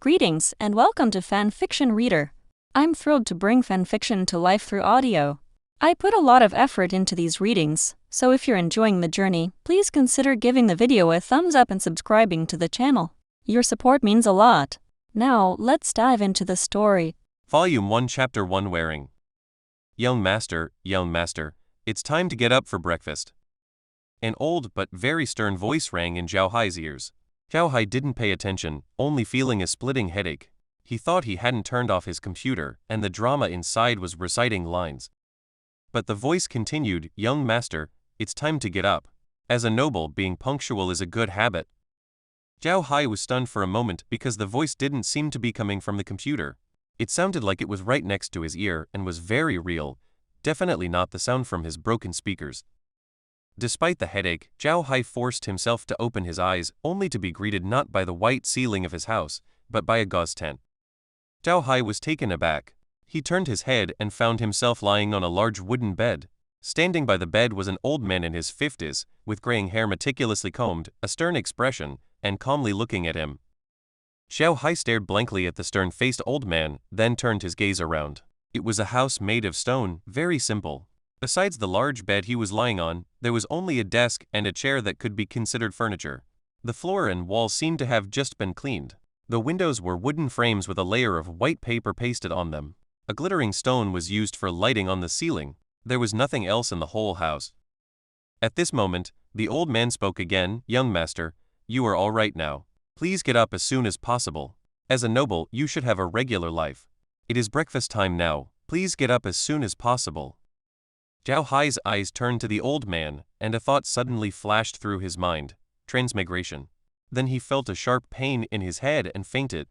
Greetings and welcome to Fan Fiction Reader. I'm thrilled to bring fanfiction to life through audio. I put a lot of effort into these readings, so if you're enjoying the journey, please consider giving the video a thumbs up and subscribing to the channel. Your support means a lot. Now, let's dive into the story. Volume 1 Chapter 1 Wearing. Young master, it's time to get up for breakfast. An old but very stern voice rang in Zhao Hai's ears. Zhao Hai didn't pay attention, only feeling a splitting headache. He thought he hadn't turned off his computer, and the drama inside was reciting lines. But the voice continued, "Young master, it's time to get up. As a noble, being punctual is a good habit." Zhao Hai was stunned for a moment because the voice didn't seem to be coming from the computer. It sounded like it was right next to his ear and was very real, definitely not the sound from his broken speakers. Despite the headache, Zhao Hai forced himself to open his eyes, only to be greeted not by the white ceiling of his house, but by a gauze tent. Zhao Hai was taken aback. He turned his head and found himself lying on a large wooden bed. Standing by the bed was an old man in his 50s, with graying hair meticulously combed, a stern expression, and calmly looking at him. Zhao Hai stared blankly at the stern-faced old man, then turned his gaze around. It was a house made of stone, very simple. Besides the large bed he was lying on, there was only a desk and a chair that could be considered furniture. The floor and walls seemed to have just been cleaned. The windows were wooden frames with a layer of white paper pasted on them. A glittering stone was used for lighting on the ceiling. There was nothing else in the whole house. At this moment, the old man spoke again. "Young master, you are all right now. Please get up as soon as possible. As a noble, you should have a regular life. It is breakfast time now. Please get up as soon as possible." Zhao Hai's eyes turned to the old man, and a thought suddenly flashed through his mind: transmigration. Then he felt a sharp pain in his head and fainted.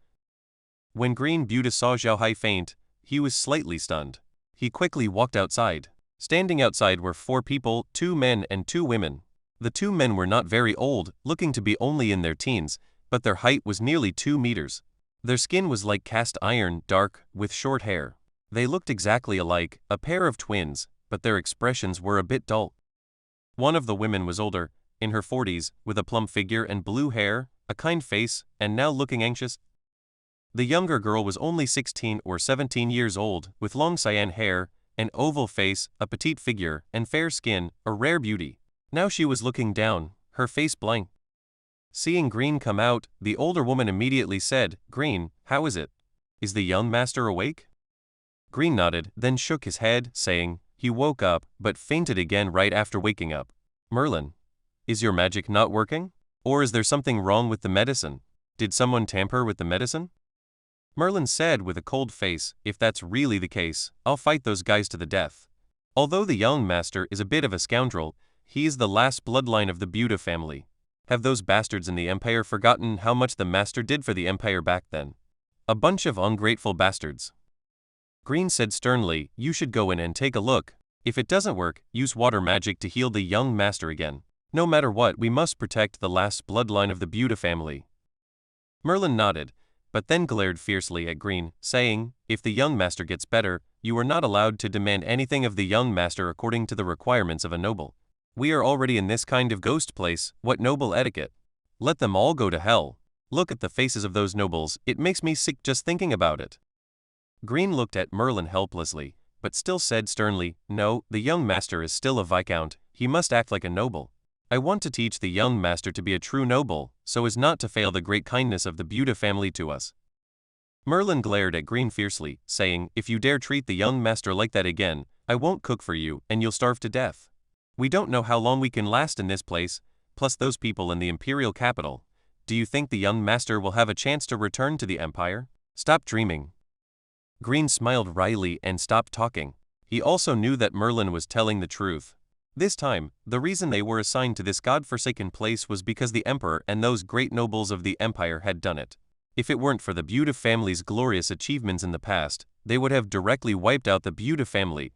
When Green Buddha saw Zhao Hai faint, he was slightly stunned. He quickly walked outside. Standing outside were 4 people, 2 men and 2 women. The 2 men were not very old, looking to be only in their teens, but their height was nearly 2 meters. Their skin was like cast iron, dark, with short hair. They looked exactly alike, a pair of twins, but their expressions were a bit dull. One of the women was older, in her 40s, with a plump figure and blue hair, a kind face, and now looking anxious. The younger girl was only 16 or 17 years old, with long cyan hair, an oval face, a petite figure, and fair skin, a rare beauty. Now she was looking down, her face blank. Seeing Green come out, the older woman immediately said, "Green, how is it? Is the young master awake?" Green nodded, then shook his head, saying, "He woke up, but fainted again right after waking up." "Merlin, is your magic not working? Or is there something wrong with the medicine? Did someone tamper with the medicine?" Merlin said with a cold face, "If that's really the case, I'll fight those guys to the death. Although the young master is a bit of a scoundrel, he is the last bloodline of the Buddha family. Have those bastards in the Empire forgotten how much the master did for the Empire back then? A bunch of ungrateful bastards." Green said sternly, "You should go in and take a look. If it doesn't work, use water magic to heal the young master again. No matter what, we must protect the last bloodline of the Buddha family." Merlin nodded, but then glared fiercely at Green, saying, "If the young master gets better, you are not allowed to demand anything of the young master according to the requirements of a noble. We are already in this kind of ghost place, what noble etiquette? Let them all go to hell. Look at the faces of those nobles, it makes me sick just thinking about it." Green looked at Merlin helplessly, but still said sternly, "No, the young master is still a viscount, he must act like a noble. I want to teach the young master to be a true noble, so as not to fail the great kindness of the Buddha family to us." Merlin glared at Green fiercely, saying, "If you dare treat the young master like that again, I won't cook for you, and you'll starve to death. We don't know how long we can last in this place, plus those people in the imperial capital. Do you think the young master will have a chance to return to the empire? Stop dreaming." Green smiled wryly and stopped talking. He also knew that Merlin was telling the truth. This time, the reason they were assigned to this god-forsaken place was because the emperor and those great nobles of the empire had done it. If it weren't for the Buddha family's glorious achievements in the past, they would have directly wiped out the Buddha family.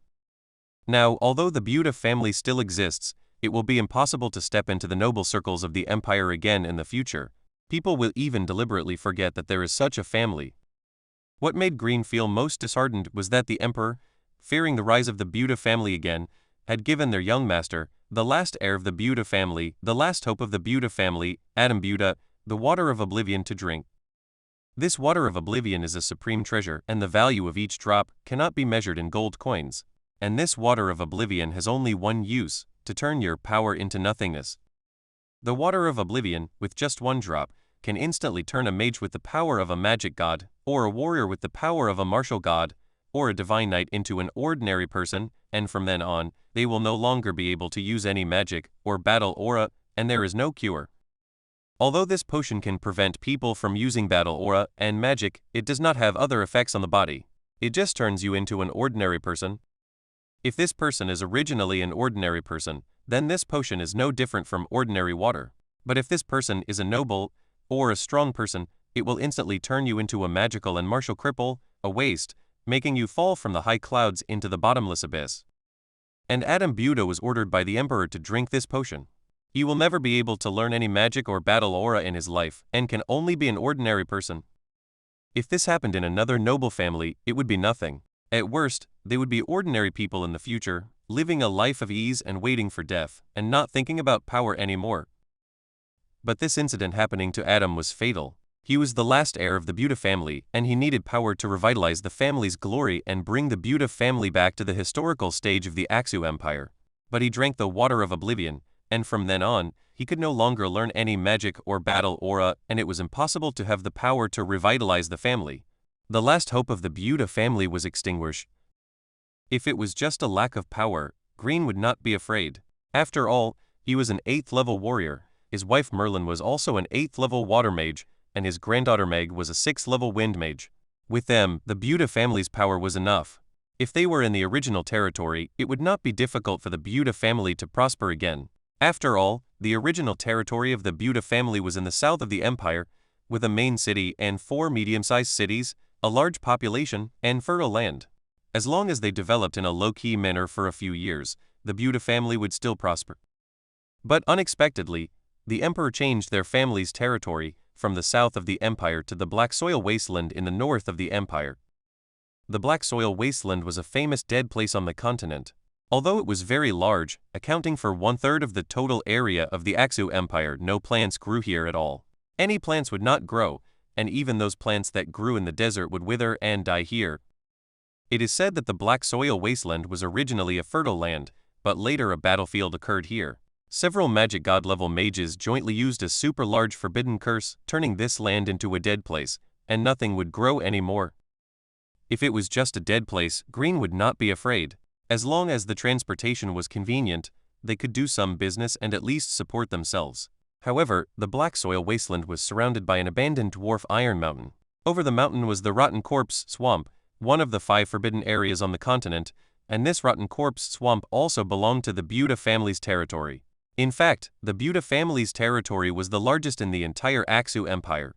Now, although the Buddha family still exists, it will be impossible to step into the noble circles of the empire again in the future. People will even deliberately forget that there is such a family. What made Green feel most disheartened was that the emperor, fearing the rise of the Buddha family again, had given their young master, the last heir of the Buddha family, the last hope of the Buddha family, Adam Buddha, the water of oblivion to drink. This water of oblivion is a supreme treasure, and the value of each drop cannot be measured in gold coins. And this water of oblivion has only one use, to turn your power into nothingness. The water of oblivion, with just one drop, can instantly turn a mage with the power of a magic god, or a warrior with the power of a martial god, or a divine knight into an ordinary person, and from then on, they will no longer be able to use any magic or battle aura, and there is no cure. Although this potion can prevent people from using battle aura and magic, it does not have other effects on the body. It just turns you into an ordinary person. If this person is originally an ordinary person, then this potion is no different from ordinary water. But if this person is a noble or a strong person, it will instantly turn you into a magical and martial cripple, a waste, making you fall from the high clouds into the bottomless abyss. And Adam Buda was ordered by the emperor to drink this potion. He will never be able to learn any magic or battle aura in his life, and can only be an ordinary person. If this happened in another noble family, it would be nothing. At worst, they would be ordinary people in the future, living a life of ease and waiting for death, and not thinking about power anymore. But this incident happening to Adam was fatal. He was the last heir of the Buda family, and he needed power to revitalize the family's glory and bring the Buda family back to the historical stage of the Aksu Empire. But he drank the water of oblivion, and from then on, he could no longer learn any magic or battle aura, and it was impossible to have the power to revitalize the family. The last hope of the Buda family was extinguished. If it was just a lack of power, Green would not be afraid. After all, he was an 8th level warrior, his wife Merlin was also an 8th level water mage, and his granddaughter Meg was a 6th level wind mage. With them, the Buda family's power was enough. If they were in the original territory, it would not be difficult for the Buda family to prosper again. After all, the original territory of the Buda family was in the south of the empire, with a main city and 4 medium-sized cities, a large population, and fertile land. As long as they developed in a low-key manner for a few years, the Buda family would still prosper. But unexpectedly, the emperor changed their family's territory from the south of the empire to the Black Soil Wasteland in the north of the empire. The Black Soil Wasteland was a famous dead place on the continent. Although it was very large, accounting for 1/3 of the total area of the Aksu Empire, no plants grew here at all. Any plants would not grow, and even those plants that grew in the desert would wither and die here. It is said that the Black Soil Wasteland was originally a fertile land, but later a battlefield occurred here. Several magic god-level mages jointly used a super-large forbidden curse, turning this land into a dead place, and nothing would grow anymore. If it was just a dead place, Green would not be afraid. As long as the transportation was convenient, they could do some business and at least support themselves. However, the Black Soil Wasteland was surrounded by an abandoned dwarf iron mountain. Over the mountain was the Rotten Corpse Swamp, one of the 5 forbidden areas on the continent, and this Rotten Corpse Swamp also belonged to the Buda family's territory. In fact, the Buda family's territory was the largest in the entire Aksu Empire.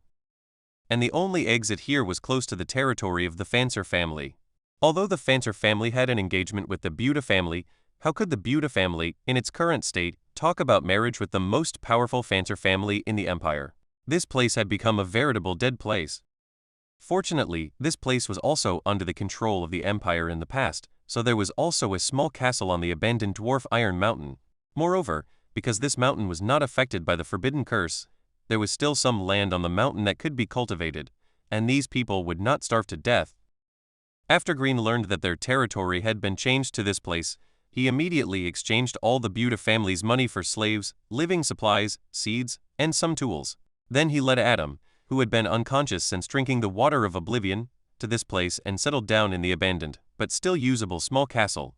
And the only exit here was close to the territory of the Fancer family. Although the Fancer family had an engagement with the Buda family, how could the Buda family, in its current state, talk about marriage with the most powerful Fancer family in the empire? This place had become a veritable dead place. Fortunately, this place was also under the control of the empire in the past, so there was also a small castle on the abandoned dwarf iron mountain. Moreover, because this mountain was not affected by the forbidden curse, there was still some land on the mountain that could be cultivated, and these people would not starve to death. After Green learned that their territory had been changed to this place, he immediately exchanged all the Buda family's money for slaves, living supplies, seeds, and some tools. Then he led Adam, who had been unconscious since drinking the water of oblivion, to this place and settled down in the abandoned, but still usable small castle.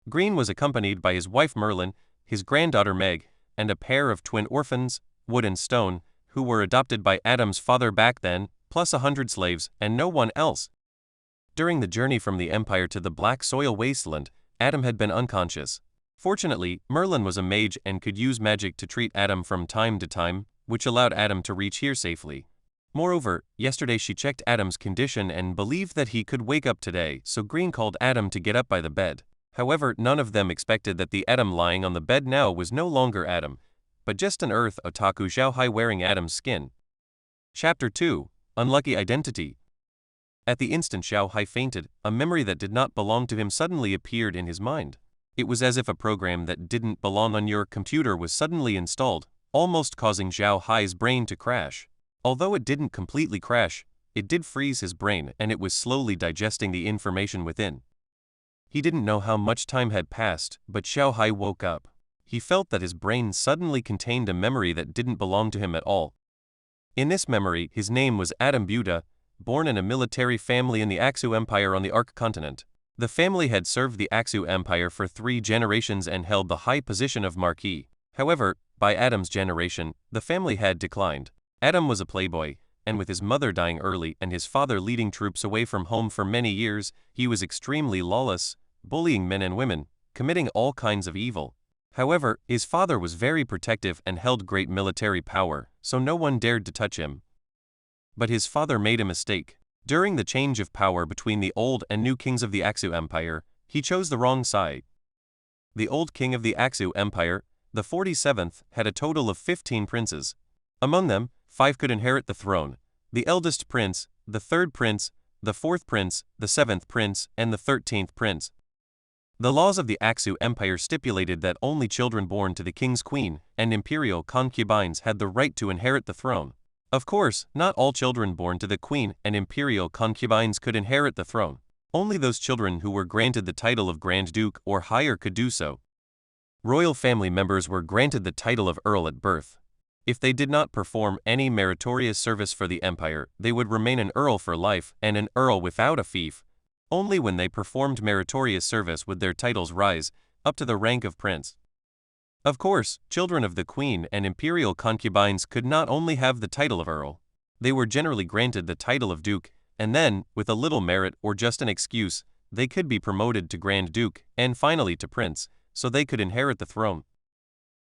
Green was accompanied by his wife Merlin, his granddaughter Meg, and a pair of twin orphans, Wood and Stone, who were adopted by Adam's father back then, plus 100 slaves, and no one else. During the journey from the Empire to the Black Soil Wasteland, Adam had been unconscious. Fortunately, Merlin was a mage and could use magic to treat Adam from time to time, which allowed Adam to reach here safely. Moreover, yesterday she checked Adam's condition and believed that he could wake up today, so Green called Adam to get up by the bed. However, none of them expected that the Adam lying on the bed now was no longer Adam, but just an Earth otaku Zhao Hai wearing Adam's skin. Chapter 2: Unlucky Identity. At the instant Zhao Hai fainted, a memory that did not belong to him suddenly appeared in his mind. It was as if a program that didn't belong on your computer was suddenly installed, almost causing Zhao Hai's brain to crash. Although it didn't completely crash, it did freeze his brain and it was slowly digesting the information within. He didn't know how much time had passed, but Zhao Hai woke up. He felt that his brain suddenly contained a memory that didn't belong to him at all. In this memory, his name was Adam Buddha, born in a military family in the Aksu Empire on the Arc continent. The family had served the Aksu Empire for 3 generations and held the high position of Marquis. However, by Adam's generation, the family had declined. Adam was a playboy, and with his mother dying early and his father leading troops away from home for many years, he was extremely lawless, bullying men and women, committing all kinds of evil. However, his father was very protective and held great military power, so no one dared to touch him. But his father made a mistake. During the change of power between the old and new kings of the Aksu Empire, he chose the wrong side. The old king of the Aksu Empire, the 47th, had a total of 15 princes. Among them, 5 could inherit the throne: the eldest prince, the 3rd prince, the 4th prince, the 7th prince, and the 13th prince. The laws of the Aksu Empire stipulated that only children born to the king's queen and imperial concubines had the right to inherit the throne. Of course, not all children born to the queen and imperial concubines could inherit the throne. Only those children who were granted the title of Grand Duke or higher could do so. Royal family members were granted the title of Earl at birth. If they did not perform any meritorious service for the empire, they would remain an earl for life and an earl without a fief. Only when they performed meritorious service would their titles rise up to the rank of prince. Of course, children of the queen and imperial concubines could not only have the title of earl. They were generally granted the title of duke, and then, with a little merit or just an excuse, they could be promoted to Grand Duke and finally to prince, so they could inherit the throne.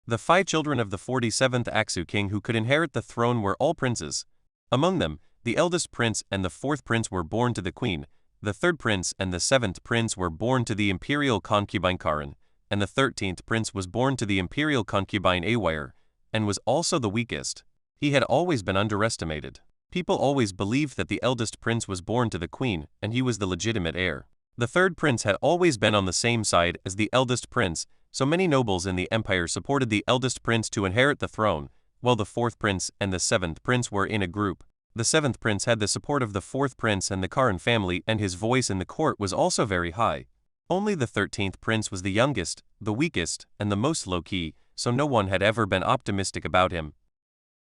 The 5 children of the 47th Aksu king who could inherit the throne were all princes. Among them, the eldest prince and the 4th prince were born to the queen, the 3rd prince and the 7th prince were born to the imperial concubine Karen, and the 13th prince was born to the imperial concubine Awire, and was also the weakest. He had always been underestimated. People always believed that the eldest prince was born to the queen, and he was the legitimate heir. The 3rd prince had always been on the same side as the eldest prince, so many nobles in the empire supported the eldest prince to inherit the throne, while the 4th prince and the 7th prince were in a group. The 7th prince had the support of the 4th prince and the Karen family, and his voice in the court was also very high. Only the 13th prince was the youngest, the weakest, and the most low-key, so no one had ever been optimistic about him.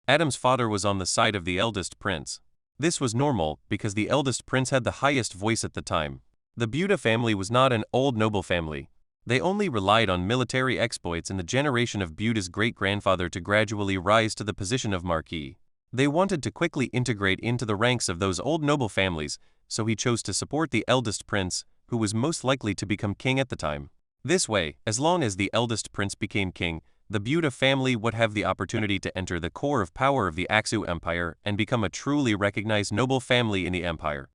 Adam's father was on the side of the eldest prince. This was normal, because the eldest prince had the highest voice at the time. The Buddha family was not an old noble family. They only relied on military exploits in the generation of Buddha's great-grandfather to gradually rise to the position of Marquis. They wanted to quickly integrate into the ranks of those old noble families, so he chose to support the eldest prince, who was most likely to become king at the time. This way, as long as the eldest prince became king, the Buddha family would have the opportunity to enter the core of power of the Aksu Empire and become a truly recognized noble family in the empire.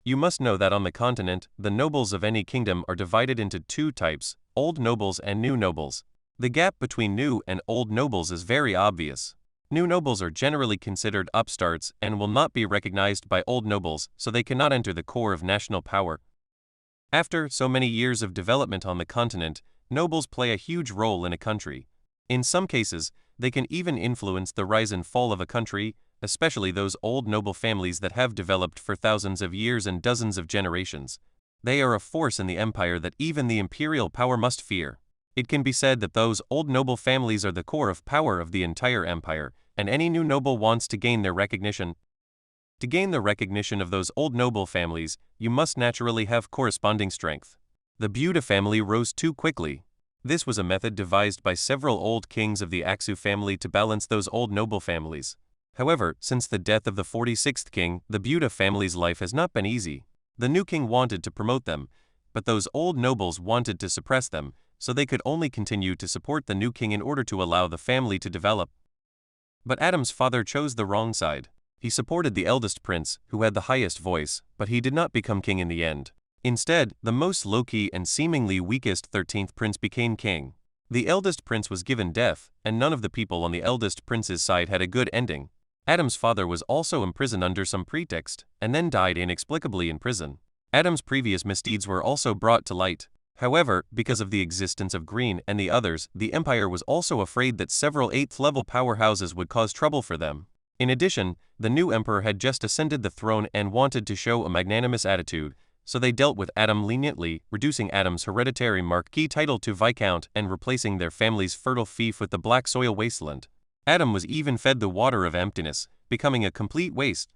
You must know that on the continent, the nobles of any kingdom are divided into 2 types, old nobles and new nobles. The gap between new and old nobles is very obvious. New nobles are generally considered upstarts and will not be recognized by old nobles, so they cannot enter the core of national power. After so many years of development on the continent, nobles play a huge role in a country. In some cases, they can even influence the rise and fall of a country, especially those old noble families that have developed for thousands of years and dozens of generations. They are a force in the empire that even the imperial power must fear. It can be said that those old noble families are the core of power of the entire empire, and any new noble wants to gain their recognition. To gain the recognition of those old noble families, you must naturally have corresponding strength. The Buddha family rose too quickly. This was a method devised by several old kings of the Aksu family to balance those old noble families. However, since the death of the 46th king, the Buddha family's life has not been easy. The new king wanted to promote them, but those old nobles wanted to suppress them, so they could only continue to support the new king in order to allow the family to develop. But Adam's father chose the wrong side. He supported the eldest prince, who had the highest voice, but he did not become king in the end. Instead, the most low-key and seemingly weakest 13th prince became king. The eldest prince was given death, and none of the people on the eldest prince's side had a good ending. Adam's father was also imprisoned under some pretext, and then died inexplicably in prison. Adam's previous misdeeds were also brought to light. However, because of the existence of Green and the others, the empire was also afraid that several 8th-level powerhouses would cause trouble for them. In addition, the new emperor had just ascended the throne and wanted to show a magnanimous attitude, so they dealt with Adam leniently, reducing Adam's hereditary marquis title to viscount and replacing their family's fertile fief with the black soil wasteland. Adam was even fed the water of emptiness, becoming a complete waste.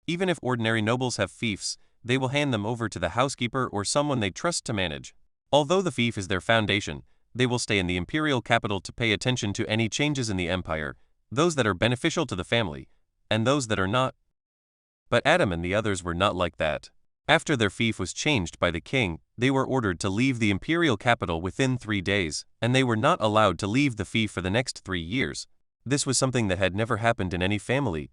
Even if ordinary nobles have fiefs, they will hand them over to the housekeeper or someone they trust to manage. Although the fief is their foundation, they will stay in the imperial capital to pay attention to any changes in the empire, those that are beneficial to the family, and those that are not. But Adam and the others were not like that. After their fief was changed by the king, they were ordered to leave the imperial capital within 3 days, and they were not allowed to leave the fief for the next 3 years. This was something that had never happened in any family.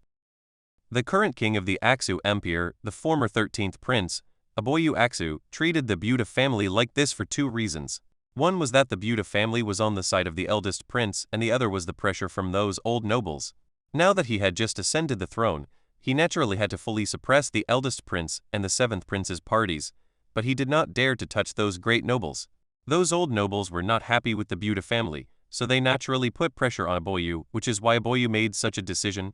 The current king of the Aksu Empire, the former 13th prince, Aboyu Aksu, treated the Buta family like this for 2 reasons. One was that the Buta family was on the side of the eldest prince, and the other was the pressure from those old nobles. Now that he had just ascended the throne, he naturally had to fully suppress the eldest prince and the 7th prince's parties, but he did not dare to touch those great nobles. Those old nobles were not happy with the Buta family, so they naturally put pressure on Aboyu, which is why Aboyu made such a decision.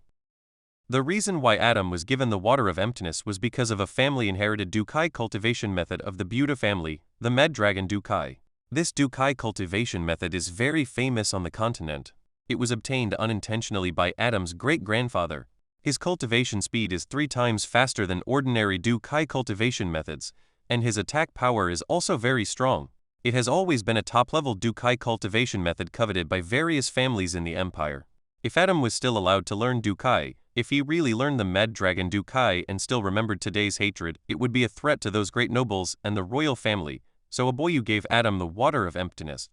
The reason why Adam was given the water of emptiness was because of a family-inherited Dukai cultivation method of the Buta family, the Med Dragon Dukai. This Dukai cultivation method is very famous on the continent. It was obtained unintentionally by Adam's great-grandfather. His cultivation speed is 3 times faster than ordinary Dukai cultivation methods, and his attack power is also very strong. It has always been a top-level Dukai cultivation method coveted by various families in the empire. If Adam was still allowed to learn Dukai, if he really learned the Med Dragon Dukai and still remembered today's hatred, it would be a threat to those great nobles and the royal family, so Aboyu gave Adam the water of emptiness.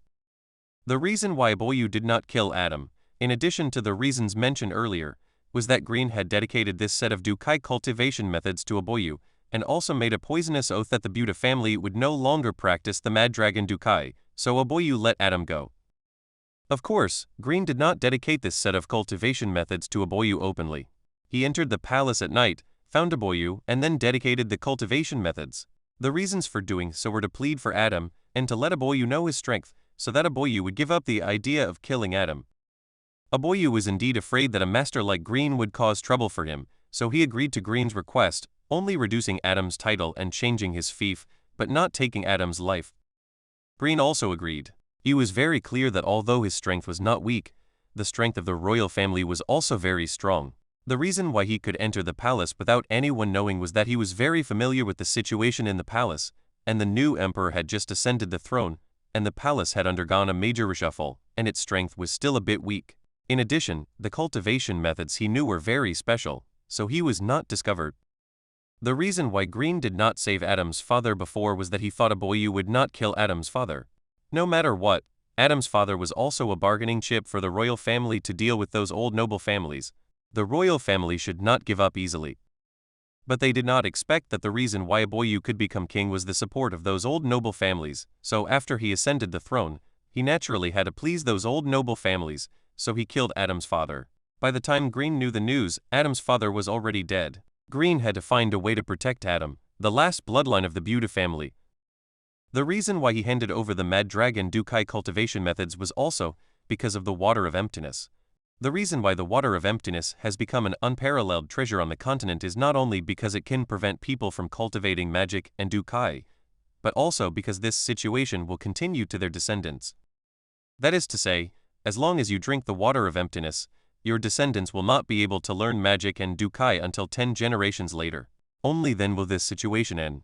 The reason why Aboyu did not kill Adam, in addition to the reasons mentioned earlier, was that Green had dedicated this set of Dukai cultivation methods to Aboyu, and also made a poisonous oath that the Buta family would no longer practice the Mad Dragon Dukai, so Aboyu let Adam go. Of course, Green did not dedicate this set of cultivation methods to Aboyu openly. He entered the palace at night, found Aboyu, and then dedicated the cultivation methods. The reasons for doing so were to plead for Adam, and to let Aboyu know his strength, so that Aboyu would give up the idea of killing Adam. Aboyu was indeed afraid that a master like Green would cause trouble for him, so he agreed to Green's request, only reducing Adam's title and changing his fief, but not taking Adam's life. Green also agreed. He was very clear that although his strength was not weak, the strength of the royal family was also very strong. The reason why he could enter the palace without anyone knowing was that he was very familiar with the situation in the palace, and the new emperor had just ascended the throne, and the palace had undergone a major reshuffle, and its strength was still a bit weak. In addition, the cultivation methods he knew were very special, so he was not discovered. The reason why Green did not save Adam's father before was that he thought Aboyu would not kill Adam's father. No matter what, Adam's father was also a bargaining chip for the royal family to deal with those old noble families. The royal family should not give up easily. But they did not expect that the reason why Aboyu could become king was the support of those old noble families, so after he ascended the throne, he naturally had to please those old noble families, so he killed Adam's father. By the time Green knew the news, Adam's father was already dead. Green had to find a way to protect Adam, the last bloodline of the Buta family. The reason why he handed over the Mad Dragon Dukai cultivation methods was also because of the water of emptiness. The reason why the water of emptiness has become an unparalleled treasure on the continent is not only because it can prevent people from cultivating magic and Dukai, but also because this situation will continue to their descendants. That is to say, as long as you drink the water of emptiness, your descendants will not be able to learn magic and Dukai until 10 generations later. Only then will this situation end.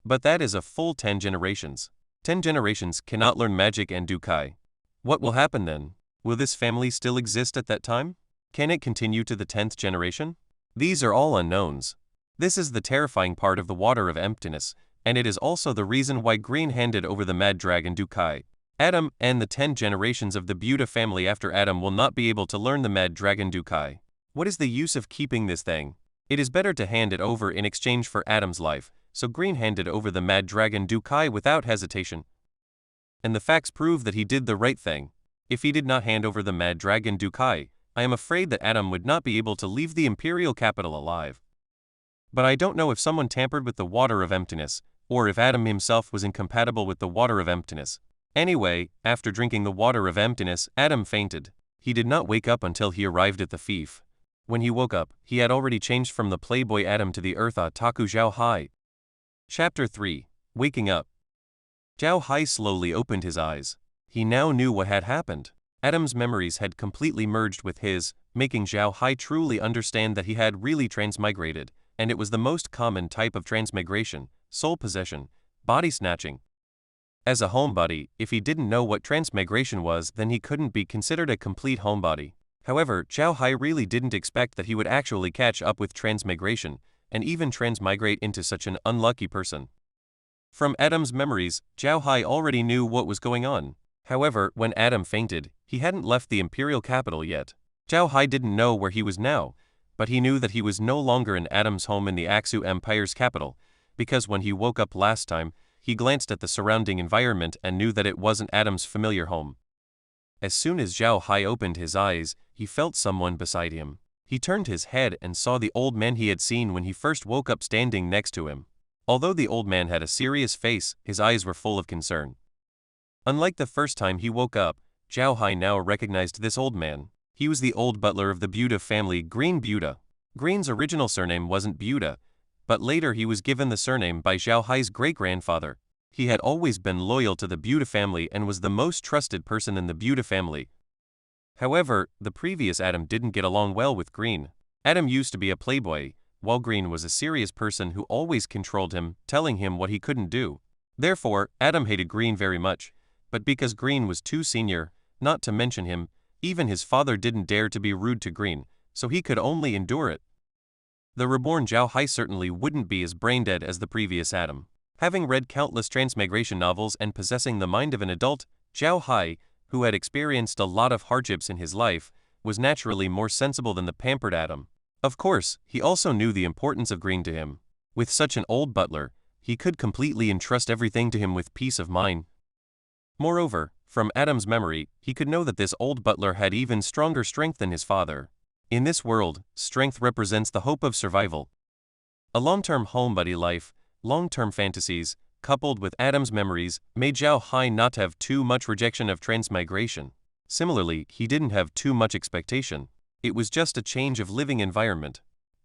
But that is a full 10 generations. 10 generations cannot learn magic and Dukai. What will happen then? Will this family still exist at that time? Can it continue to the 10th generation? These are all unknowns. This is the terrifying part of the water of emptiness, and it is also the reason why Green handed over the Mad Dragon Dukai. Adam and the 10 generations of the Buta family after Adam will not be able to learn the Mad Dragon Dukai. What is the use of keeping this thing? It is better to hand it over in exchange for Adam's life, so Green handed over the Mad Dragon Dukai without hesitation. And the facts prove that he did the right thing. If he did not hand over the Mad Dragon Dukai, I am afraid that Adam would not be able to leave the imperial capital alive. But I don't know if someone tampered with the water of emptiness, or if Adam himself was incompatible with the water of emptiness. Anyway, after drinking the water of emptiness, Adam fainted. He did not wake up until he arrived at the fief. When he woke up, he had already changed from the playboy Adam to the Earth Otaku Zhao Hai. Chapter 3. Waking Up. Zhao Hai slowly opened his eyes. He now knew what had happened. Adam's memories had completely merged with his, making Zhao Hai truly understand that he had really transmigrated, and it was the most common type of transmigration, soul possession, body snatching. As a homebody, if he didn't know what transmigration was, then he couldn't be considered a complete homebody. However, Zhao Hai really didn't expect that he would actually catch up with transmigration, and even transmigrate into such an unlucky person. From Adam's memories, Zhao Hai already knew what was going on. However, when Adam fainted, he hadn't left the imperial capital yet. Zhao Hai didn't know where he was now, but he knew that he was no longer in Adam's home in the Aksu Empire's capital, because when he woke up last time, he glanced at the surrounding environment and knew that it wasn't Adam's familiar home. As soon as Zhao Hai opened his eyes, he felt someone beside him. He turned his head and saw the old man he had seen when he first woke up standing next to him. Although the old man had a serious face, his eyes were full of concern. Unlike the first time he woke up, Zhao Hai now recognized this old man. He was the old butler of the Buddha family, Green Buddha. Green's original surname wasn't Buddha, but later he was given the surname by Zhao Hai's great-grandfather. He had always been loyal to the Buddha family and was the most trusted person in the Buddha family. However, the previous Adam didn't get along well with Green. Adam used to be a playboy, while Green was a serious person who always controlled him, telling him what he couldn't do. Therefore, Adam hated Green very much, but because Green was too senior, not to mention him, even his father didn't dare to be rude to Green, so he could only endure it. The reborn Zhao Hai certainly wouldn't be as brain-dead as the previous Adam. Having read countless transmigration novels and possessing the mind of an adult, Zhao Hai, who had experienced a lot of hardships in his life, was naturally more sensible than the pampered Adam. Of course, he also knew the importance of Green to him. With such an old butler, he could completely entrust everything to him with peace of mind. Moreover, from Adam's memory, he could know that this old butler had even stronger strength than his father. In this world, strength represents the hope of survival. A long-term homebody life, long-term fantasies, coupled with Adam's memories, made Zhao Hai not have too much rejection of transmigration. Similarly, he didn't have too much expectation. It was just a change of living environment.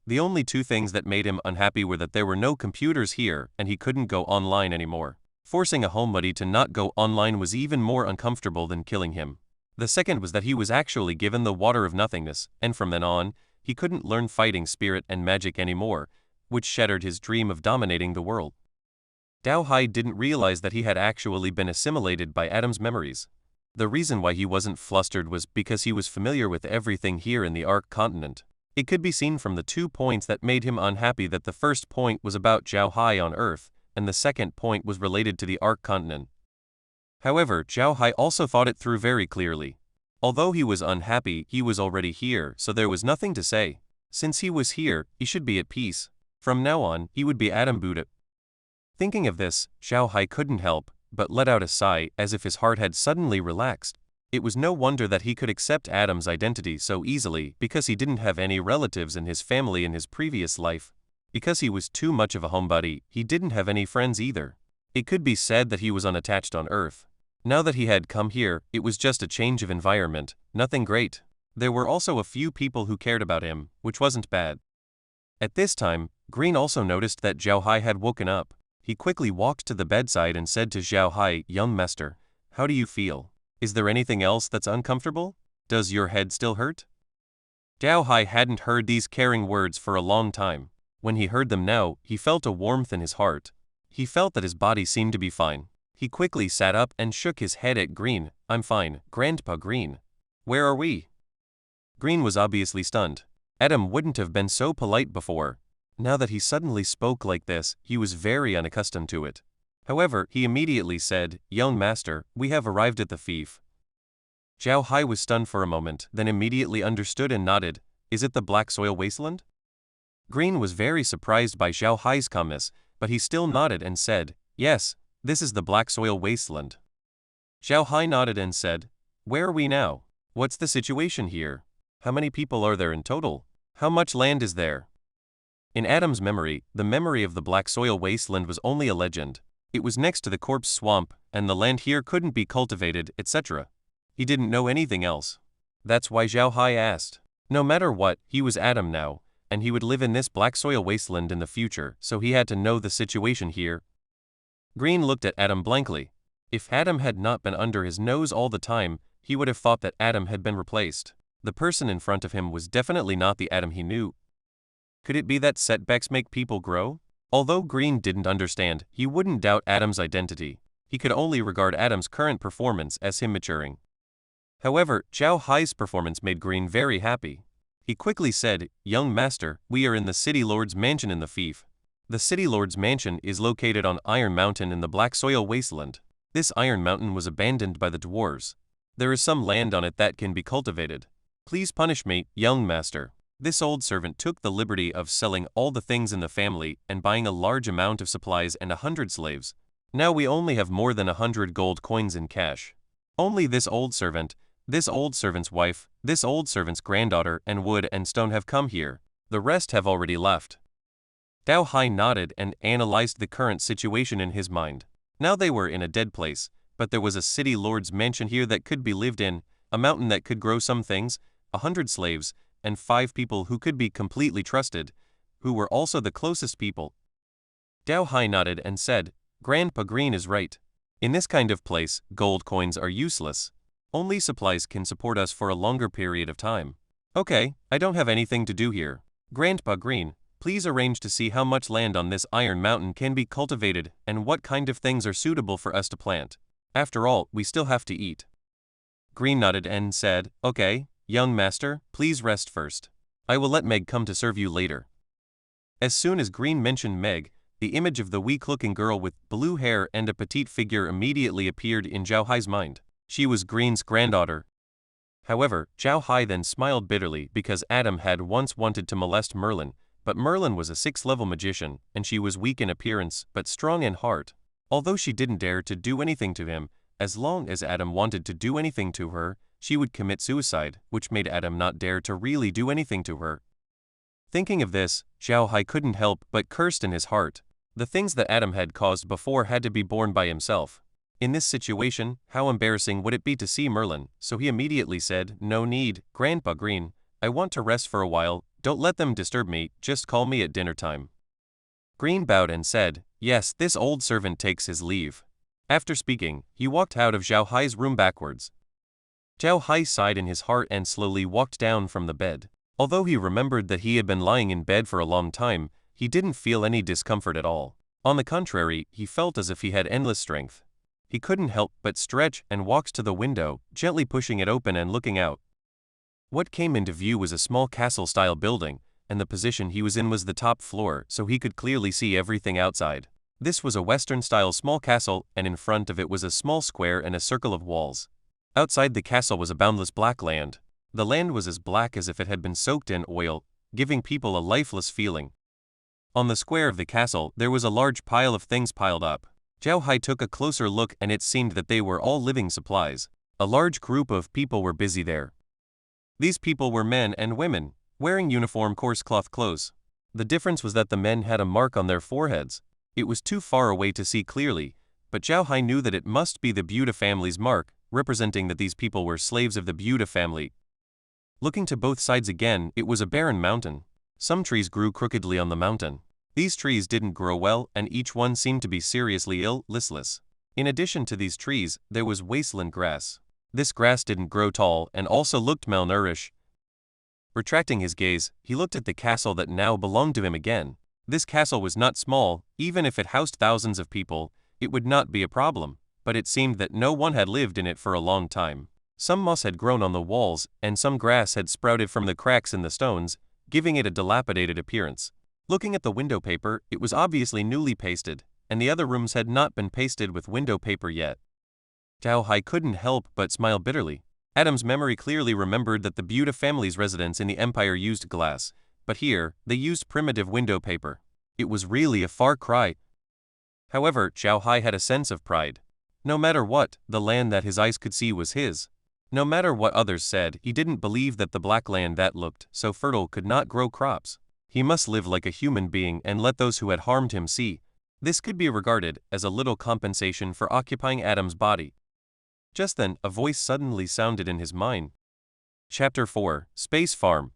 The only two things that made him unhappy were that there were no computers here and he couldn't go online anymore. Forcing a homebody to not go online was even more uncomfortable than killing him. The second was that he was actually given the water of nothingness, and from then on, he couldn't learn fighting spirit and magic anymore, which shattered his dream of dominating the world. Zhao Hai didn't realize that he had actually been assimilated by Adam's memories. The reason why he wasn't flustered was because he was familiar with everything here in the Ark continent. It could be seen from the 2 points that made him unhappy that the first point was about Zhao Hai on Earth, and the second point was related to the Ark continent. However, Zhao Hai also thought it through very clearly. Although he was unhappy, he was already here, so there was nothing to say. Since he was here, he should be at peace. From now on, he would be Adam Buddha. Thinking of this, Zhao Hai couldn't help but let out a sigh as if his heart had suddenly relaxed. It was no wonder that he could accept Adam's identity so easily because he didn't have any relatives in his family in his previous life. Because he was too much of a homebody, he didn't have any friends either. It could be said that he was unattached on Earth. Now that he had come here, it was just a change of environment, nothing great. There were also a few people who cared about him, which wasn't bad. At this time, Green also noticed that Zhao Hai had woken up. He quickly walked to the bedside and said to Zhao Hai, "Young master, how do you feel? Is there anything else that's uncomfortable? Does your head still hurt?" Zhao Hai hadn't heard these caring words for a long time. When he heard them now, he felt a warmth in his heart. He felt that his body seemed to be fine. He quickly sat up and shook his head at Green. "I'm fine, Grandpa Green. Where are we?" Green was obviously stunned. Adam wouldn't have been so polite before. Now that he suddenly spoke like this, he was very unaccustomed to it. However, he immediately said, "Young master, we have arrived at the fief." Zhao Hai was stunned for a moment, then immediately understood and nodded. "Is it the black soil wasteland?" Green was very surprised by Zhao Hai's calmness, but he still nodded and said, "Yes, this is the black soil wasteland." Zhao Hai nodded and said, "Where are we now? What's the situation here? How many people are there in total? How much land is there?" In Adam's memory, the memory of the black soil wasteland was only a legend. It was next to the corpse swamp, and the land here couldn't be cultivated, etc. He didn't know anything else. That's why Zhao Hai asked, No matter what, he was Adam now, and he would live in this black soil wasteland in the future, so he had to know the situation here. Green looked at Adam blankly. If Adam had not been under his nose all the time, he would have thought that Adam had been replaced. The person in front of him was definitely not the Adam he knew. Could it be that setbacks make people grow? Although Green didn't understand, he wouldn't doubt Adam's identity. He could only regard Adam's current performance as him maturing. However, Zhao Hai's performance made Green very happy. He quickly said, "Young master, we are in the City Lord's mansion in the fief. The City Lord's mansion is located on Iron Mountain in the Black Soil Wasteland. This Iron Mountain was abandoned by the dwarves. There is some land on it that can be cultivated. Please punish me, young master." This old servant took the liberty of selling all the things in the family and buying a large amount of supplies and 100 slaves. Now we only have more than 100 gold coins in cash. Only this old servant, this old servant's wife, this old servant's granddaughter, and wood and stone have come here. The rest have already left. Zhao Hai nodded and analyzed the current situation in his mind. Now they were in a dead place, but there was a city lord's mansion here that could be lived in, a mountain that could grow some things, 100 slaves, and 5 people who could be completely trusted, who were also the closest people. Zhao Hai nodded and said, "Grandpa Green is right. In this kind of place, gold coins are useless. Only supplies can support us for a longer period of time. Okay, I don't have anything to do here. Grandpa Green, please arrange to see how much land on this Iron Mountain can be cultivated and what kind of things are suitable for us to plant. After all, we still have to eat." Green nodded and said, "Okay, young master, please rest first. I will let Meg come to serve you later." As soon as Green mentioned Meg, the image of the weak-looking girl with blue hair and a petite figure immediately appeared in Zhao Hai's mind. She was Green's granddaughter. However, Zhao Hai then smiled bitterly because Adam had once wanted to molest Merlin, but Merlin was a 6th-level magician, and she was weak in appearance but strong in heart. Although she didn't dare to do anything to him, as long as Adam wanted to do anything to her, she would commit suicide, which made Adam not dare to really do anything to her. Thinking of this, Zhao Hai couldn't help but cursed in his heart. The things that Adam had caused before had to be borne by himself. In this situation, how embarrassing would it be to see Merlin, so he immediately said, "No need, Grandpa Green, I want to rest for a while, don't let them disturb me, just call me at dinner time." Green bowed and said, "Yes, this old servant takes his leave." After speaking, he walked out of Zhao Hai's room backwards. Zhao Hai sighed in his heart and slowly walked down from the bed. Although he remembered that he had been lying in bed for a long time, he didn't feel any discomfort at all. On the contrary, he felt as if he had endless strength. He couldn't help but stretch and walked to the window, gently pushing it open and looking out. What came into view was a small castle-style building, and the position he was in was the top floor, so he could clearly see everything outside. This was a Western-style small castle, and in front of it was a small square and a circle of walls. Outside the castle was a boundless black land. The land was as black as if it had been soaked in oil, giving people a lifeless feeling. On the square of the castle, there was a large pile of things piled up. Zhao Hai took a closer look and it seemed that they were all living supplies. A large group of people were busy there. These people were men and women, wearing uniform coarse cloth clothes. The difference was that the men had a mark on their foreheads. It was too far away to see clearly, but Zhao Hai knew that it must be the Buda family's mark, representing that these people were slaves of the Buda family. Looking to both sides again, it was a barren mountain. Some trees grew crookedly on the mountain. These trees didn't grow well and each one seemed to be seriously ill, listless. In addition to these trees, there was wasteland grass. This grass didn't grow tall and also looked malnourished. Retracting his gaze, he looked at the castle that now belonged to him again. This castle was not small, even if it housed thousands of people, it would not be a problem, but it seemed that no one had lived in it for a long time. Some moss had grown on the walls, and some grass had sprouted from the cracks in the stones, giving it a dilapidated appearance. Looking at the window paper, it was obviously newly pasted, and the other rooms had not been pasted with window paper yet. Zhao Hai couldn't help but smile bitterly. Adam's memory clearly remembered that the Buda family's residence in the Empire used glass, but here, they used primitive window paper. It was really a far cry. However, Zhao Hai had a sense of pride. No matter what, the land that his eyes could see was his. No matter what others said, he didn't believe that the black land that looked so fertile could not grow crops. He must live like a human being and let those who had harmed him see. This could be regarded as a little compensation for occupying Adam's body. Just then, a voice suddenly sounded in his mind. Chapter 4, Space Farm.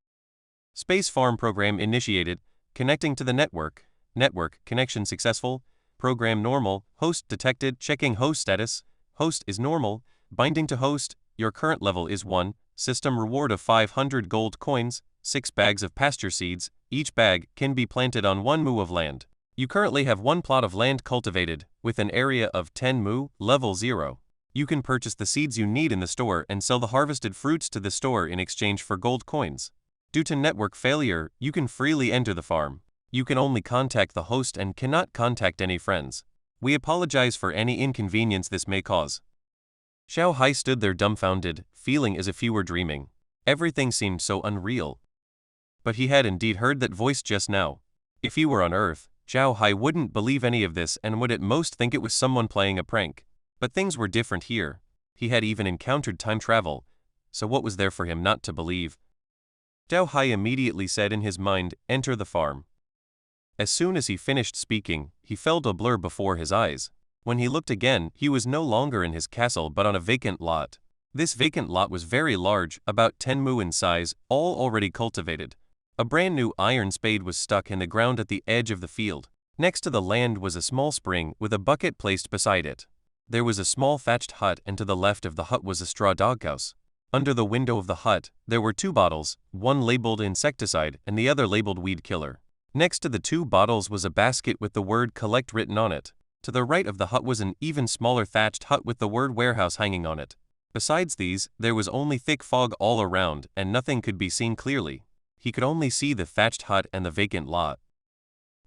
Space farm program initiated, connecting to the network. Network connection successful. Program normal. Host detected. Checking host status. Host is normal. Binding to host. Your current level is 1. System reward of 500 gold coins. 6 bags of pasture seeds. Each bag can be planted on 1 mu of land. You currently have 1 plot of land cultivated, with an area of 10 mu, level 0. You can purchase the seeds you need in the store and sell the harvested fruits to the store in exchange for gold coins. Due to network failure, you can freely enter the farm. You can only contact the host and cannot contact any friends. We apologize for any inconvenience this may cause. Zhao Hai stood there dumbfounded, feeling as if he were dreaming. Everything seemed so unreal. But he had indeed heard that voice just now. If he were on Earth, Zhao Hai wouldn't believe any of this and would at most think it was someone playing a prank. But things were different here. He had even encountered time travel, so what was there for him not to believe? Zhao Hai immediately said in his mind, "Enter the farm." As soon as he finished speaking, he felt a blur before his eyes. When he looked again, he was no longer in his castle but on a vacant lot. This vacant lot was very large, about 10 mu in size, all already cultivated. A brand new iron spade was stuck in the ground at the edge of the field. Next to the land was a small spring with a bucket placed beside it. There was a small thatched hut and to the left of the hut was a straw doghouse. Under the window of the hut, there were 2 bottles, one labeled insecticide and the other labeled weed killer. Next to the 2 bottles was a basket with the word collect written on it. To the right of the hut was an even smaller thatched hut with the word warehouse hanging on it. Besides these, there was only thick fog all around and nothing could be seen clearly. He could only see the thatched hut and the vacant lot.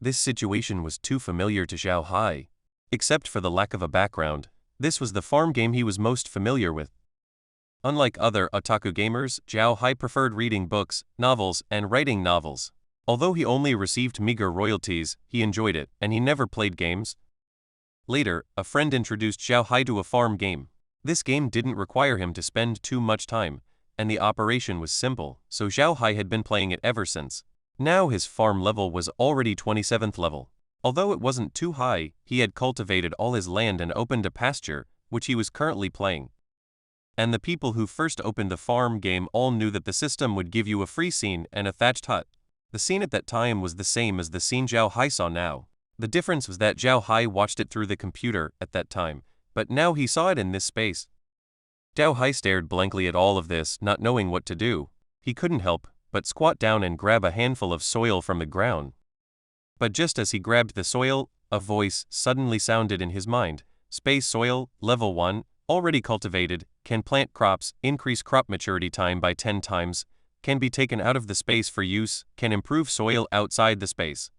This situation was too familiar to Zhao Hai. Except for the lack of a background, this was the farm game he was most familiar with. Unlike other otaku gamers, Zhao Hai preferred reading books, novels, and writing novels. Although he only received meager royalties, he enjoyed it, and he never played games. Later, a friend introduced Zhao Hai to a farm game. This game didn't require him to spend too much time, and the operation was simple, so Zhao Hai had been playing it ever since. Now his farm level was already 27th level. Although it wasn't too high, he had cultivated all his land and opened a pasture, which he was currently playing. And the people who first opened the farm game all knew that the system would give you a free scene and a thatched hut. The scene at that time was the same as the scene Zhao Hai saw now. The difference was that Zhao Hai watched it through the computer at that time, but now he saw it in this space. Zhao Hai stared blankly at all of this, not knowing what to do. He couldn't help but squat down and grab a handful of soil from the ground. But just as he grabbed the soil, a voice suddenly sounded in his mind. Space soil, level 1, already cultivated, can plant crops, increase crop maturity time by 10 times, can be taken out of the space for use, can improve soil outside the space.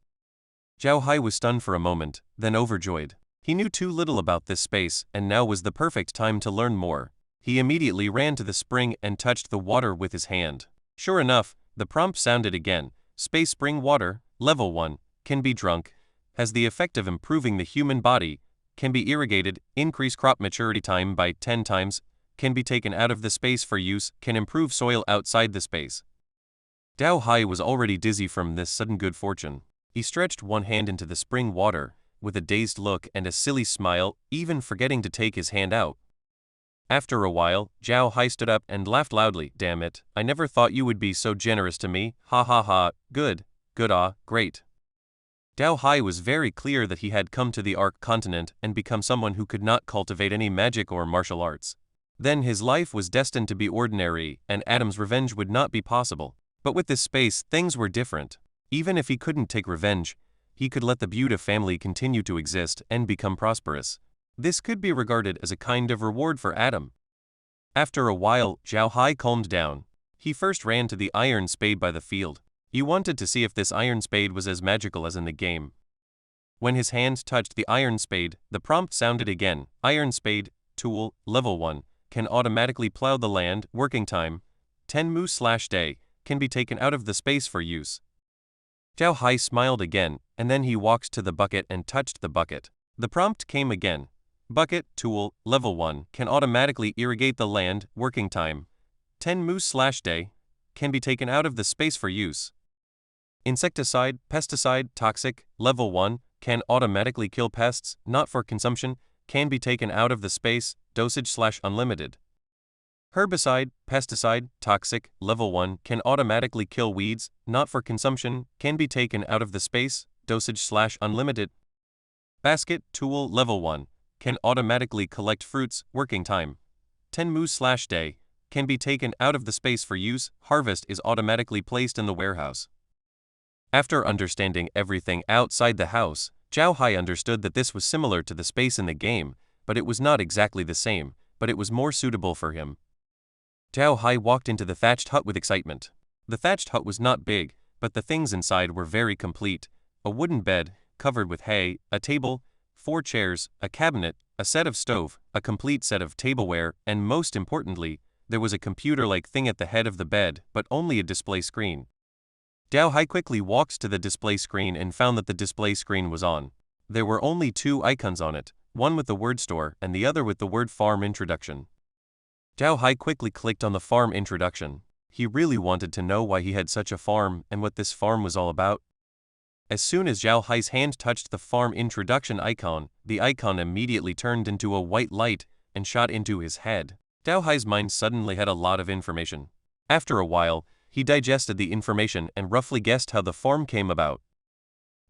Zhao Hai was stunned for a moment, then overjoyed. He knew too little about this space, and now was the perfect time to learn more. He immediately ran to the spring and touched the water with his hand. Sure enough, the prompt sounded again. Space spring water, level 1, can be drunk, has the effect of improving the human body, can be irrigated, increase crop maturity time by 10 times, can be taken out of the space for use, can improve soil outside the space. Zhao Hai was already dizzy from this sudden good fortune. He stretched one hand into the spring water, with a dazed look and a silly smile, even forgetting to take his hand out. After a while, Zhao Hai stood up and laughed loudly. "Damn it, I never thought you would be so generous to me, ha ha ha, good, great." Zhao Hai was very clear that he had come to the Ark continent and become someone who could not cultivate any magic or martial arts. Then his life was destined to be ordinary, and Adam's revenge would not be possible. But with this space, things were different. Even if he couldn't take revenge, he could let the Buddha family continue to exist and become prosperous. This could be regarded as a kind of reward for Adam. After a while, Zhao Hai calmed down. He first ran to the iron spade by the field. He wanted to see if this iron spade was as magical as in the game. When his hand touched the iron spade, the prompt sounded again. Iron spade, tool, level 1, can automatically plow the land, working time, 10 mu/day, can be taken out of the space for use. Zhao Hai smiled again, and then he walked to the bucket and touched the bucket. The prompt came again. Bucket, tool, level 1, can automatically irrigate the land, working time, 10 mu/day, can be taken out of the space for use. Insecticide, pesticide, toxic, level 1, can automatically kill pests, not for consumption, can be taken out of the space, dosage/unlimited. Herbicide, pesticide, toxic, level 1, can automatically kill weeds, not for consumption, can be taken out of the space, dosage/unlimited. Basket, tool, level 1, can automatically collect fruits, working time. 10 moves/day, can be taken out of the space for use, harvest is automatically placed in the warehouse. After understanding everything outside the house, Zhao Hai understood that this was similar to the space in the game, but it was not exactly the same, but it was more suitable for him. Zhao Hai walked into the thatched hut with excitement. The thatched hut was not big, but the things inside were very complete. A wooden bed, covered with hay, a table, 4 chairs, a cabinet, a set of stove, a complete set of tableware, and most importantly, there was a computer-like thing at the head of the bed, but only a display screen. Zhao Hai quickly walked to the display screen and found that the display screen was on. There were only 2 icons on it, one with the word store and the other with the word farm introduction. Zhao Hai quickly clicked on the farm introduction. He really wanted to know why he had such a farm and what this farm was all about. As soon as Zhao Hai's hand touched the farm introduction icon, the icon immediately turned into a white light and shot into his head. Zhao Hai's mind suddenly had a lot of information. After a while, he digested the information and roughly guessed how the farm came about.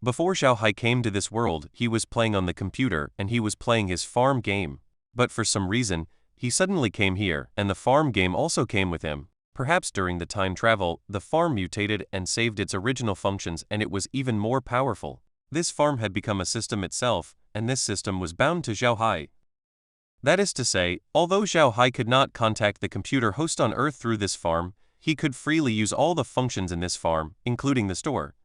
Before Zhao Hai came to this world, he was playing on the computer and he was playing his farm game. But for some reason, he suddenly came here, and the farm game also came with him. Perhaps during the time travel, the farm mutated and saved its original functions and it was even more powerful. This farm had become a system itself, and this system was bound to Zhao Hai. That is to say, although Zhao Hai could not contact the computer host on Earth through this farm, he could freely use all the functions in this farm, including the store.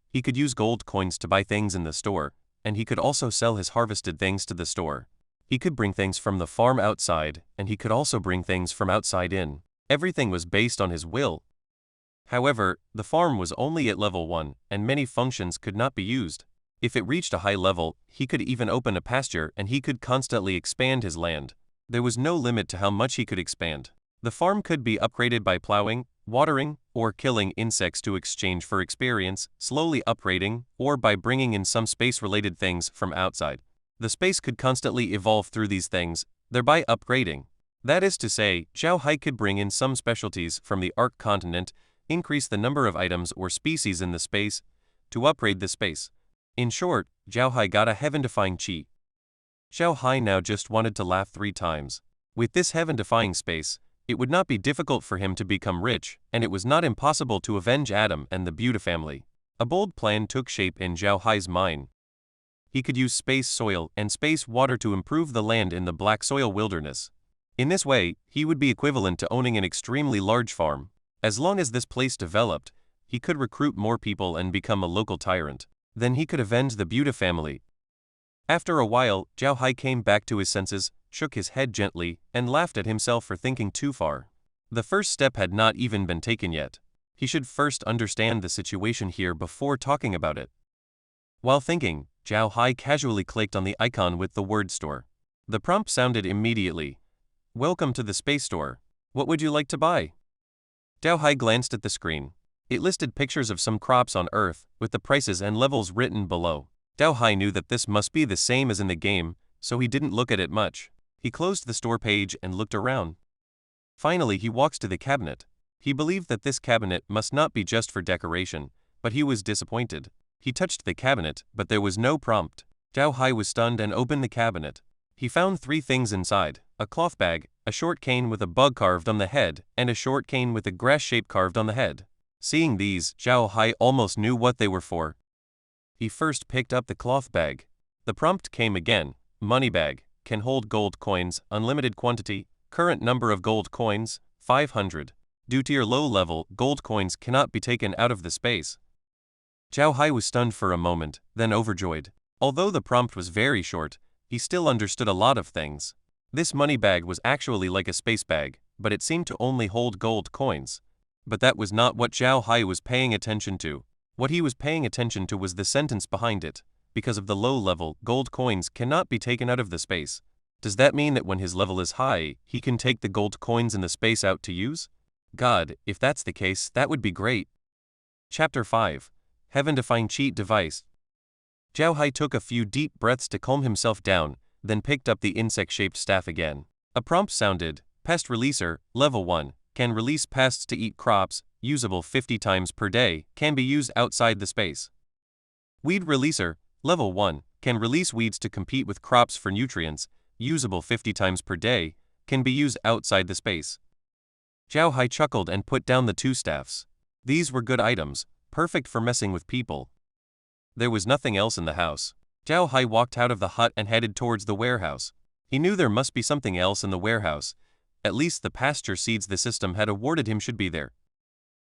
He could use gold coins to buy things in the store, and he could also sell his harvested things to the store. He could bring things from the farm outside, and he could also bring things from outside in. Everything was based on his will. However, the farm was only at level 1, and many functions could not be used. If it reached a high level, he could even open a pasture and he could constantly expand his land. There was no limit to how much he could expand. The farm could be upgraded by plowing, watering, or killing insects to exchange for experience, slowly upgrading, or by bringing in some space-related things from outside. The space could constantly evolve through these things, thereby upgrading. That is to say, Zhao Hai could bring in some specialties from the Arc continent, increase the number of items or species in the space, to upgrade the space. In short, Zhao Hai got a heaven-defying chi. Zhao Hai now just wanted to laugh 3 times. With this heaven-defying space, it would not be difficult for him to become rich, and it was not impossible to avenge Adam and the Buddha family. A bold plan took shape in Zhao Hai's mind. He could use space soil and space water to improve the land in the black soil wilderness. In this way, he would be equivalent to owning an extremely large farm. As long as this place developed, he could recruit more people and become a local tyrant. Then he could avenge the Buddha family. After a while, Zhao Hai came back to his senses, shook his head gently, and laughed at himself for thinking too far. The first step had not even been taken yet. He should first understand the situation here before talking about it. While thinking, Zhao Hai casually clicked on the icon with the word store. The prompt sounded immediately. Welcome to the space store. What would you like to buy? Zhao Hai glanced at the screen. It listed pictures of some crops on Earth, with the prices and levels written below. Zhao Hai knew that this must be the same as in the game, so he didn't look at it much. He closed the store page and looked around. Finally, he walks to the cabinet. He believed that this cabinet must not be just for decoration, but he was disappointed. He touched the cabinet, but there was no prompt. Zhao Hai was stunned and opened the cabinet. He found 3 things inside: a cloth bag, a short cane with a bug carved on the head, and a short cane with a grass shape carved on the head. Seeing these, Zhao Hai almost knew what they were for. He first picked up the cloth bag. The prompt came again. Money bag, can hold gold coins, unlimited quantity, current number of gold coins, 500. Due to your low level, gold coins cannot be taken out of the space. Zhao Hai was stunned for a moment, then overjoyed. Although the prompt was very short, he still understood a lot of things. This money bag was actually like a space bag, but it seemed to only hold gold coins. But that was not what Zhao Hai was paying attention to. What he was paying attention to was the sentence behind it. Because of the low level, gold coins cannot be taken out of the space. Does that mean that when his level is high, he can take the gold coins in the space out to use? God, if that's the case, that would be great. Chapter 5. Heaven-defying cheat device. Zhao Hai took a few deep breaths to calm himself down, then picked up the insect-shaped staff again. A prompt sounded, Pest Releaser, Level 1, can release pests to eat crops, usable 50 times per day, can be used outside the space. Weed Releaser, Level 1, can release weeds to compete with crops for nutrients, usable 50 times per day, can be used outside the space. Zhao Hai chuckled and put down the two staffs. These were good items, perfect for messing with people. There was nothing else in the house. Zhao Hai walked out of the hut and headed towards the warehouse. He knew there must be something else in the warehouse. At least the pasture seeds the system had awarded him should be there.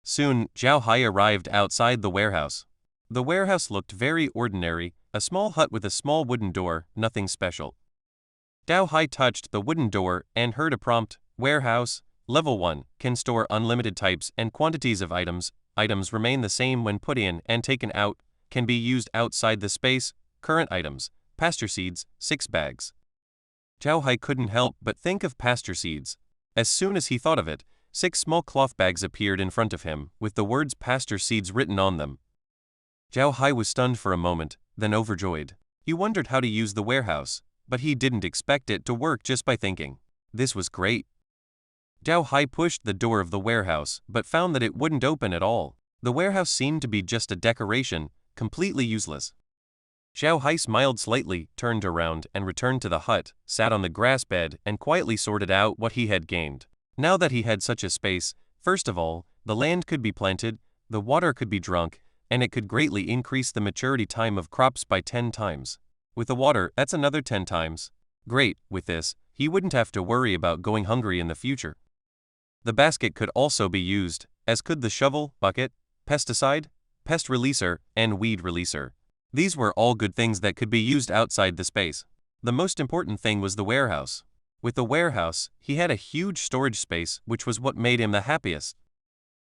Soon, Zhao Hai arrived outside the warehouse. The warehouse looked very ordinary, a small hut with a small wooden door, nothing special. Zhao Hai touched the wooden door and heard a prompt, Warehouse, Level 1, can store unlimited types and quantities of items. Items remain the same when put in and taken out, can be used outside the space. Current items, pasture seeds, 6 bags. Zhao Hai couldn't help but think of pasture seeds. As soon as he thought of it, 6 small cloth bags appeared in front of him, with the words pasture seeds written on them. Zhao Hai was stunned for a moment, then overjoyed. He wondered how to use the warehouse, but he didn't expect it to work just by thinking. This was great. Zhao Hai pushed the door of the warehouse, but found that it wouldn't open at all. The warehouse seemed to be just a decoration, completely useless. Zhao Hai smiled slightly, turned around and returned to the hut, sat on the grass bed and quietly sorted out what he had gained. Now that he had such a space, first of all, the land could be planted, the water could be drunk, and it could greatly increase the maturity time of crops by 10 times. With the water, that's another 10 times. Great, with this, he wouldn't have to worry about going hungry in the future. The basket could also be used, as could the shovel, bucket, pesticide, pest releaser, and weed releaser. These were all good things that could be used outside the space. The most important thing was the warehouse. With the warehouse, he had a huge storage space, which was what made him the happiest.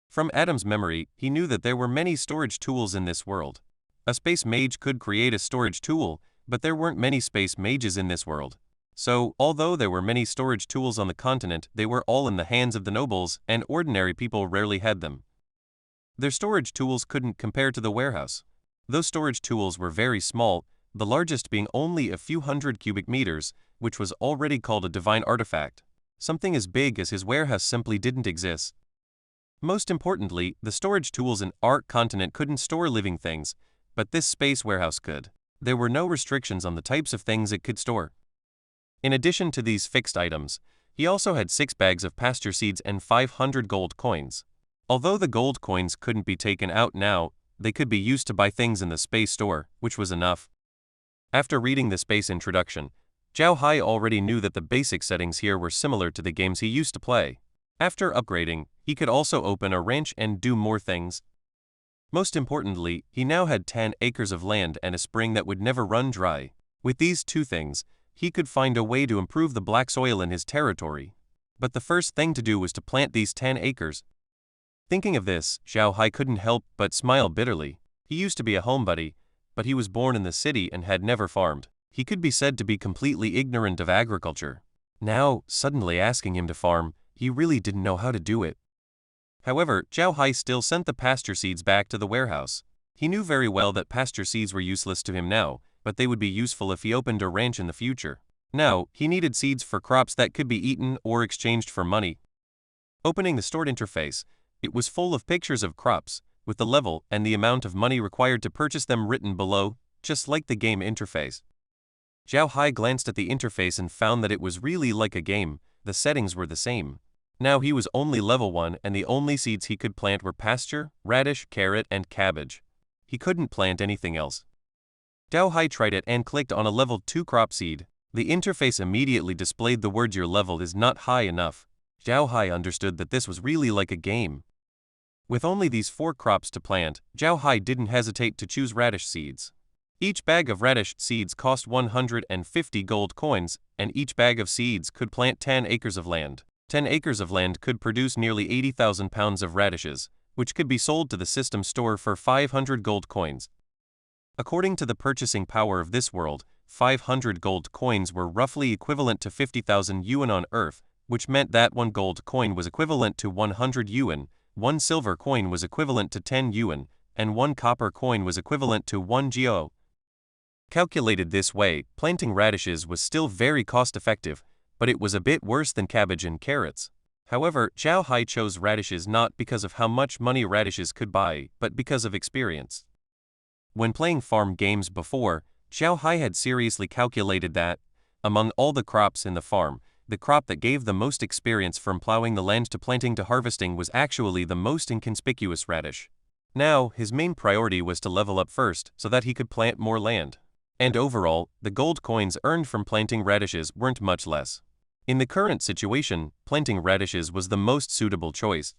From Adam's memory, he knew that there were many storage tools in this world. A space mage could create a storage tool, but there weren't many space mages in this world. So, although there were many storage tools on the continent, they were all in the hands of the nobles, and ordinary people rarely had them. Their storage tools couldn't compare to the warehouse. Those storage tools were very small, the largest being only a few hundred cubic meters, which was already called a divine artifact. Something as big as his warehouse simply didn't exist. Most importantly, the storage tools in our continent couldn't store living things, but this space warehouse could. There were no restrictions on the types of things it could store. In addition to these fixed items, he also had 6 bags of pasture seeds and 500 gold coins. Although the gold coins couldn't be taken out now, they could be used to buy things in the space store, which was enough. After reading the space introduction, Zhao Hai already knew that the basic settings here were similar to the games he used to play. After upgrading, he could also open a ranch and do more things. Most importantly, he now had 10 acres of land and a spring that would never run dry. With these 2 things, he could find a way to improve the black soil in his territory. But the first thing to do was to plant these 10 acres. Thinking of this, Zhao Hai couldn't help but smile bitterly. He used to be a homebody, but he was born in the city and had never farmed. He could be said to be completely ignorant of agriculture. Now, suddenly asking him to farm, he really didn't know how to do it. However, Zhao Hai still sent the pasture seeds back to the warehouse. He knew very well that pasture seeds were useless to him now, but they would be useful if he opened a ranch in the future. Now, he needed seeds for crops that could be eaten or exchanged for money. Opening the stored interface, it was full of pictures of crops, with the level and the amount of money required to purchase them written below, just like the game interface. Zhao Hai glanced at the interface and found that it was really like a game. The settings were the same. Now he was only level 1 and the only seeds he could plant were pasture, radish, carrot, and cabbage. He couldn't plant anything else. Zhao Hai tried it and clicked on a level 2 crop seed. The interface immediately displayed the words "Your level is not high enough." Zhao Hai understood that this was really like a game. With only these 4 crops to plant, Zhao Hai didn't hesitate to choose radish seeds. Each bag of radish seeds cost 150 gold coins, and each bag of seeds could plant 10 acres of land. 10 acres of land could produce nearly 80,000 pounds of radishes, which could be sold to the system store for 500 gold coins. According to the purchasing power of this world, 500 gold coins were roughly equivalent to 50,000 yuan on Earth, which meant that 1 gold coin was equivalent to 100 yuan, 1 silver coin was equivalent to 10 yuan, and 1 copper coin was equivalent to 1 geo. Calculated this way, planting radishes was still very cost-effective, but it was a bit worse than cabbage and carrots. However, Zhao Hai chose radishes not because of how much money radishes could buy, but because of experience. When playing farm games before, Zhao Hai had seriously calculated that, among all the crops in the farm, the crop that gave the most experience from plowing the land to planting to harvesting was actually the most inconspicuous radish. Now, his main priority was to level up first so that he could plant more land. And overall, the gold coins earned from planting radishes weren't much less. In the current situation, planting radishes was the most suitable choice.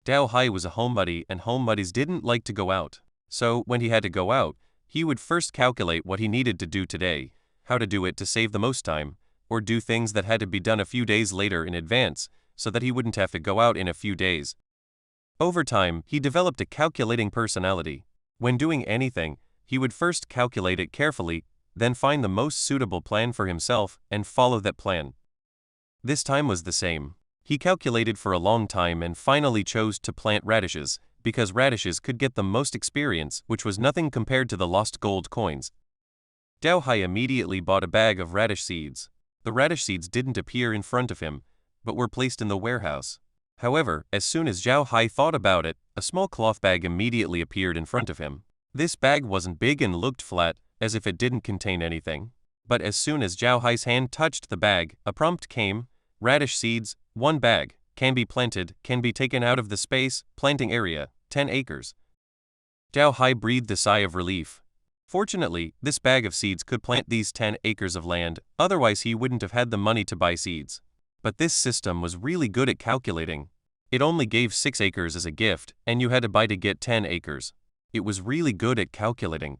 Zhao Hai was a homebody and homebodies didn't like to go out. So, when he had to go out, he would first calculate what he needed to do today, how to do it to save the most time, or do things that had to be done a few days later in advance, so that he wouldn't have to go out in a few days. Over time, he developed a calculating personality. When doing anything, he would first calculate it carefully, then find the most suitable plan for himself and follow that plan. This time was the same. He calculated for a long time and finally chose to plant radishes, because radishes could get the most experience, which was nothing compared to the lost gold coins. Zhao Hai immediately bought a bag of radish seeds. The radish seeds didn't appear in front of him, but were placed in the warehouse. However, as soon as Zhao Hai thought about it, a small cloth bag immediately appeared in front of him. This bag wasn't big and looked flat, as if it didn't contain anything. But as soon as Zhao Hai's hand touched the bag, a prompt came: radish seeds, 1 bag, can be planted, can be taken out of the space, planting area, 10 acres. Zhao Hai breathed a sigh of relief. Fortunately, this bag of seeds could plant these 10 acres of land, otherwise he wouldn't have had the money to buy seeds. But this system was really good at calculating. It only gave 6 acres as a gift, and you had to buy to get 10 acres. It was really good at calculating.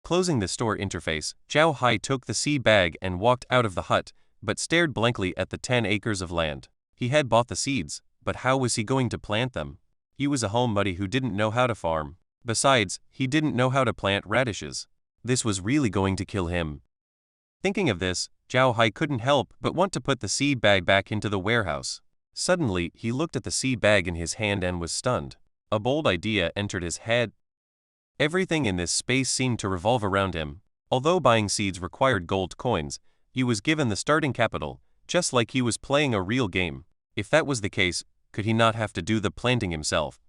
Closing the store interface, Zhao Hai took the seed bag and walked out of the hut, but stared blankly at the 10 acres of land. He had bought the seeds, but how was he going to plant them? He was a homebody who didn't know how to farm. Besides, he didn't know how to plant radishes. This was really going to kill him. Thinking of this, Zhao Hai couldn't help but want to put the seed bag back into the warehouse. Suddenly, he looked at the seed bag in his hand and was stunned. A bold idea entered his head. Everything in this space seemed to revolve around him. Although buying seeds required gold coins, he was given the starting capital, just like he was playing a real game. If that was the case, could he not have to do the planting himself?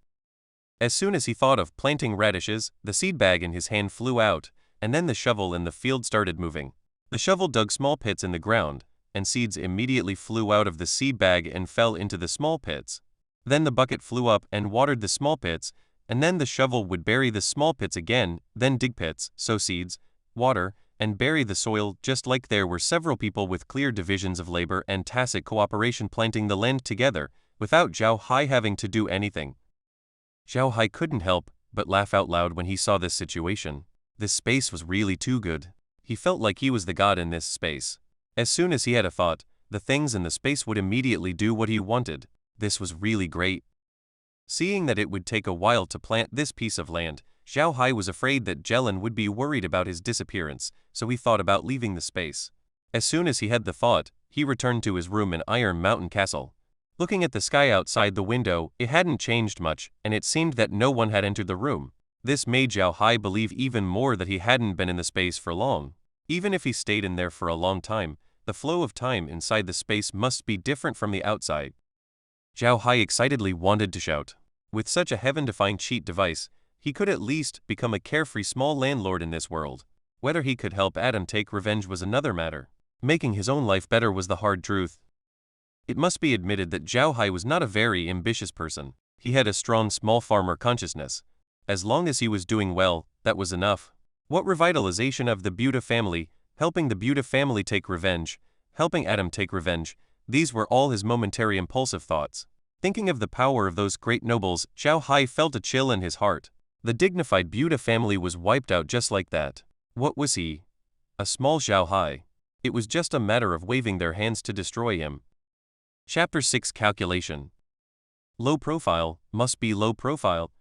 As soon as he thought of planting radishes, the seed bag in his hand flew out, and then the shovel in the field started moving. The shovel dug small pits in the ground, and seeds immediately flew out of the seed bag and fell into the small pits. Then the bucket flew up and watered the small pits, and then the shovel would bury the small pits again, then dig pits, sow seeds, water, and bury the soil, just like there were several people with clear divisions of labor and tacit cooperation planting the land together, without Zhao Hai having to do anything. Zhao Hai couldn't help but laugh out loud when he saw this situation. This space was really too good. He felt like he was the god in this space. As soon as he had a thought, the things in the space would immediately do what he wanted. This was really great. Seeing that it would take a while to plant this piece of land, Zhao Hai was afraid that Jelen would be worried about his disappearance, so he thought about leaving the space. As soon as he had the thought, he returned to his room in Iron Mountain Castle. Looking at the sky outside the window, it hadn't changed much, and it seemed that no one had entered the room. This made Zhao Hai believe even more that he hadn't been in the space for long. Even if he stayed in there for a long time, the flow of time inside the space must be different from the outside. Zhao Hai excitedly wanted to shout. With such a heaven-defying cheat device, he could at least become a carefree small landlord in this world. Whether he could help Adam take revenge was another matter. Making his own life better was the hard truth. It must be admitted that Zhao Hai was not a very ambitious person. He had a strong small farmer consciousness. As long as he was doing well, that was enough. What revitalization of the Buddha family, helping the Buddha family take revenge, helping Adam take revenge, these were all his momentary impulsive thoughts. Thinking of the power of those great nobles, Zhao Hai felt a chill in his heart. The dignified Buddha family was wiped out just like that. What was he? A small Zhao Hai. It was just a matter of waving their hands to destroy him. Chapter 6 Calculation. Low profile, must be low profile.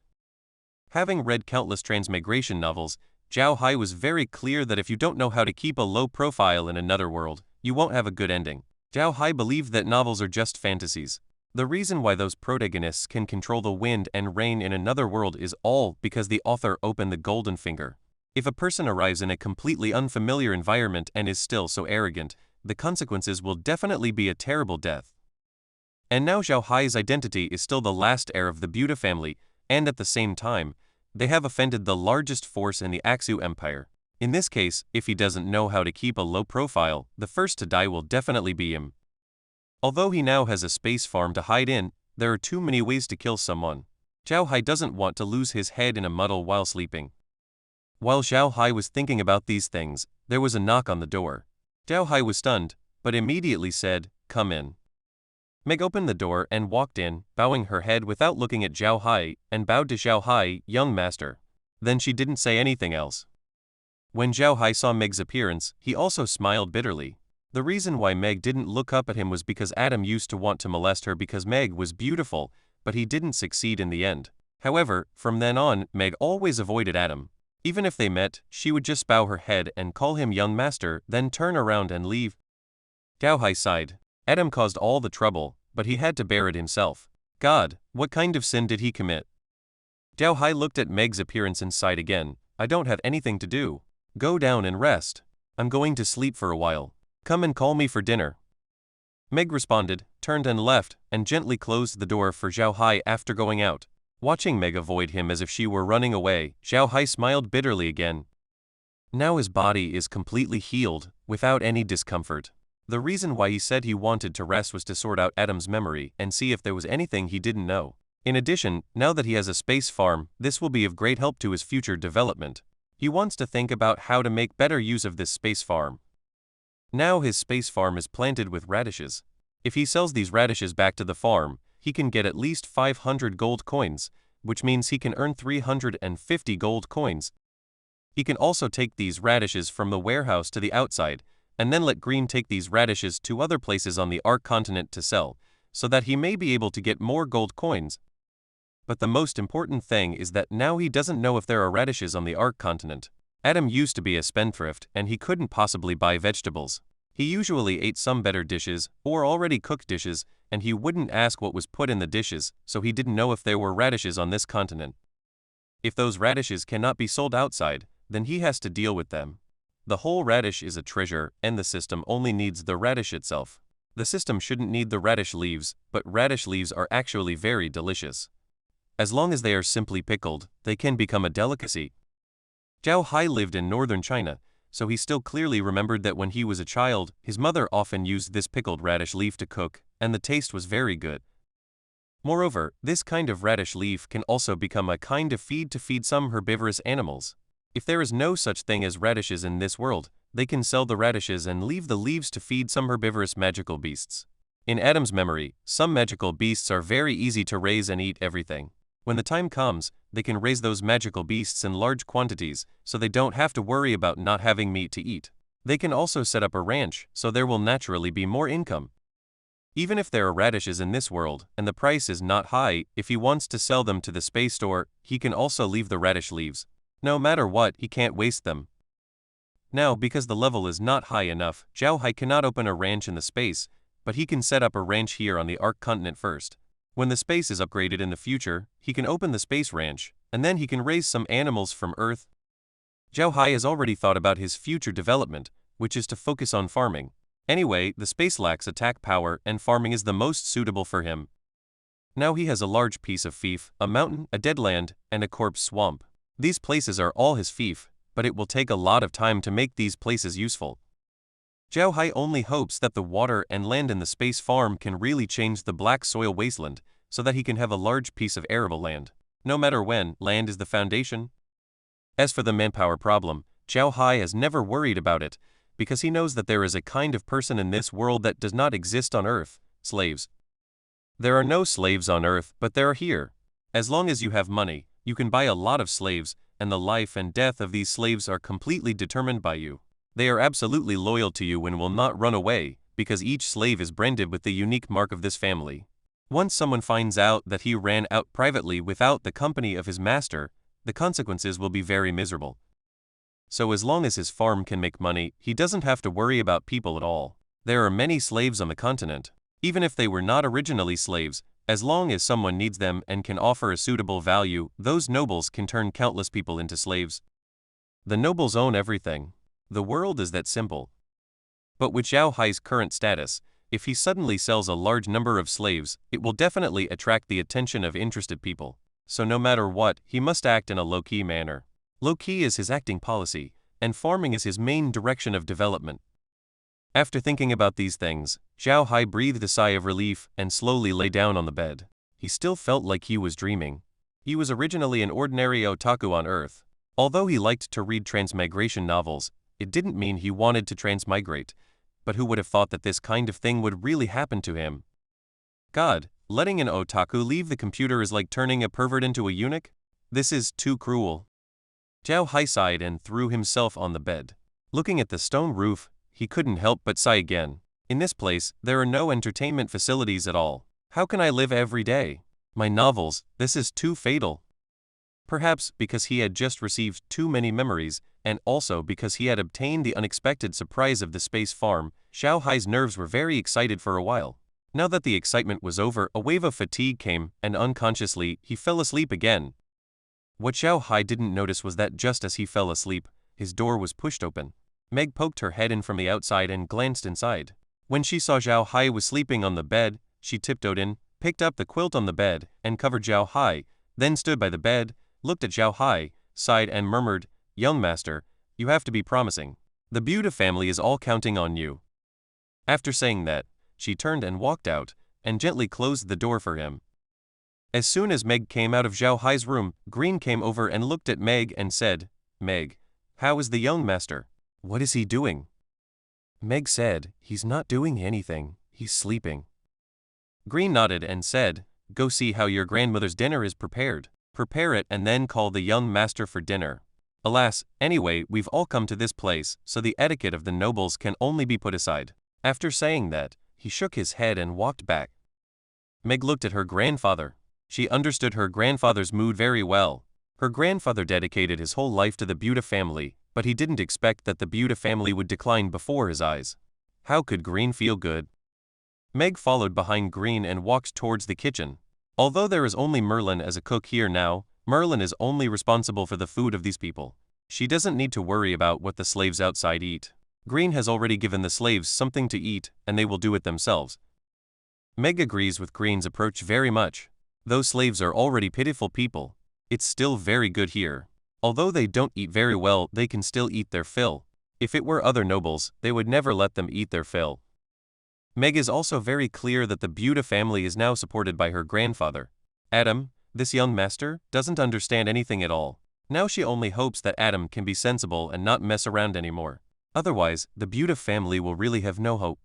Having read countless transmigration novels, Zhao Hai was very clear that if you don't know how to keep a low profile in another world, you won't have a good ending. Zhao Hai believed that novels are just fantasies. The reason why those protagonists can control the wind and rain in another world is all because the author opened the golden finger. If a person arrives in a completely unfamiliar environment and is still so arrogant, the consequences will definitely be a terrible death. And now Zhao Hai's identity is still the last heir of the Buddha family, and at the same time, they have offended the largest force in the Aksu Empire. In this case, if he doesn't know how to keep a low profile, the first to die will definitely be him. Although he now has a space farm to hide in, there are too many ways to kill someone. Zhao Hai doesn't want to lose his head in a muddle while sleeping. While Zhao Hai was thinking about these things, there was a knock on the door. Zhao Hai was stunned, but immediately said, "Come in." Meg opened the door and walked in, bowing her head without looking at Zhao Hai, and bowed to Zhao Hai, "Young master." Then she didn't say anything else. When Zhao Hai saw Meg's appearance, he also smiled bitterly. The reason why Meg didn't look up at him was because Adam used to want to molest her because Meg was beautiful, but he didn't succeed in the end. However, from then on, Meg always avoided Adam. Even if they met, she would just bow her head and call him young master, then turn around and leave. Zhao Hai sighed. Adam caused all the trouble, but he had to bear it himself. God, what kind of sin did he commit? Zhao Hai looked at Meg's appearance and sighed again. "I don't have anything to do. Go down and rest. I'm going to sleep for a while. Come and call me for dinner." Meg responded, turned and left, and gently closed the door for Zhao Hai after going out. Watching Meg avoid him as if she were running away, Zhao Hai smiled bitterly again. Now his body is completely healed, without any discomfort. The reason why he said he wanted to rest was to sort out Adam's memory and see if there was anything he didn't know. In addition, now that he has a space farm, this will be of great help to his future development. He wants to think about how to make better use of this space farm. Now his space farm is planted with radishes. If he sells these radishes back to the farm, he can get at least 500 gold coins, which means he can earn 350 gold coins. He can also take these radishes from the warehouse to the outside, and then let Green take these radishes to other places on the Ark continent to sell, so that he may be able to get more gold coins. But the most important thing is that now he doesn't know if there are radishes on the Ark continent. Adam used to be a spendthrift and he couldn't possibly buy vegetables. He usually ate some better dishes, or already cooked dishes, and he wouldn't ask what was put in the dishes, so he didn't know if there were radishes on this continent. If those radishes cannot be sold outside, then he has to deal with them. The whole radish is a treasure, and the system only needs the radish itself. The system shouldn't need the radish leaves, but radish leaves are actually very delicious. As long as they are simply pickled, they can become a delicacy. Zhao Hai lived in northern China, so he still clearly remembered that when he was a child, his mother often used this pickled radish leaf to cook, and the taste was very good. Moreover, this kind of radish leaf can also become a kind of feed to feed some herbivorous animals. If there is no such thing as radishes in this world, they can sell the radishes and leave the leaves to feed some herbivorous magical beasts. In Adam's memory, some magical beasts are very easy to raise and eat everything. When the time comes, they can raise those magical beasts in large quantities, so they don't have to worry about not having meat to eat. They can also set up a ranch, so there will naturally be more income. Even if there are radishes in this world, and the price is not high, if he wants to sell them to the space store, he can also leave the radish leaves. No matter what, he can't waste them. Now, because the level is not high enough, Zhao Hai cannot open a ranch in the space, but he can set up a ranch here on the Ark continent first. When the space is upgraded in the future, he can open the space ranch, and then he can raise some animals from Earth. Zhao Hai has already thought about his future development, which is to focus on farming. Anyway, the space lacks attack power and farming is the most suitable for him. Now he has a large piece of fief, a mountain, a dead land, and a corpse swamp. These places are all his fief, but it will take a lot of time to make these places useful. Zhao Hai only hopes that the water and land in the space farm can really change the black soil wasteland, so that he can have a large piece of arable land. No matter when, land is the foundation. As for the manpower problem, Zhao Hai has never worried about it, because he knows that there is a kind of person in this world that does not exist on Earth, slaves. There are no slaves on Earth, but there are here. As long as you have money, you can buy a lot of slaves, and the life and death of these slaves are completely determined by you. They are absolutely loyal to you and will not run away, because each slave is branded with the unique mark of this family. Once someone finds out that he ran out privately without the company of his master, the consequences will be very miserable. So as long as his farm can make money, he doesn't have to worry about people at all. There are many slaves on the continent. Even if they were not originally slaves, as long as someone needs them and can offer a suitable value, those nobles can turn countless people into slaves. The nobles own everything. The world is that simple. But with Zhao Hai's current status, if he suddenly sells a large number of slaves, it will definitely attract the attention of interested people. So no matter what, he must act in a low-key manner. Low-key is his acting policy, and farming is his main direction of development. After thinking about these things, Zhao Hai breathed a sigh of relief and slowly lay down on the bed. He still felt like he was dreaming. He was originally an ordinary otaku on Earth. Although he liked to read transmigration novels, it didn't mean he wanted to transmigrate. But who would have thought that this kind of thing would really happen to him? God, letting an otaku leave the computer is like turning a pervert into a eunuch? This is too cruel. Zhao Hai sighed and threw himself on the bed. Looking at the stone roof, he couldn't help but sigh again. In this place, there are no entertainment facilities at all. How can I live every day? My novels, this is too fatal. Perhaps because he had just received too many memories, and also because he had obtained the unexpected surprise of the space farm, Zhao Hai's nerves were very excited for a while. Now that the excitement was over, a wave of fatigue came, and unconsciously, he fell asleep again. What Zhao Hai didn't notice was that just as he fell asleep, his door was pushed open. Meg poked her head in from the outside and glanced inside. When she saw Zhao Hai was sleeping on the bed, she tiptoed in, picked up the quilt on the bed, and covered Zhao Hai, then stood by the bed, looked at Zhao Hai, sighed and murmured, "Young master, you have to be promising. The Buddha family is all counting on you." After saying that, she turned and walked out, and gently closed the door for him. As soon as Meg came out of Zhao Hai's room, Green came over and looked at Meg and said, "Meg, how is the young master? What is he doing?" Meg said, "He's not doing anything, he's sleeping." Green nodded and said, "Go see how your grandmother's dinner is prepared. Prepare it and then call the young master for dinner. Alas, anyway, we've all come to this place, so the etiquette of the nobles can only be put aside." After saying that, he shook his head and walked back. Meg looked at her grandfather. She understood her grandfather's mood very well. Her grandfather dedicated his whole life to the Buddha family, but he didn't expect that the Buddha family would decline before his eyes. How could Green feel good? Meg followed behind Green and walked towards the kitchen. Although there is only Merlin as a cook here now, Merlin is only responsible for the food of these people. She doesn't need to worry about what the slaves outside eat. Green has already given the slaves something to eat, and they will do it themselves. Meg agrees with Green's approach very much. Those slaves are already pitiful people. It's still very good here. Although they don't eat very well, they can still eat their fill. If it were other nobles, they would never let them eat their fill. Meg is also very clear that the Buddha family is now supported by her grandfather. Adam, this young master, doesn't understand anything at all. Now she only hopes that Adam can be sensible and not mess around anymore. Otherwise, the Buddha family will really have no hope.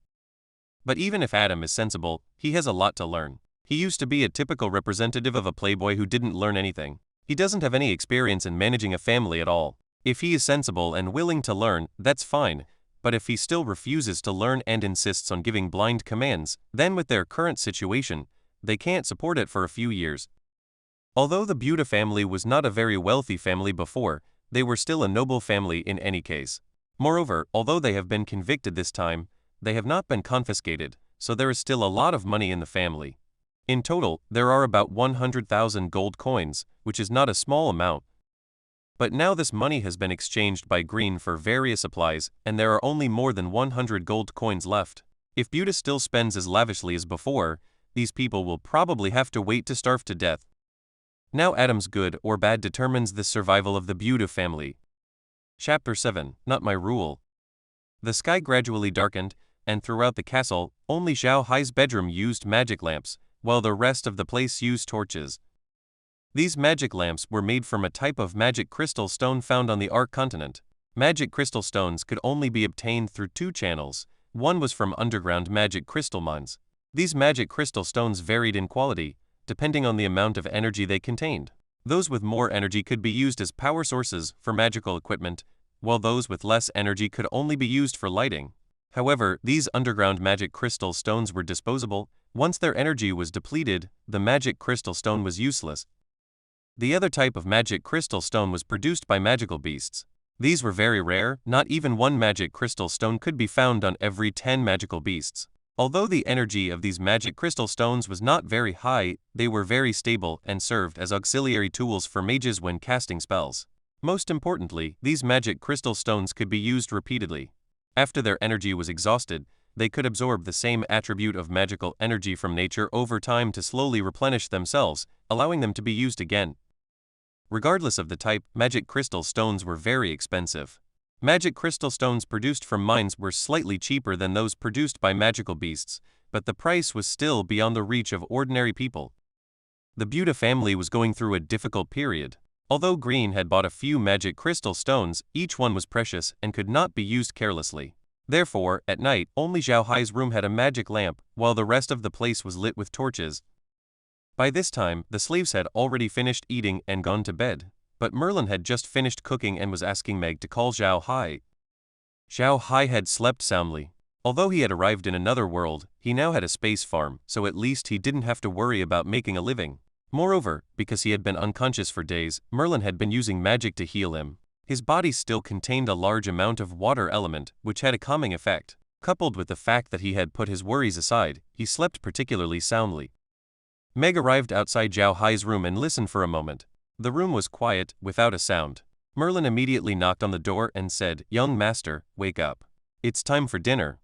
But even if Adam is sensible, he has a lot to learn. He used to be a typical representative of a playboy who didn't learn anything. He doesn't have any experience in managing a family at all. If he is sensible and willing to learn, that's fine, but if he still refuses to learn and insists on giving blind commands, then with their current situation, they can't support it for a few years. Although the Buddha family was not a very wealthy family before, they were still a noble family in any case. Moreover, although they have been convicted this time, they have not been confiscated, so there is still a lot of money in the family. In total, there are about 100,000 gold coins, which is not a small amount. But now this money has been exchanged by Green for various supplies, and there are only more than 100 gold coins left. If Buddha still spends as lavishly as before, these people will probably have to wait to starve to death. Now Adam's good or bad determines the survival of the Buddha family. Chapter 7, Not My Rule. The sky gradually darkened, and throughout the castle, only Zhao Hai's bedroom used magic lamps, while the rest of the place used torches. These magic lamps were made from a type of magic crystal stone found on the Ark continent. Magic crystal stones could only be obtained through two channels. One was from underground magic crystal mines. These magic crystal stones varied in quality, depending on the amount of energy they contained. Those with more energy could be used as power sources for magical equipment, while those with less energy could only be used for lighting. However, these underground magic crystal stones were disposable. Once their energy was depleted, the magic crystal stone was useless. The other type of magic crystal stone was produced by magical beasts. These were very rare, not even one magic crystal stone could be found on every 10 magical beasts. Although the energy of these magic crystal stones was not very high, they were very stable and served as auxiliary tools for mages when casting spells. Most importantly, these magic crystal stones could be used repeatedly. After their energy was exhausted, they could absorb the same attribute of magical energy from nature over time to slowly replenish themselves, allowing them to be used again. Regardless of the type, magic crystal stones were very expensive. Magic crystal stones produced from mines were slightly cheaper than those produced by magical beasts, but the price was still beyond the reach of ordinary people. The Buda family was going through a difficult period. Although Green had bought a few magic crystal stones, each one was precious and could not be used carelessly. Therefore, at night, only Zhao Hai's room had a magic lamp, while the rest of the place was lit with torches. By this time, the slaves had already finished eating and gone to bed, but Merlin had just finished cooking and was asking Meg to call Zhao Hai. Zhao Hai had slept soundly. Although he had arrived in another world, he now had a space farm, so at least he didn't have to worry about making a living. Moreover, because he had been unconscious for days, Merlin had been using magic to heal him. His body still contained a large amount of water element, which had a calming effect. Coupled with the fact that he had put his worries aside, he slept particularly soundly. Meg arrived outside Zhao Hai's room and listened for a moment. The room was quiet, without a sound. Merlin immediately knocked on the door and said, "Young master, wake up. It's time for dinner."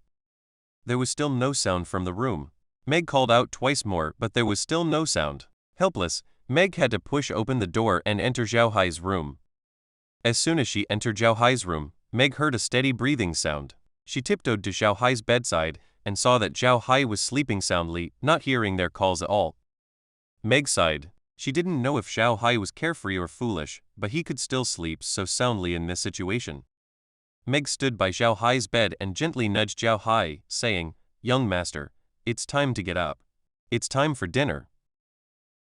There was still no sound from the room. Meg called out twice more, but there was still no sound. Helpless, Meg had to push open the door and enter Zhao Hai's room. As soon as she entered Zhao Hai's room, Meg heard a steady breathing sound. She tiptoed to Zhao Hai's bedside and saw that Zhao Hai was sleeping soundly, not hearing their calls at all. Meg sighed. She didn't know if Zhao Hai was carefree or foolish, but he could still sleep so soundly in this situation. Meg stood by Zhao Hai's bed and gently nudged Zhao Hai, saying, "Young master, it's time to get up. It's time for dinner."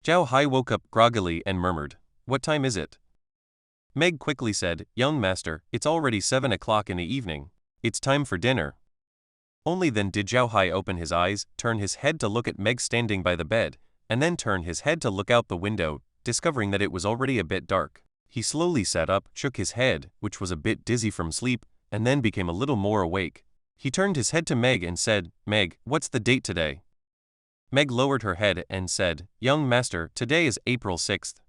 Zhao Hai woke up groggily and murmured, "What time is it?" Meg quickly said, "Young master, it's already 7 o'clock in the evening. It's time for dinner." Only then did Zhao Hai open his eyes, turn his head to look at Meg standing by the bed, and then turn his head to look out the window, discovering that it was already a bit dark. He slowly sat up, shook his head, which was a bit dizzy from sleep, and then became a little more awake. He turned his head to Meg and said, "Meg, what's the date today?" Meg lowered her head and said, "Young master, today is April 6th.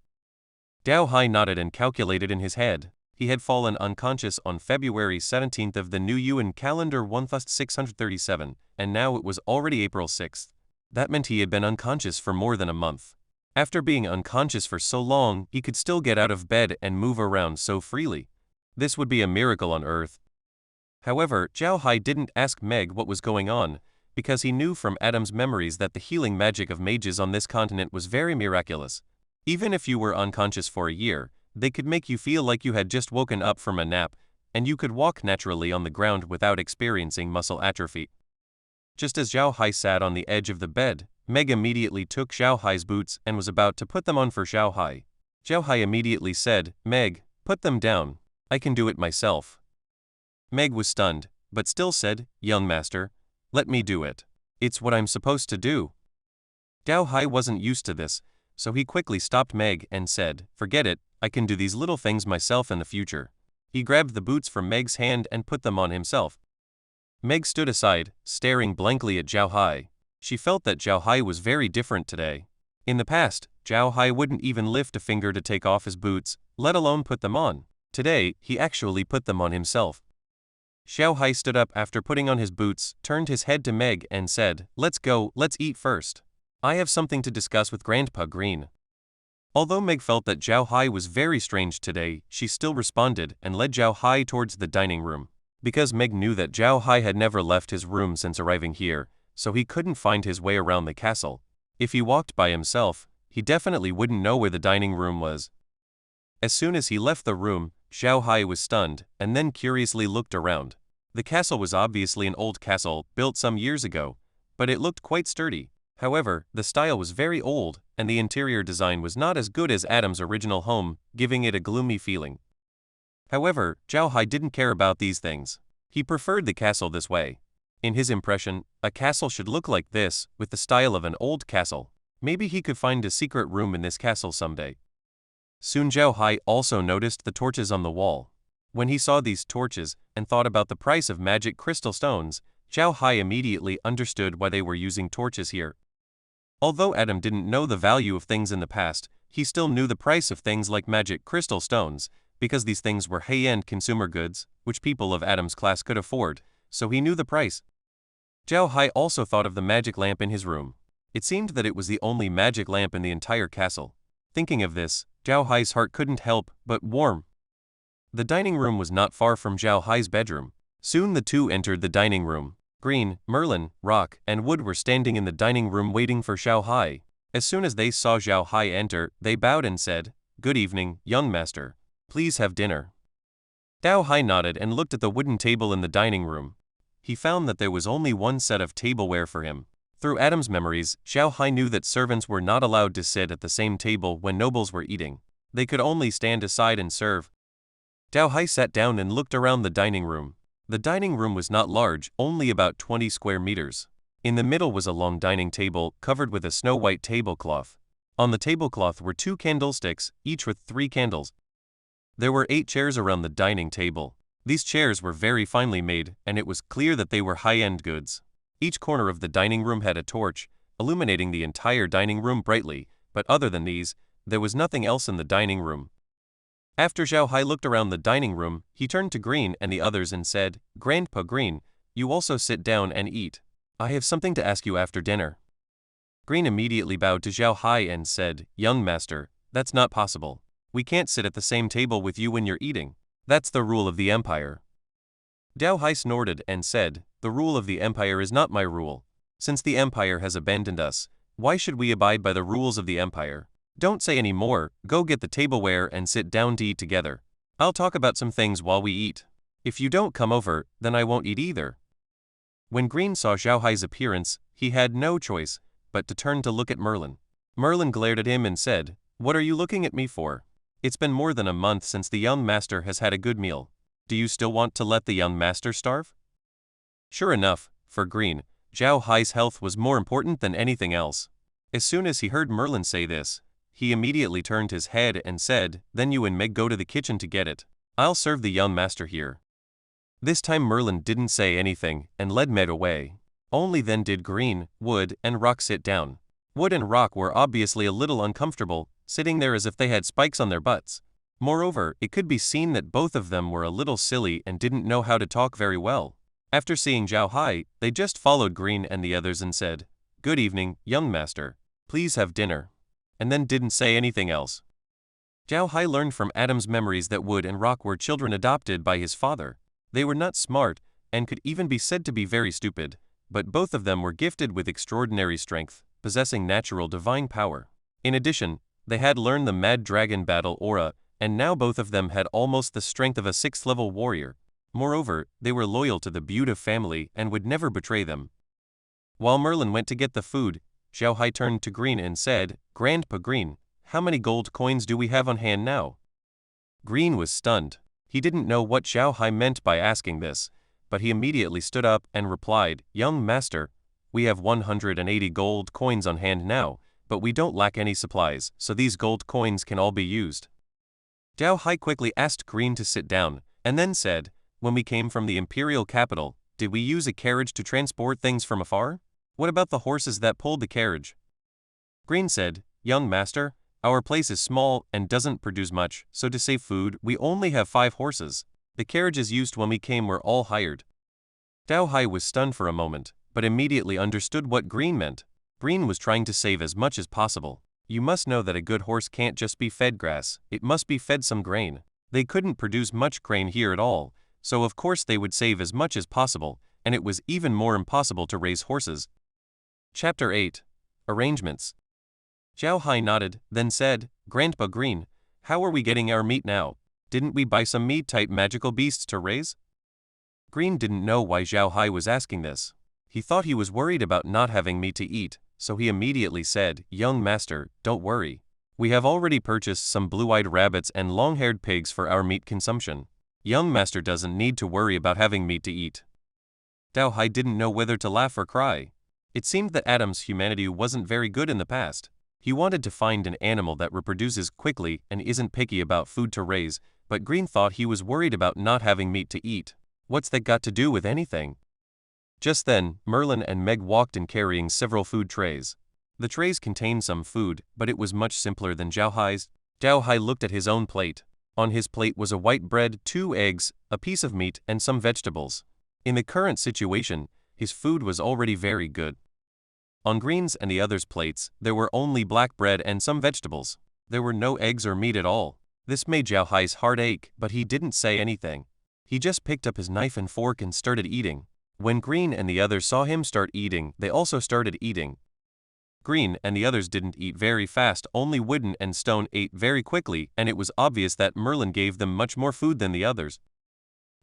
Zhao Hai nodded and calculated in his head. He had fallen unconscious on February 17th of the new Yuan calendar 1637, and now it was already April 6th. That meant he had been unconscious for more than a month. After being unconscious for so long, he could still get out of bed and move around so freely. This would be a miracle on Earth. However, Zhao Hai didn't ask Meg what was going on, because he knew from Adam's memories that the healing magic of mages on this continent was very miraculous. Even if you were unconscious for a year, they could make you feel like you had just woken up from a nap, and you could walk naturally on the ground without experiencing muscle atrophy. Just as Zhao Hai sat on the edge of the bed, Meg immediately took Zhao Hai's boots and was about to put them on for Zhao Hai. Zhao Hai immediately said, "Meg, put them down. I can do it myself." Meg was stunned, but still said, "Young master, let me do it. It's what I'm supposed to do." Zhao Hai wasn't used to this, so he quickly stopped Meg and said, "Forget it, I can do these little things myself in the future." He grabbed the boots from Meg's hand and put them on himself. Meg stood aside, staring blankly at Zhao Hai. She felt that Zhao Hai was very different today. In the past, Zhao Hai wouldn't even lift a finger to take off his boots, let alone put them on. Today, he actually put them on himself. Zhao Hai stood up after putting on his boots, turned his head to Meg and said, "Let's go, let's eat first. I have something to discuss with Grandpa Green." Although Meg felt that Zhao Hai was very strange today, she still responded and led Zhao Hai towards the dining room. Because Meg knew that Zhao Hai had never left his room since arriving here, so he couldn't find his way around the castle. If he walked by himself, he definitely wouldn't know where the dining room was. As soon as he left the room, Zhao Hai was stunned, and then curiously looked around. The castle was obviously an old castle, built some years ago, but it looked quite sturdy. However, the style was very old, and the interior design was not as good as Adam's original home, giving it a gloomy feeling. However, Zhao Hai didn't care about these things. He preferred the castle this way. In his impression, a castle should look like this, with the style of an old castle. Maybe he could find a secret room in this castle someday. Soon Zhao Hai also noticed the torches on the wall. When he saw these torches and thought about the price of magic crystal stones, Zhao Hai immediately understood why they were using torches here. Although Adam didn't know the value of things in the past, he still knew the price of things like magic crystal stones, because these things were high-end consumer goods, which people of Adam's class could afford, so he knew the price. Zhao Hai also thought of the magic lamp in his room. It seemed that it was the only magic lamp in the entire castle. Thinking of this, Zhao Hai's heart couldn't help but warm. The dining room was not far from Zhao Hai's bedroom. Soon the two entered the dining room. Green, Merlin, Rock, and Wood were standing in the dining room waiting for Zhao Hai. As soon as they saw Zhao Hai enter, they bowed and said, "Good evening, young master. Please have dinner." Zhao Hai nodded and looked at the wooden table in the dining room. He found that there was only one set of tableware for him. Through Adam's memories, Zhao Hai knew that servants were not allowed to sit at the same table when nobles were eating. They could only stand aside and serve. Zhao Hai sat down and looked around the dining room. The dining room was not large, only about 20 square meters. In the middle was a long dining table covered with a snow-white tablecloth. On the tablecloth were 2 candlesticks, each with 3 candles. There were 8 chairs around the dining table. These chairs were very finely made, and it was clear that they were high-end goods. Each corner of the dining room had a torch, illuminating the entire dining room brightly, but other than these, there was nothing else in the dining room. After Zhao Hai looked around the dining room, he turned to Green and the others and said, "Grandpa Green, you also sit down and eat. I have something to ask you after dinner." Green immediately bowed to Zhao Hai and said, "Young master, that's not possible. We can't sit at the same table with you when you're eating. That's the rule of the empire." Zhao Hai snorted and said, "The rule of the empire is not my rule. Since the empire has abandoned us, why should we abide by the rules of the empire? Don't say any more, go get the tableware and sit down to eat together. I'll talk about some things while we eat. If you don't come over, then I won't eat either." When Green saw Zhao Hai's appearance, he had no choice but to turn to look at Merlin. Merlin glared at him and said, "What are you looking at me for? It's been more than a month since the young master has had a good meal. Do you still want to let the young master starve?" Sure enough, for Green, Zhao Hai's health was more important than anything else. As soon as he heard Merlin say this, he immediately turned his head and said, "Then you and Meg go to the kitchen to get it. I'll serve the young master here." This time Merlin didn't say anything and led Meg away. Only then did Green, Wood, and Rock sit down. Wood and Rock were obviously a little uncomfortable, sitting there as if they had spikes on their butts. Moreover, it could be seen that both of them were a little silly and didn't know how to talk very well. After seeing Zhao Hai, they just followed Green and the others and said, "Good evening, young master. Please have dinner," and then didn't say anything else. Zhao Hai learned from Adam's memories that Wood and Rock were children adopted by his father. They were not smart, and could even be said to be very stupid, but both of them were gifted with extraordinary strength, possessing natural divine power. In addition, they had learned the Mad Dragon Battle aura, and now both of them had almost the strength of a 6th-level warrior. Moreover, they were loyal to the Buda family and would never betray them. While Merlin went to get the food, Zhao Hai turned to Green and said, "Grandpa Green, how many gold coins do we have on hand now?" Green was stunned. He didn't know what Zhao Hai meant by asking this, but he immediately stood up and replied, "Young master, we have 180 gold coins on hand now, but we don't lack any supplies, so these gold coins can all be used." Zhao Hai quickly asked Green to sit down, and then said, "When we came from the imperial capital, did we use a carriage to transport things from afar? What about the horses that pulled the carriage?" Green said, "Young master, our place is small and doesn't produce much, so to save food, we only have 5 horses. The carriages used when we came were all hired." Zhao Hai was stunned for a moment, but immediately understood what Green meant. Green was trying to save as much as possible. You must know that a good horse can't just be fed grass, it must be fed some grain. They couldn't produce much grain here at all, so of course they would save as much as possible, and it was even more impossible to raise horses. Chapter 8. Arrangements. Zhao Hai nodded, then said, "Grandpa Green, how are we getting our meat now? Didn't we buy some meat-type magical beasts to raise?" Green didn't know why Zhao Hai was asking this. He thought he was worried about not having meat to eat, so he immediately said, "Young master, don't worry. We have already purchased some blue-eyed rabbits and long-haired pigs for our meat consumption. Young master doesn't need to worry about having meat to eat." Zhao Hai didn't know whether to laugh or cry. It seemed that Adam's humanity wasn't very good in the past. He wanted to find an animal that reproduces quickly and isn't picky about food to raise, but Green thought he was worried about not having meat to eat. What's that got to do with anything? Just then, Merlin and Meg walked in carrying several food trays. The trays contained some food, but it was much simpler than Zhao Hai's. Zhao Hai looked at his own plate. On his plate was a white bread, 2 eggs, a piece of meat, and some vegetables. In the current situation, his food was already very good. On Green's and the others' plates, there were only black bread and some vegetables. There were no eggs or meat at all. This made Zhao Hai's heart ache, but he didn't say anything. He just picked up his knife and fork and started eating. When Green and the others saw him start eating, they also started eating. Green and the others didn't eat very fast, only Wooden and Stone ate very quickly, and it was obvious that Merlin gave them much more food than the others.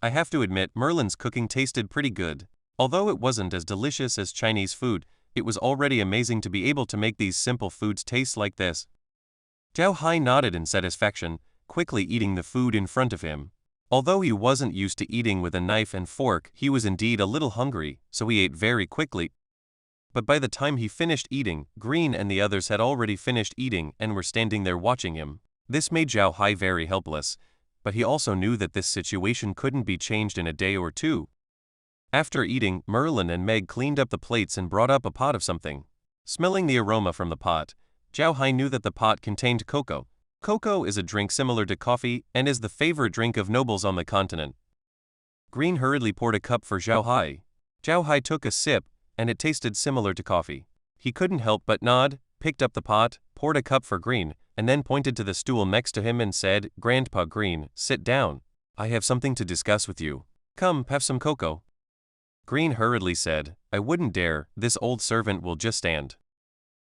I have to admit, Merlin's cooking tasted pretty good. Although it wasn't as delicious as Chinese food, it was already amazing to be able to make these simple foods taste like this. Zhao Hai nodded in satisfaction, quickly eating the food in front of him. Although he wasn't used to eating with a knife and fork, he was indeed a little hungry, so he ate very quickly. But by the time he finished eating, Green and the others had already finished eating and were standing there watching him. This made Zhao Hai very helpless, but he also knew that this situation couldn't be changed in a day or two. After eating, Merlin and Meg cleaned up the plates and brought up a pot of something. Smelling the aroma from the pot, Zhao Hai knew that the pot contained cocoa. Cocoa is a drink similar to coffee and is the favorite drink of nobles on the continent. Green hurriedly poured a cup for Zhao Hai. Zhao Hai took a sip, and it tasted similar to coffee. He couldn't help but nod, picked up the pot, poured a cup for Green, and then pointed to the stool next to him and said, "Grandpa Green, sit down. I have something to discuss with you. Come, have some cocoa." Green hurriedly said, "I wouldn't dare, this old servant will just stand."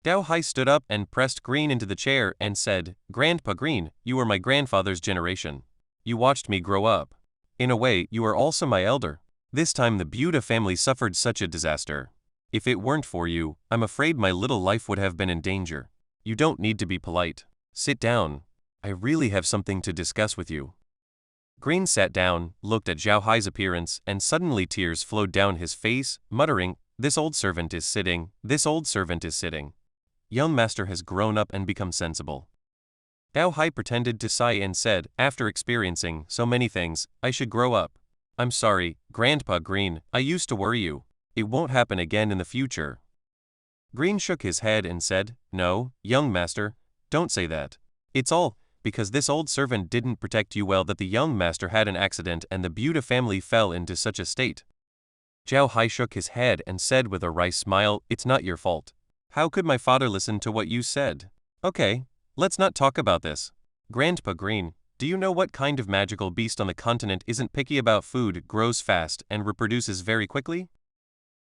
Zhao Hai stood up and pressed Green into the chair and said, "Grandpa Green, you are my grandfather's generation. You watched me grow up. In a way, you are also my elder. This time the Buda family suffered such a disaster. If it weren't for you, I'm afraid my little life would have been in danger. You don't need to be polite. Sit down. I really have something to discuss with you." Green sat down, looked at Zhao Hai's appearance, and suddenly tears flowed down his face, muttering, "This old servant is sitting, this old servant is sitting. Young master has grown up and become sensible." Zhao Hai pretended to sigh and said, "After experiencing so many things, I should grow up. I'm sorry, Grandpa Green, I used to worry you. It won't happen again in the future." Green shook his head and said, "No, young master, don't say that. It's all because this old servant didn't protect you well that the young master had an accident and the Buda family fell into such a state." Zhao Hai shook his head and said with a wry smile, "It's not your fault. How could my father listen to what you said? Okay, let's not talk about this. Grandpa Green, do you know what kind of magical beast on the continent isn't picky about food, grows fast, and reproduces very quickly?"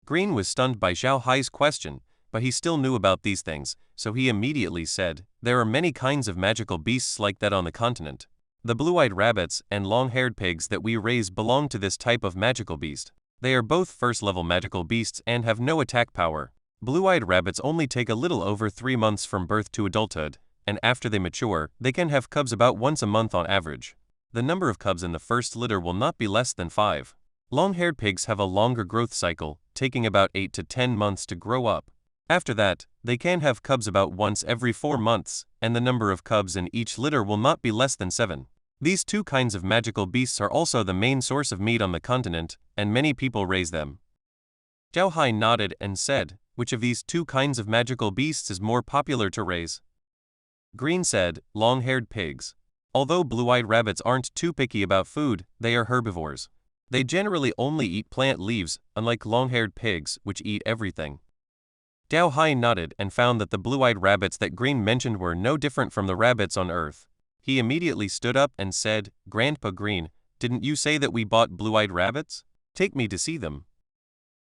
Green was stunned by Zhao Hai's question, but he still knew about these things, so he immediately said, "There are many kinds of magical beasts like that on the continent. The blue-eyed rabbits and long-haired pigs that we raise belong to this type of magical beast. They are both first-level magical beasts and have no attack power. Blue-eyed rabbits only take a little over 3 months from birth to adulthood, and after they mature, they can have cubs about once a month on average. The number of cubs in the first litter will not be less than 5. Long-haired pigs have a longer growth cycle, taking about 8 to 10 months to grow up. After that, they can have cubs about once every 4 months, and the number of cubs in each litter will not be less than 7. These two kinds of magical beasts are also the main source of meat on the continent, and many people raise them." Zhao Hai nodded and said, "Which of these two kinds of magical beasts is more popular to raise?" Green said, "Long-haired pigs. Although blue-eyed rabbits aren't too picky about food, they are herbivores. They generally only eat plant leaves, unlike long-haired pigs, which eat everything." Zhao Hai nodded and found that the blue-eyed rabbits that Green mentioned were no different from the rabbits on Earth. He immediately stood up and said, "Grandpa Green, didn't you say that we bought blue-eyed rabbits? Take me to see them."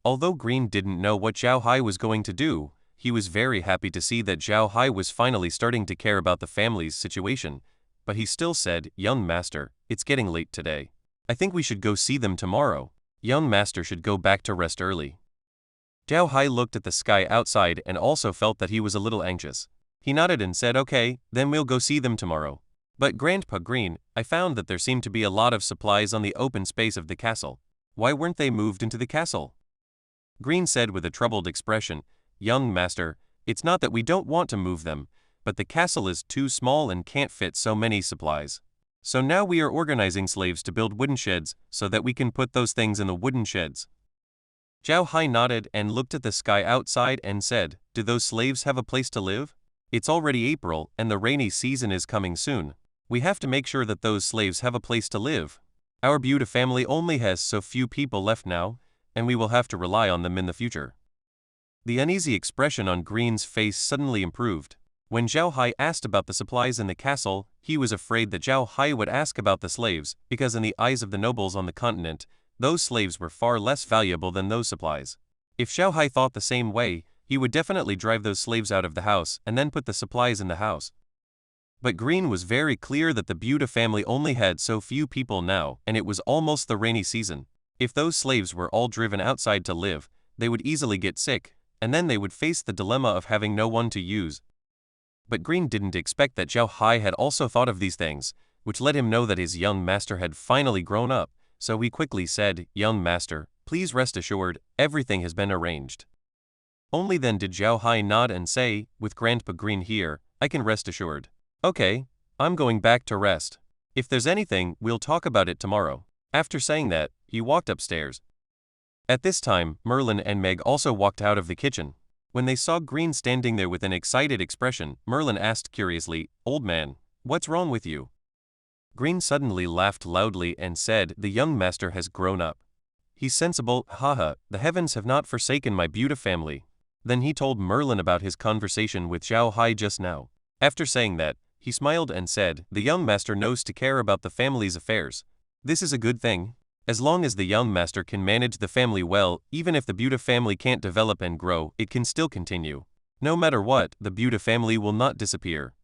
Although Green didn't know what Zhao Hai was going to do, he was very happy to see that Zhao Hai was finally starting to care about the family's situation, but he still said, "Young master, it's getting late today. I think we should go see them tomorrow. Young master should go back to rest early." Zhao Hai looked at the sky outside and also felt that he was a little anxious. He nodded and said, "Okay, then we'll go see them tomorrow. But Grandpa Green, I found that there seemed to be a lot of supplies on the open space of the castle. Why weren't they moved into the castle?" Green said with a troubled expression, "Young master, it's not that we don't want to move them, but the castle is too small and can't fit so many supplies. So now we are organizing slaves to build wooden sheds so that we can put those things in the wooden sheds." Zhao Hai nodded and looked at the sky outside and said, "Do those slaves have a place to live? It's already April and the rainy season is coming soon. We have to make sure that those slaves have a place to live." Our beauty family only has so few people left now, and we will have to rely on them in the future. The uneasy expression on Green's face suddenly improved. When Zhao Hai asked about the supplies in the castle, he was afraid that Zhao Hai would ask about the slaves, because in the eyes of the nobles on the continent, those slaves were far less valuable than those supplies. If Zhao Hai thought the same way, he would definitely drive those slaves out of the house and then put the supplies in the house. But Green was very clear that the beauty family only had so few people now, and it was almost the rainy season. If those slaves were all driven outside to live, they would easily get sick, and then they would face the dilemma of having no one to use. But Green didn't expect that Zhao Hai had also thought of these things, which let him know that his young master had finally grown up, so he quickly said, "Young master, please rest assured, everything has been arranged." Only then did Zhao Hai nod and say, "With Grandpa Green here, I can rest assured." "Okay, I'm going back to rest. If there's anything, we'll talk about it tomorrow." After saying that, he walked upstairs. At this time, Merlin and Meg also walked out of the kitchen. When they saw Green standing there with an excited expression, Merlin asked curiously, "Old man, what's wrong with you?" Green suddenly laughed loudly and said, "The young master has grown up. He's sensible, haha, the heavens have not forsaken my beauty family." Then he told Merlin about his conversation with Zhao Hai just now. After saying that, he smiled and said, "The young master knows to care about the family's affairs. This is a good thing. As long as the young master can manage the family well, even if the beauty family can't develop and grow, it can still continue. No matter what, the beauty family will not disappear."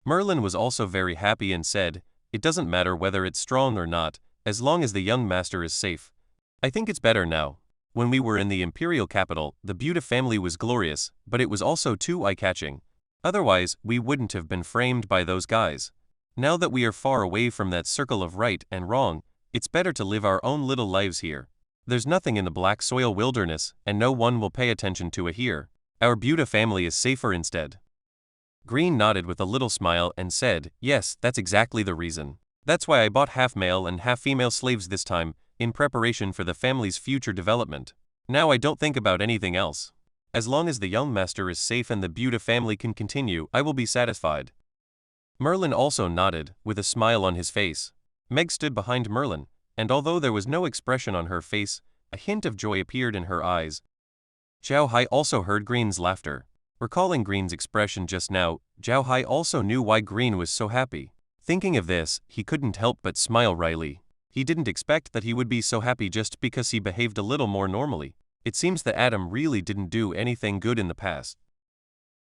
Merlin was also very happy and said, "It doesn't matter whether it's strong or not, as long as the young master is safe. I think it's better now. When we were in the imperial capital, the beauty family was glorious, but it was also too eye-catching. Otherwise, we wouldn't have been framed by those guys. Now that we are far away from that circle of right and wrong, it's better to live our own little lives here. There's nothing in the black soil wilderness, and no one will pay attention to it here. Our beauty family is safer instead." Green nodded with a little smile and said, "Yes, that's exactly the reason. That's why I bought half male and half female slaves this time, in preparation for the family's future development. Now I don't think about anything else. As long as the young master is safe and the beauty family can continue, I will be satisfied." Merlin also nodded, with a smile on his face. Meg stood behind Merlin, and although there was no expression on her face, a hint of joy appeared in her eyes. Zhao Hai also heard Green's laughter. Recalling Green's expression just now, Zhao Hai also knew why Green was so happy. Thinking of this, he couldn't help but smile wryly. He didn't expect that he would be so happy just because he behaved a little more normally. It seems that Adam really didn't do anything good in the past.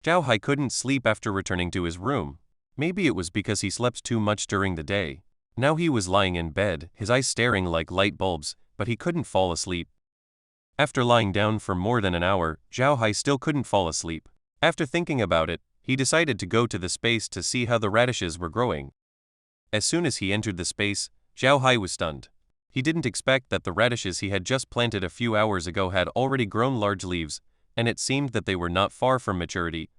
Zhao Hai couldn't sleep after returning to his room. Maybe it was because he slept too much during the day. Now he was lying in bed, his eyes staring like light bulbs, but he couldn't fall asleep. After lying down for more than an hour, Zhao Hai still couldn't fall asleep. After thinking about it, he decided to go to the space to see how the radishes were growing. As soon as he entered the space, Zhao Hai was stunned. He didn't expect that the radishes he had just planted a few hours ago had already grown large leaves, and it seemed that they were not far from maturity.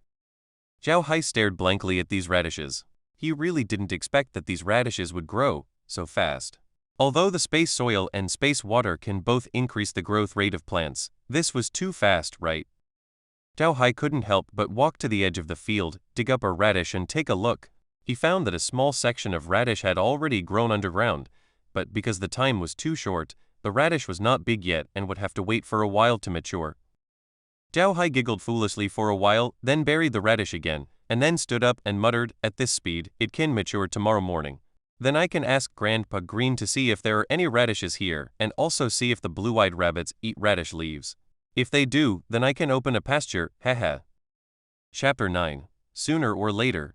Zhao Hai stared blankly at these radishes. He really didn't expect that these radishes would grow so fast. Although the space soil and space water can both increase the growth rate of plants, this was too fast, right? Zhao Hai couldn't help but walk to the edge of the field, dig up a radish and take a look. He found that a small section of radish had already grown underground, but because the time was too short, the radish was not big yet and would have to wait for a while to mature. Zhao Hai giggled foolishly for a while, then buried the radish again, and then stood up and muttered, "At this speed, it can mature tomorrow morning. Then I can ask Grandpa Green to see if there are any radishes here, and also see if the blue-eyed rabbits eat radish leaves. If they do, then I can open a pasture, haha." Chapter 9. Sooner or later.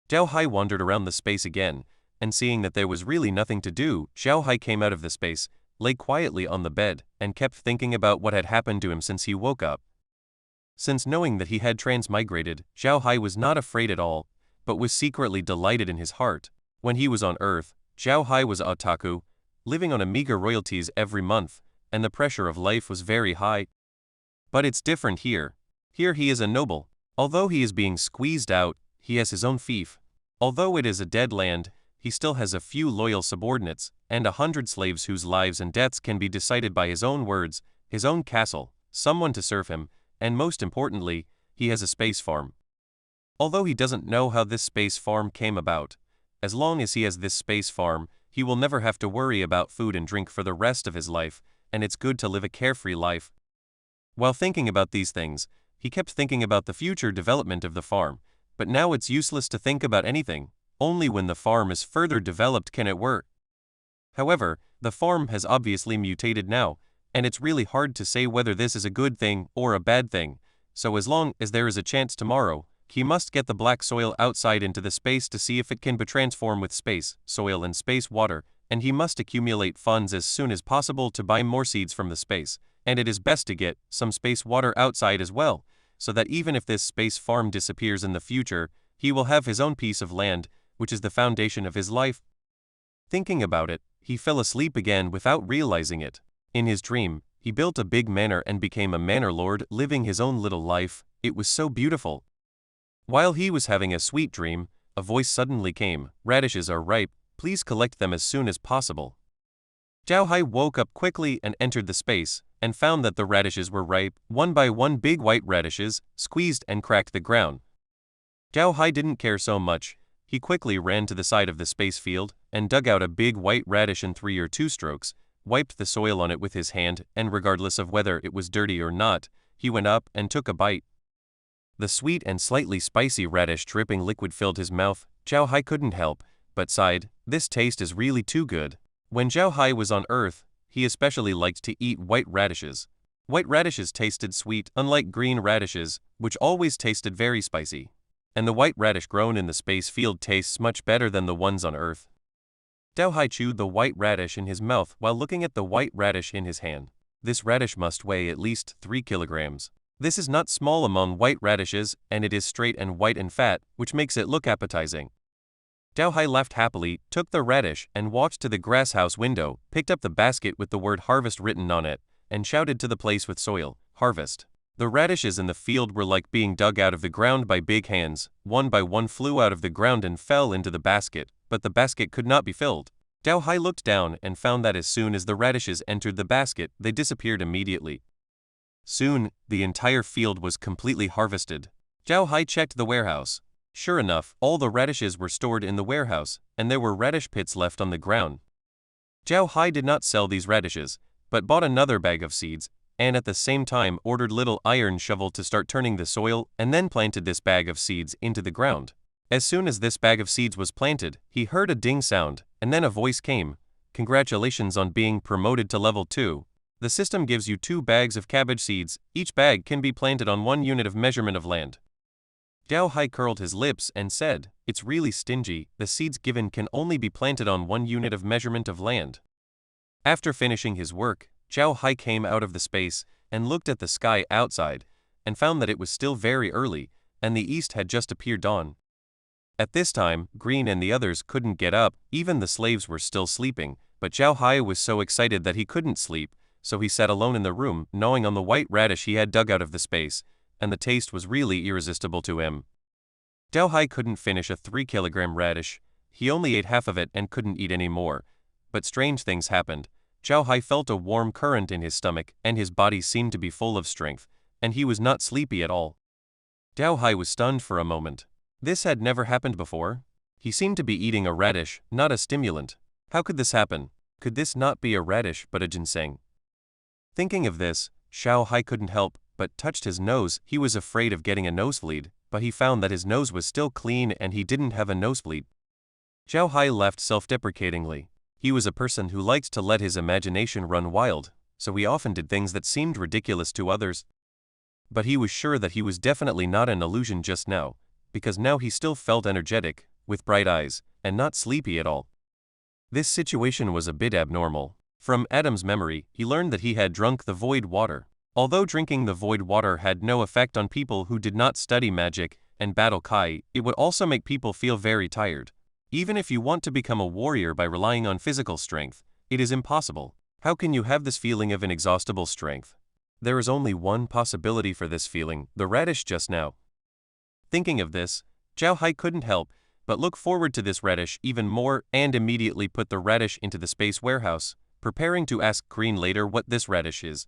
Zhao Hai wandered around the space again, and seeing that there was really nothing to do, Zhao Hai came out of the space, lay quietly on the bed, and kept thinking about what had happened to him since he woke up. Since knowing that he had transmigrated, Zhao Hai was not afraid at all, but was secretly delighted in his heart. When he was on Earth, Zhao Hai was an otaku, living on a meager royalties every month, and the pressure of life was very high. But it's different here. Here he is a noble. Although he is being squeezed out, he has his own fief. Although it is a dead land, he still has a few loyal subordinates, and 100 slaves whose lives and deaths can be decided by his own words, his own castle, someone to serve him, and most importantly, he has a space farm. Although he doesn't know how this space farm came about, as long as he has this space farm, he will never have to worry about food and drink for the rest of his life, and it's good to live a carefree life. While thinking about these things, he kept thinking about the future development of the farm, but now it's useless to think about anything. Only when the farm is further developed can it work. However, the farm has obviously mutated now, and it's really hard to say whether this is a good thing or a bad thing, so as long as there is a chance tomorrow, he must get the black soil outside into the space to see if it can be transformed with space, soil and space water, and he must accumulate funds as soon as possible to buy more seeds from the space, and it is best to get some space water outside as well, so that even if this space farm disappears in the future, he will have his own piece of land, which is the foundation of his life. Thinking about it, he fell asleep again without realizing it. In his dream, he built a big manor and became a manor lord, living his own little life. It was so beautiful. While he was having a sweet dream, a voice suddenly came. "Radishes are ripe, please collect them as soon as possible." Zhao Hai woke up quickly and entered the space, and found that the radishes were ripe. One by one big white radishes squeezed and cracked the ground. Zhao Hai didn't care so much. He quickly ran to the side of the space field, and dug out a big white radish in 3 or 2 strokes, wiped the soil on it with his hand, and regardless of whether it was dirty or not, he went up and took a bite. The sweet and slightly spicy radish dripping liquid filled his mouth. Zhao Hai couldn't help but sighed, "This taste is really too good." When Zhao Hai was on Earth, he especially liked to eat white radishes. White radishes tasted sweet, unlike green radishes, which always tasted very spicy. And the white radish grown in the space field tastes much better than the ones on Earth. Zhao Hai chewed the white radish in his mouth while looking at the white radish in his hand. This radish must weigh at least 3 kilograms. This is not small among white radishes, and it is straight and white and fat, which makes it look appetizing. Zhao Hai laughed happily, took the radish, and walked to the grass house window, picked up the basket with the word harvest written on it, and shouted to the place with soil, "Harvest." The radishes in the field were like being dug out of the ground by big hands. One by one flew out of the ground and fell into the basket, but the basket could not be filled. Zhao Hai looked down and found that as soon as the radishes entered the basket, they disappeared immediately. Soon, the entire field was completely harvested. Zhao Hai checked the warehouse. Sure enough, all the radishes were stored in the warehouse, and there were radish pits left on the ground. Zhao Hai did not sell these radishes, but bought another bag of seeds, and at the same time ordered little iron shovel to start turning the soil, and then planted this bag of seeds into the ground. As soon as this bag of seeds was planted, he heard a ding sound, and then a voice came. "Congratulations on being promoted to level 2. The system gives you 2 bags of cabbage seeds. Each bag can be planted on 1 unit of measurement of land." Zhao Hai curled his lips and said, "It's really stingy. The seeds given can only be planted on 1 unit of measurement of land." After finishing his work, Zhao Hai came out of the space and looked at the sky outside, and found that it was still very early, and the east had just appeared dawn. At this time, Green and the others couldn't get up, even the slaves were still sleeping, but Zhao Hai was so excited that he couldn't sleep, so he sat alone in the room, gnawing on the white radish he had dug out of the space, and the taste was really irresistible to him. Zhao Hai couldn't finish a 3-kilogram radish. He only ate half of it and couldn't eat any more. But strange things happened. Zhao Hai felt a warm current in his stomach, and his body seemed to be full of strength, and he was not sleepy at all. Zhao Hai was stunned for a moment. This had never happened before. He seemed to be eating a radish, not a stimulant. How could this happen? Could this not be a radish but a ginseng? Thinking of this, Zhao Hai couldn't help but touched his nose. He was afraid of getting a nosebleed, but he found that his nose was still clean and he didn't have a nosebleed. Zhao Hai laughed self-deprecatingly. He was a person who liked to let his imagination run wild, so he often did things that seemed ridiculous to others. But he was sure that he was definitely not an illusion just now, because now he still felt energetic, with bright eyes, and not sleepy at all. This situation was a bit abnormal. From Adam's memory, he learned that he had drunk the void water. Although drinking the void water had no effect on people who did not study magic and battle Kai, it would also make people feel very tired. Even if you want to become a warrior by relying on physical strength, it is impossible. How can you have this feeling of inexhaustible strength? There is only one possibility for this feeling, the radish just now. Thinking of this, Zhao Hai couldn't help but look forward to this radish even more and immediately put the radish into the space warehouse, preparing to ask Green later what this radish is.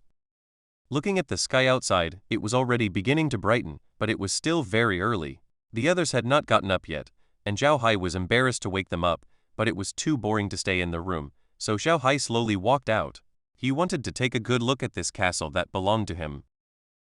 Looking at the sky outside, it was already beginning to brighten, but it was still very early. The others had not gotten up yet, and Zhao Hai was embarrassed to wake them up, but it was too boring to stay in the room, so Zhao Hai slowly walked out. He wanted to take a good look at this castle that belonged to him.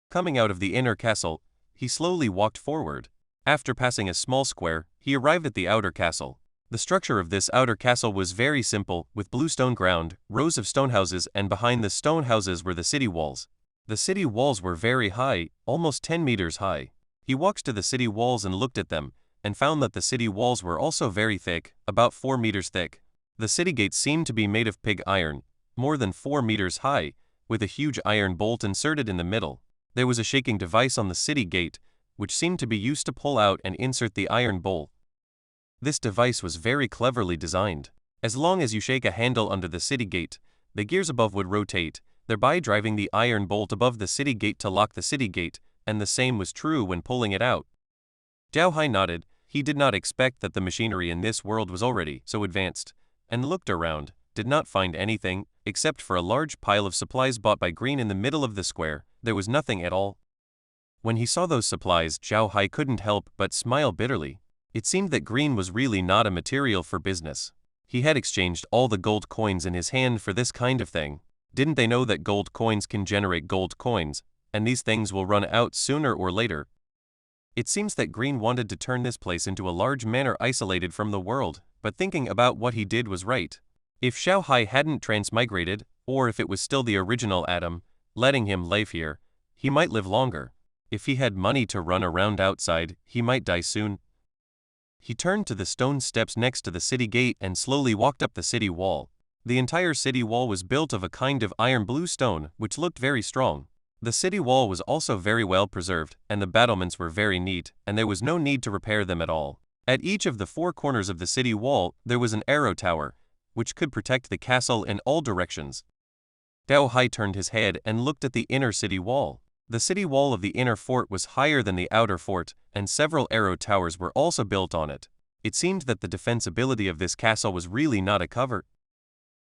Coming out of the inner castle, he slowly walked forward. After passing a small square, he arrived at the outer castle. The structure of this outer castle was very simple, with blue stone ground, rows of stone houses, and behind the stone houses were the city walls. The city walls were very high, almost 10 meters high. He walked to the city walls and looked at them, and found that the city walls were also very thick, about 4 meters thick. The city gates seemed to be made of pig iron, more than 4 meters high, with a huge iron bolt inserted in the middle. There was a shaking device on the city gate, which seemed to be used to pull out and insert the iron bolt. This device was very cleverly designed. As long as you shake a handle under the city gate, the gears above would rotate, thereby driving the iron bolt above the city gate to lock the city gate, and the same was true when pulling it out. Zhao Hai nodded. He did not expect that the machinery in this world was already so advanced, and looked around, did not find anything, except for a large pile of supplies bought by Green in the middle of the square. There was nothing at all. When he saw those supplies, Zhao Hai couldn't help but smile bitterly. It seemed that Green was really not a material for business. He had exchanged all the gold coins in his hand for this kind of thing. Didn't they know that gold coins can generate gold coins, and these things will run out sooner or later? It seems that Green wanted to turn this place into a large manor isolated from the world, but thinking about what he did was right. If Zhao Hai hadn't transmigrated, or if it was still the original Adam, letting him live here, he might live longer. If he had money to run around outside, he might die soon. He turned to the stone steps next to the city gate and slowly walked up the city wall. The entire city wall was built of a kind of iron blue stone, which looked very strong. The city wall was also very well preserved, and the battlements were very neat, and there was no need to repair them at all. At each of the 4 corners of the city wall, there was an arrow tower, which could protect the castle in all directions. Zhao Hai turned his head and looked at the inner city wall. The city wall of the inner fort was higher than the outer fort, and several arrow towers were also built on it. It seemed that the defensibility of this castle was really not a cover.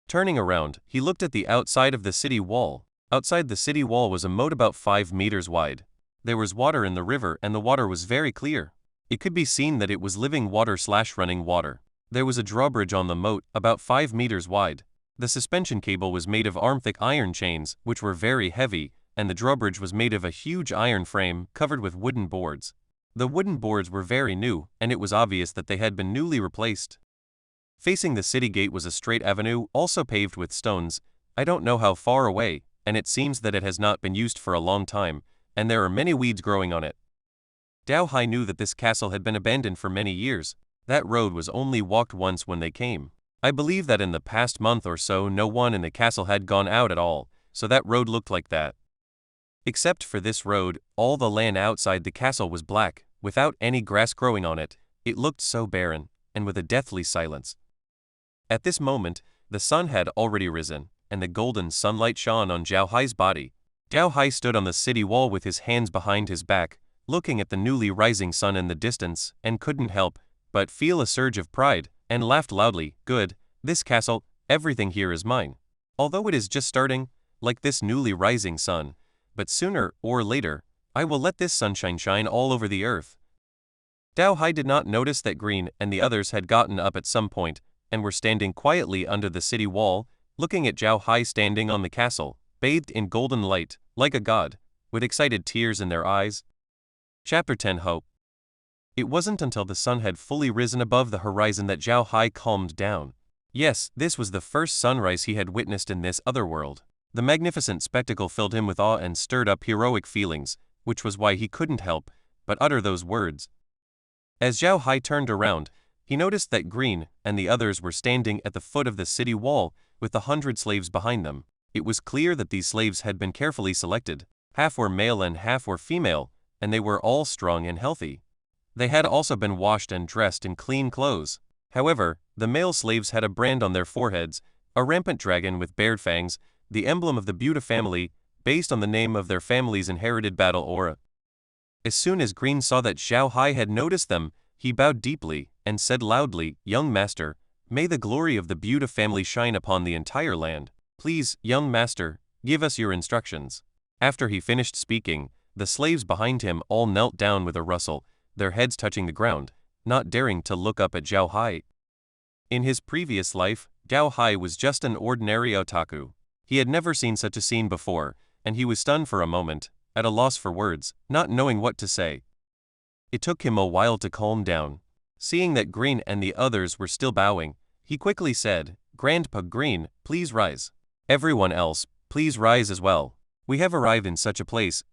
Turning around, he looked at the outside of the city wall. Outside the city wall was a moat about 5 meters wide. There was water in the river, and the water was very clear. It could be seen that it was living water/running water. There was a drawbridge on the moat, about 5 meters wide. The suspension cable was made of arm-thick iron chains, which were very heavy, and the drawbridge was made of a huge iron frame covered with wooden boards. The wooden boards were very new, and it was obvious that they had been newly replaced. Facing the city gate was a straight avenue, also paved with stones. I don't know how far away, and it seems that it has not been used for a long time, and there are many weeds growing on it. Zhao Hai knew that this castle had been abandoned for many years. That road was only walked once when they came. I believe that in the past month or so no one in the castle had gone out at all, so that road looked like that. Except for this road, all the land outside the castle was black, without any grass growing on it. It looked so barren, and with a deathly silence. At this moment, the sun had already risen, and the golden sunlight shone on Zhao Hai's body. Zhao Hai stood on the city wall with his hands behind his back, looking at the newly rising sun in the distance, and couldn't help but feel a surge of pride, and laughed loudly. Good, this castle, everything here is mine. Although it is just starting, like this newly rising sun, but sooner or later, I will let this sunshine shine all over the earth. Zhao Hai did not notice that Green and the others had gotten up at some point, and were standing quietly under the city wall, looking at Zhao Hai standing on the castle, bathed in golden light, like a god, with excited tears in their eyes. Chapter 10 Hope. It wasn't until the sun had fully risen above the horizon that Zhao Hai calmed down. Yes, this was the first sunrise he had witnessed in this other world. The magnificent spectacle filled him with awe and stirred up heroic feelings, which was why he couldn't help but utter those words. As Zhao Hai turned around, he noticed that Green and the others were standing at the foot of the city wall with 100 slaves behind them. It was clear that these slaves had been carefully selected. Half were male and half were female, and they were all strong and healthy. They had also been washed and dressed in clean clothes. However, the male slaves had a brand on their foreheads, a rampant dragon with bared fangs, the emblem of the Buddha family, based on the name of their family's inherited battle aura. As soon as Green saw that Zhao Hai had noticed them, he bowed deeply and said loudly, "Young master, may the glory of the Buddha family shine upon the entire land. Please, young master, give us your instructions." After he finished speaking, the slaves behind him all knelt down with a rustle, their heads touching the ground, not daring to look up at Zhao Hai. In his previous life, Zhao Hai was just an ordinary otaku. He had never seen such a scene before, and he was stunned for a moment, at a loss for words, not knowing what to say. It took him a while to calm down. Seeing that Green and the others were still bowing, he quickly said, "Grandpa Green, please rise. Everyone else, please rise as well. We have arrived in such a place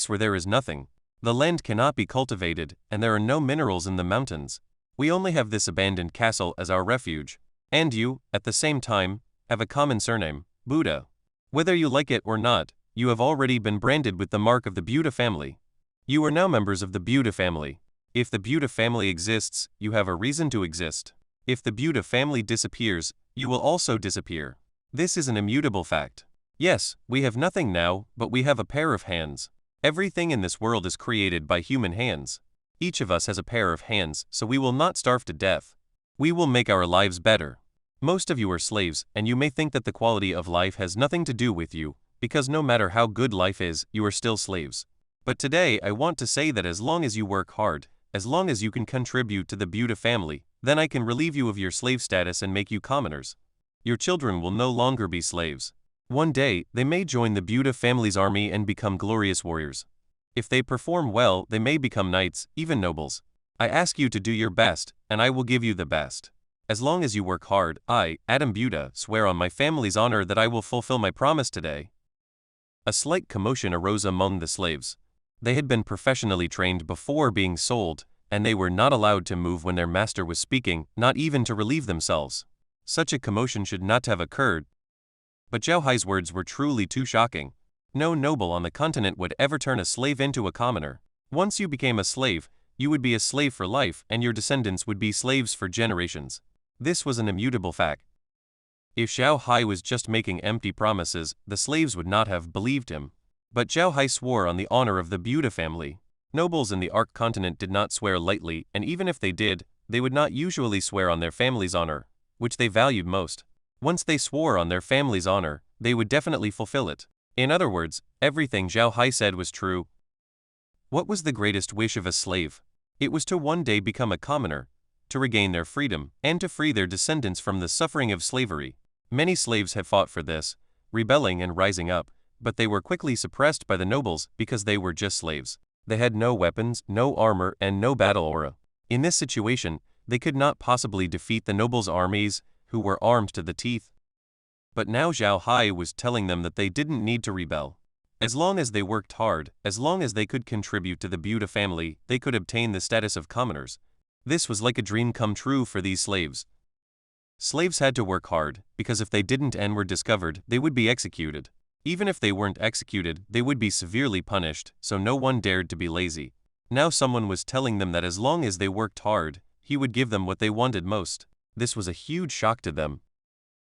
where there is nothing. The land cannot be cultivated, and there are no minerals in the mountains. We only have this abandoned castle as our refuge. And you, at the same time, have a common surname, Buddha. Whether you like it or not, you have already been branded with the mark of the Buddha family. You are now members of the Buddha family. If the Buddha family exists, you have a reason to exist. If the Buddha family disappears, you will also disappear. This is an immutable fact. Yes, we have nothing now, but we have a pair of hands. Everything in this world is created by human hands. Each of us has a pair of hands, so we will not starve to death. We will make our lives better. Most of you are slaves, and you may think that the quality of life has nothing to do with you, because no matter how good life is, you are still slaves. But today I want to say that as long as you work hard, as long as you can contribute to the Buddha family, then I can relieve you of your slave status and make you commoners. Your children will no longer be slaves. One day, they may join the Buddha family's army and become glorious warriors. If they perform well, they may become knights, even nobles. I ask you to do your best, and I will give you the best. As long as you work hard, I, Adam Buddha, swear on my family's honor that I will fulfill my promise today." A slight commotion arose among the slaves. They had been professionally trained before being sold, and they were not allowed to move when their master was speaking, not even to relieve themselves. Such a commotion should not have occurred. But Zhao Hai's words were truly too shocking. No noble on the continent would ever turn a slave into a commoner. Once you became a slave, you would be a slave for life, and your descendants would be slaves for generations. This was an immutable fact. If Zhao Hai was just making empty promises, the slaves would not have believed him. But Zhao Hai swore on the honor of the Buddha family. Nobles in the Ark continent did not swear lightly, and even if they did, they would not usually swear on their family's honor, which they valued most. Once they swore on their family's honor, they would definitely fulfill it. In other words, everything Zhao Hai said was true. What was the greatest wish of a slave? It was to one day become a commoner, to regain their freedom, and to free their descendants from the suffering of slavery. Many slaves had fought for this, rebelling and rising up, but they were quickly suppressed by the nobles because they were just slaves. They had no weapons, no armor, and no battle aura. In this situation, they could not possibly defeat the nobles' armies, who were armed to the teeth. But now Zhao Hai was telling them that they didn't need to rebel. As long as they worked hard, as long as they could contribute to the Buddha family, they could obtain the status of commoners. This was like a dream come true for these slaves. Slaves had to work hard, because if they didn't and were discovered, they would be executed. Even if they weren't executed, they would be severely punished, so no one dared to be lazy. Now someone was telling them that as long as they worked hard, he would give them what they wanted most. This was a huge shock to them.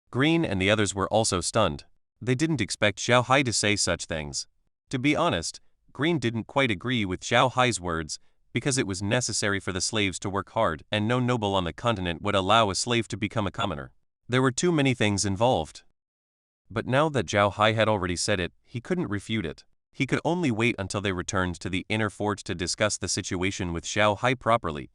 Green and the others were also stunned. They didn't expect Zhao Hai to say such things. To be honest, Green didn't quite agree with Zhao Hai's words, because it was necessary for the slaves to work hard, and no noble on the continent would allow a slave to become a commoner. There were too many things involved. But now that Zhao Hai had already said it, he couldn't refute it. He could only wait until they returned to the inner fort to discuss the situation with Zhao Hai properly.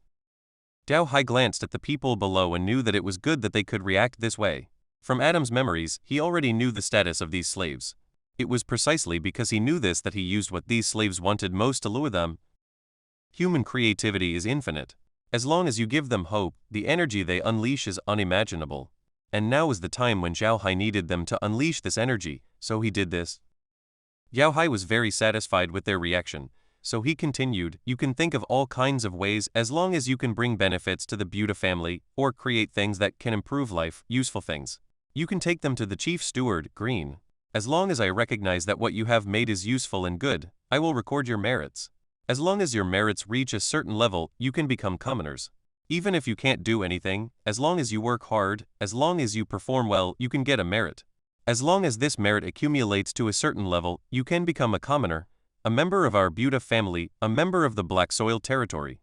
Zhao Hai glanced at the people below and knew that it was good that they could react this way. From Adam's memories, he already knew the status of these slaves. It was precisely because he knew this that he used what these slaves wanted most to lure them. Human creativity is infinite. As long as you give them hope, the energy they unleash is unimaginable. And now is the time when Zhao Hai needed them to unleash this energy, so he did this. Zhao Hai was very satisfied with their reaction, so he continued, "You can think of all kinds of ways as long as you can bring benefits to the Buddha family, or create things that can improve life, useful things. You can take them to the chief steward, Green. As long as I recognize that what you have made is useful and good, I will record your merits. As long as your merits reach a certain level, you can become commoners. Even if you can't do anything, as long as you work hard, as long as you perform well, you can get a merit. As long as this merit accumulates to a certain level, you can become a commoner, a member of our Buddha family, a member of the Black Soil territory."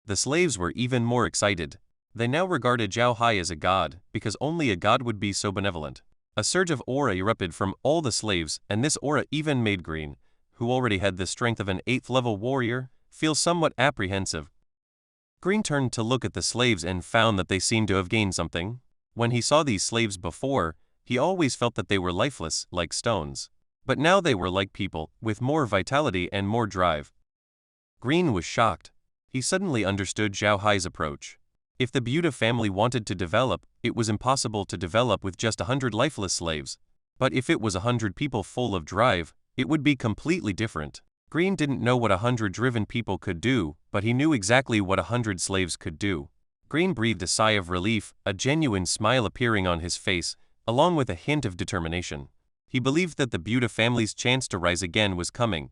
The slaves were even more excited. They now regarded Zhao Hai as a god, because only a god would be so benevolent. A surge of aura erupted from all the slaves, and this aura even made Green, who already had the strength of an 8th level warrior, feel somewhat apprehensive. Green turned to look at the slaves and found that they seemed to have gained something. When he saw these slaves before, he always felt that they were lifeless, like stones. But now they were like people, with more vitality and more drive. Green was shocked. He suddenly understood Zhao Hai's approach. If the Buddha family wanted to develop, it was impossible to develop with just 100 lifeless slaves. But if it was 100 people full of drive, it would be completely different. Green didn't know what 100 driven people could do, but he knew exactly what 100 slaves could do. Green breathed a sigh of relief, a genuine smile appearing on his face, along with a hint of determination. He believed that the Buddha family's chance to rise again was coming.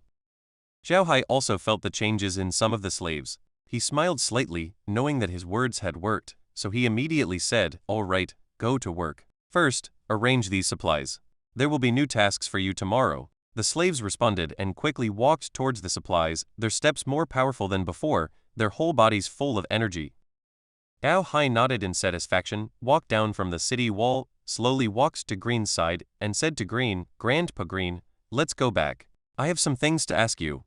Zhao Hai also felt the changes in some of the slaves. He smiled slightly, knowing that his words had worked, so he immediately said, "All right, go to work. First, arrange these supplies. There will be new tasks for you tomorrow." The slaves responded and quickly walked towards the supplies, their steps more powerful than before, their whole bodies full of energy. Zhao Hai nodded in satisfaction, walked down from the city wall, slowly walked to Green's side, and said to Green, "Grandpa Green, let's go back. I have some things to ask you."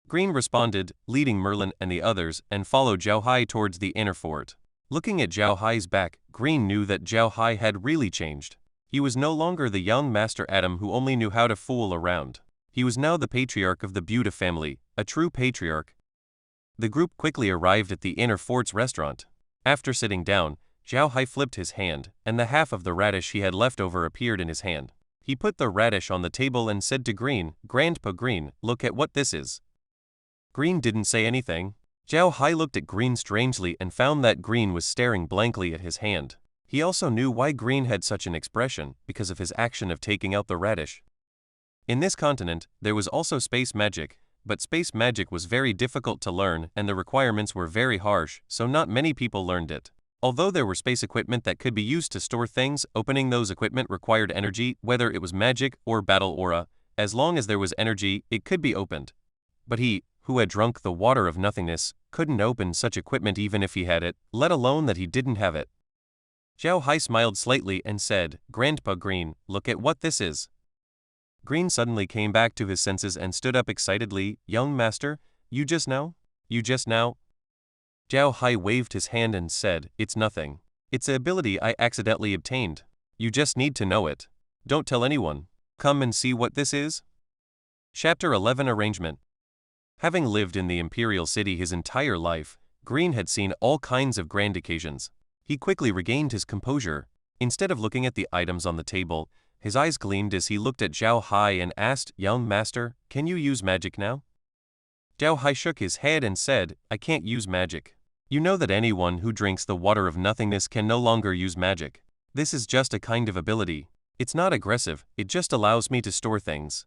Green responded, leading Merlin and the others, and followed Zhao Hai towards the inner fort. Looking at Zhao Hai's back, Green knew that Zhao Hai had really changed. He was no longer the young Master Adam who only knew how to fool around. He was now the patriarch of the Buddha family, a true patriarch. The group quickly arrived at the inner fort's restaurant. After sitting down, Zhao Hai flipped his hand, and the half of the radish he had left over appeared in his hand. He put the radish on the table and said to Green, "Grandpa Green, look at what this is." Green didn't say anything. Zhao Hai looked at Green strangely and found that Green was staring blankly at his hand. He also knew why Green had such an expression, because of his action of taking out the radish. In this continent, there was also space magic, but space magic was very difficult to learn and the requirements were very harsh, so not many people learned it. Although there were space equipment that could be used to store things, opening those equipment required energy, whether it was magic or battle aura. As long as there was energy, it could be opened. But he, who had drunk the water of nothingness, couldn't open such equipment even if he had it, let alone that he didn't have it. Zhao Hai smiled slightly and said, "Grandpa Green, look at what this is." Green suddenly came back to his senses and stood up excitedly, "Young master, you just now?" Zhao Hai waved his hand and said, "It's nothing. It's an ability I accidentally obtained. You just need to know it. Don't tell anyone. Come and see what this is." Chapter 11 Arrangement. Having lived in the imperial city his entire life, Green had seen all kinds of grand occasions. He quickly regained his composure. Instead of looking at the items on the table, his eyes gleamed as he looked at Zhao Hai and asked, "Young master, can you use magic now?" Zhao Hai shook his head and said, "I can't use magic. You know that anyone who drinks the water of nothingness can no longer use magic. This is just a kind of ability. It's not aggressive, it just allows me to store things."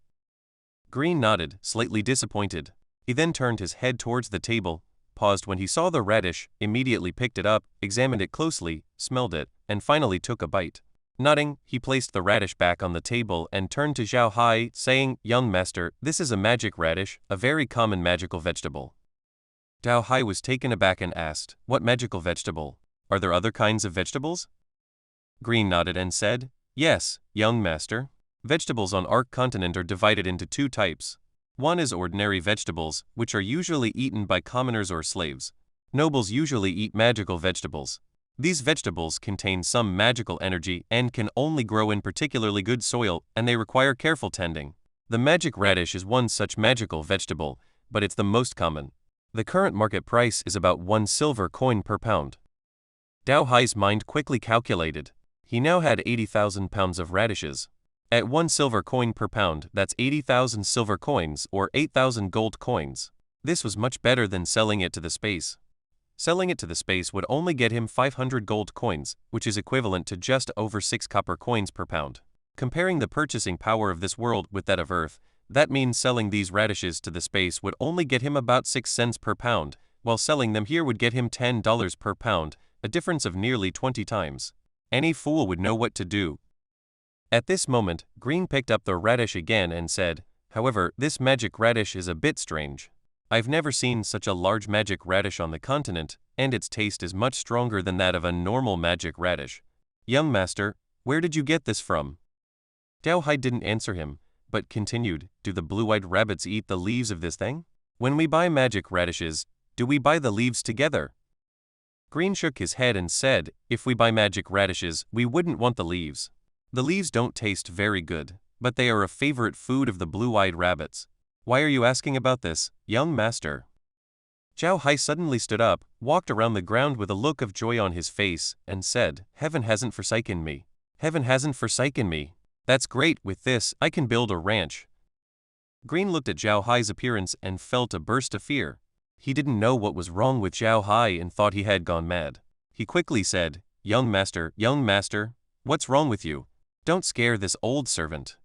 Green nodded, slightly disappointed. He then turned his head towards the table, paused when he saw the radish, immediately picked it up, examined it closely, smelled it, and finally took a bite. Nodding, he placed the radish back on the table and turned to Zhao Hai, saying, "Young master, this is a magic radish, a very common magical vegetable." Zhao Hai was taken aback and asked, "What magical vegetable? Are there other kinds of vegetables?" Green nodded and said, "Yes, young master. Vegetables on our continent are divided into two types. One is ordinary vegetables, which are usually eaten by commoners or slaves. Nobles usually eat magical vegetables. These vegetables contain some magical energy and can only grow in particularly good soil, and they require careful tending. The magic radish is one such magical vegetable, but it's the most common. The current market price is about 1 silver coin per pound." Zhao Hai's mind quickly calculated. He now had 80,000 pounds of radishes. At 1 silver coin per pound, that's 80,000 silver coins or 8,000 gold coins. This was much better than selling it to the space. Selling it to the space would only get him 500 gold coins, which is equivalent to just over 6 copper coins per pound. Comparing the purchasing power of this world with that of Earth, that means selling these radishes to the space would only get him about 6 cents per pound, while selling them here would get him $10 per pound, a difference of nearly 20 times. Any fool would know what to do. At this moment, Green picked up the radish again and said, "However, this magic radish is a bit strange. I've never seen such a large magic radish on the continent, and its taste is much stronger than that of a normal magic radish. Young master, where did you get this from?" Zhao Hai didn't answer him, but continued, "Do the blue-eyed rabbits eat the leaves of this thing? When we buy magic radishes, do we buy the leaves together? Green shook his head and said, if we buy magic radishes, we wouldn't want the leaves. The leaves don't taste very good, but they are a favorite food of the blue-eyed rabbits. Why are you asking about this, young master? Zhao Hai suddenly stood up, walked around the ground with a look of joy on his face, and said, Heaven hasn't forsaken me. Heaven hasn't forsaken me. That's great, with this, I can build a ranch. Green looked at Zhao Hai's appearance and felt a burst of fear. He didn't know what was wrong with Zhao Hai and thought he had gone mad. He quickly said, young master, what's wrong with you? Don't scare this old servant.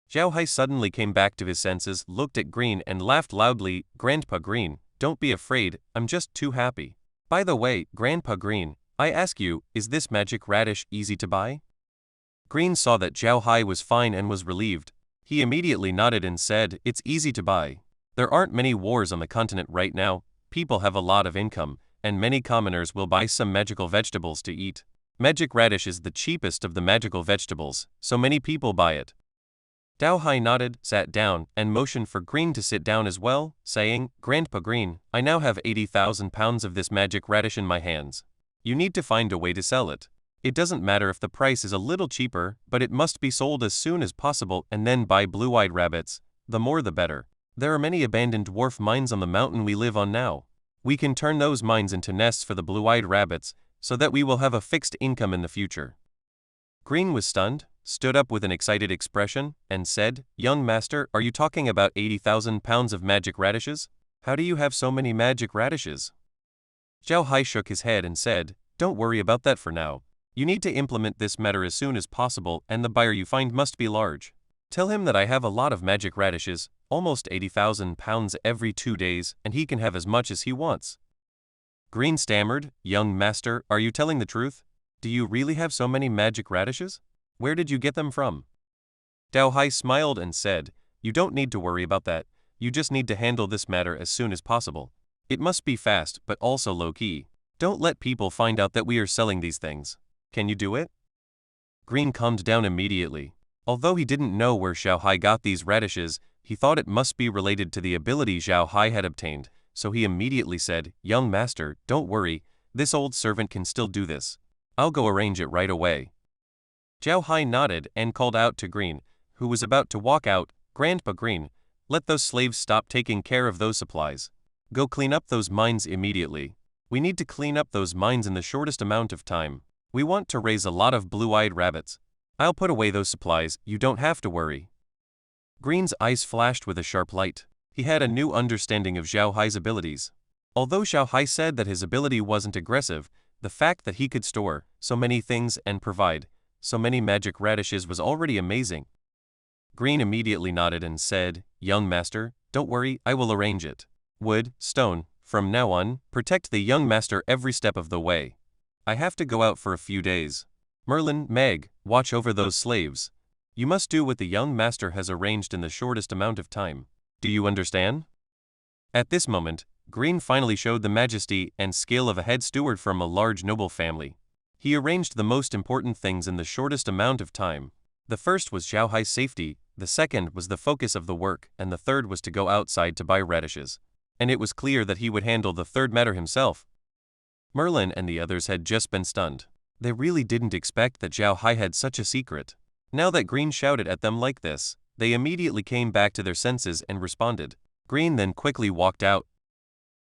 Zhao Hai suddenly came back to his senses, looked at Green and laughed loudly, Grandpa Green, don't be afraid, I'm just too happy. By the way, Grandpa Green, I ask you, is this magic radish easy to buy? Green saw that Zhao Hai was fine and was relieved. He immediately nodded and said, it's easy to buy. There aren't many wars on the continent right now, people have a lot of income, and many commoners will buy some magical vegetables to eat. Magic radish is the cheapest of the magical vegetables, so many people buy it. Zhao Hai nodded, sat down, and motioned for Green to sit down as well, saying, Grandpa Green, I now have 80,000 pounds of this magic radish in my hands. You need to find a way to sell it. It doesn't matter if the price is a little cheaper, but it must be sold as soon as possible and then by blue-eyed rabbits, the more the better. There are many abandoned dwarf mines on the mountain we live on now. We can turn those mines into nests for the blue-eyed rabbits, so that we will have a fixed income in the future. Green was stunned, stood up with an excited expression, and said, Young master, are you talking about 80,000 pounds of magic radishes? How do you have so many magic radishes? Zhao Hai shook his head and said, Don't worry about that for now. You need to implement this matter as soon as possible, and the buyer you find must be large. Tell him that I have a lot of magic radishes, almost 80,000 pounds every 2 days, and he can have as much as he wants. Green stammered, Young master, are you telling the truth? Do you really have so many magic radishes? Where did you get them from? Zhao Hai smiled and said, You don't need to worry about that, you just need to handle this matter as soon as possible. It must be fast, but also low-key. Don't let people find out that we are selling these things. Can you do it? Green calmed down immediately. Although he didn't know where Zhao Hai got these radishes, he thought it must be related to the ability Zhao Hai had obtained, so he immediately said, Young master, don't worry, this old servant can still do this. I'll go arrange it right away. Zhao Hai nodded and called out to Green, who was about to walk out, Grandpa Green, let those slaves stop taking care of those supplies. Go clean up those mines immediately. We need to clean up those mines in the shortest amount of time. We want to raise a lot of blue-eyed rabbits. I'll put away those supplies, you don't have to worry. Green's eyes flashed with a sharp light. He had a new understanding of Zhao Hai's abilities. Although Zhao Hai said that his ability wasn't aggressive, the fact that he could store so many things and provide so many magic radishes was already amazing. Green immediately nodded and said, Young master, don't worry, I will arrange it. Wood, stone, from now on, protect the young master every step of the way. I have to go out for a few days. Merlin, Meg, watch over those slaves. You must do what the young master has arranged in the shortest amount of time. Do you understand? At this moment, Green finally showed the majesty and skill of a head steward from a large noble family. He arranged the most important things in the shortest amount of time. The first was Zhao Hai's safety, the second was the focus of the work, and the third was to go outside to buy radishes. And it was clear that he would handle the third matter himself. Merlin and the others had just been stunned. They really didn't expect that Zhao Hai had such a secret. Now that Green shouted at them like this, they immediately came back to their senses and responded. Green then quickly walked out.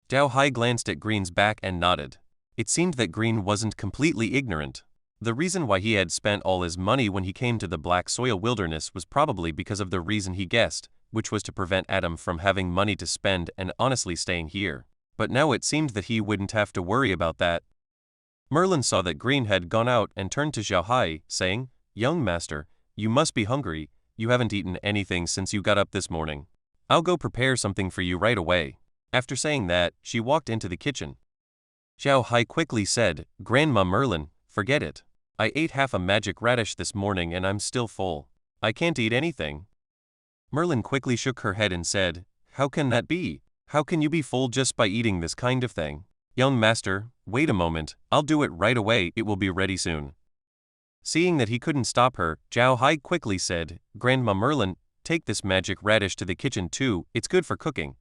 Zhao Hai glanced at Green's back and nodded. It seemed that Green wasn't completely ignorant. The reason why he had spent all his money when he came to the Black Soil Wilderness was probably because of the reason he guessed, which was to prevent Adam from having money to spend and honestly staying here. But now it seemed that he wouldn't have to worry about that. Merlin saw that Green had gone out and turned to Zhao Hai, saying, Young master, you must be hungry, you haven't eaten anything since you got up this morning. I'll go prepare something for you right away. After saying that, she walked into the kitchen. Zhao Hai quickly said, Grandma Merlin, forget it. I ate half a magic radish this morning and I'm still full. I can't eat anything. Merlin quickly shook her head and said, How can that be? How can you be full just by eating this kind of thing? Young master, wait a moment, I'll do it right away, it will be ready soon. Seeing that he couldn't stop her, Zhao Hai quickly said, Grandma Merlin, take this magic radish to the kitchen too, it's good for cooking.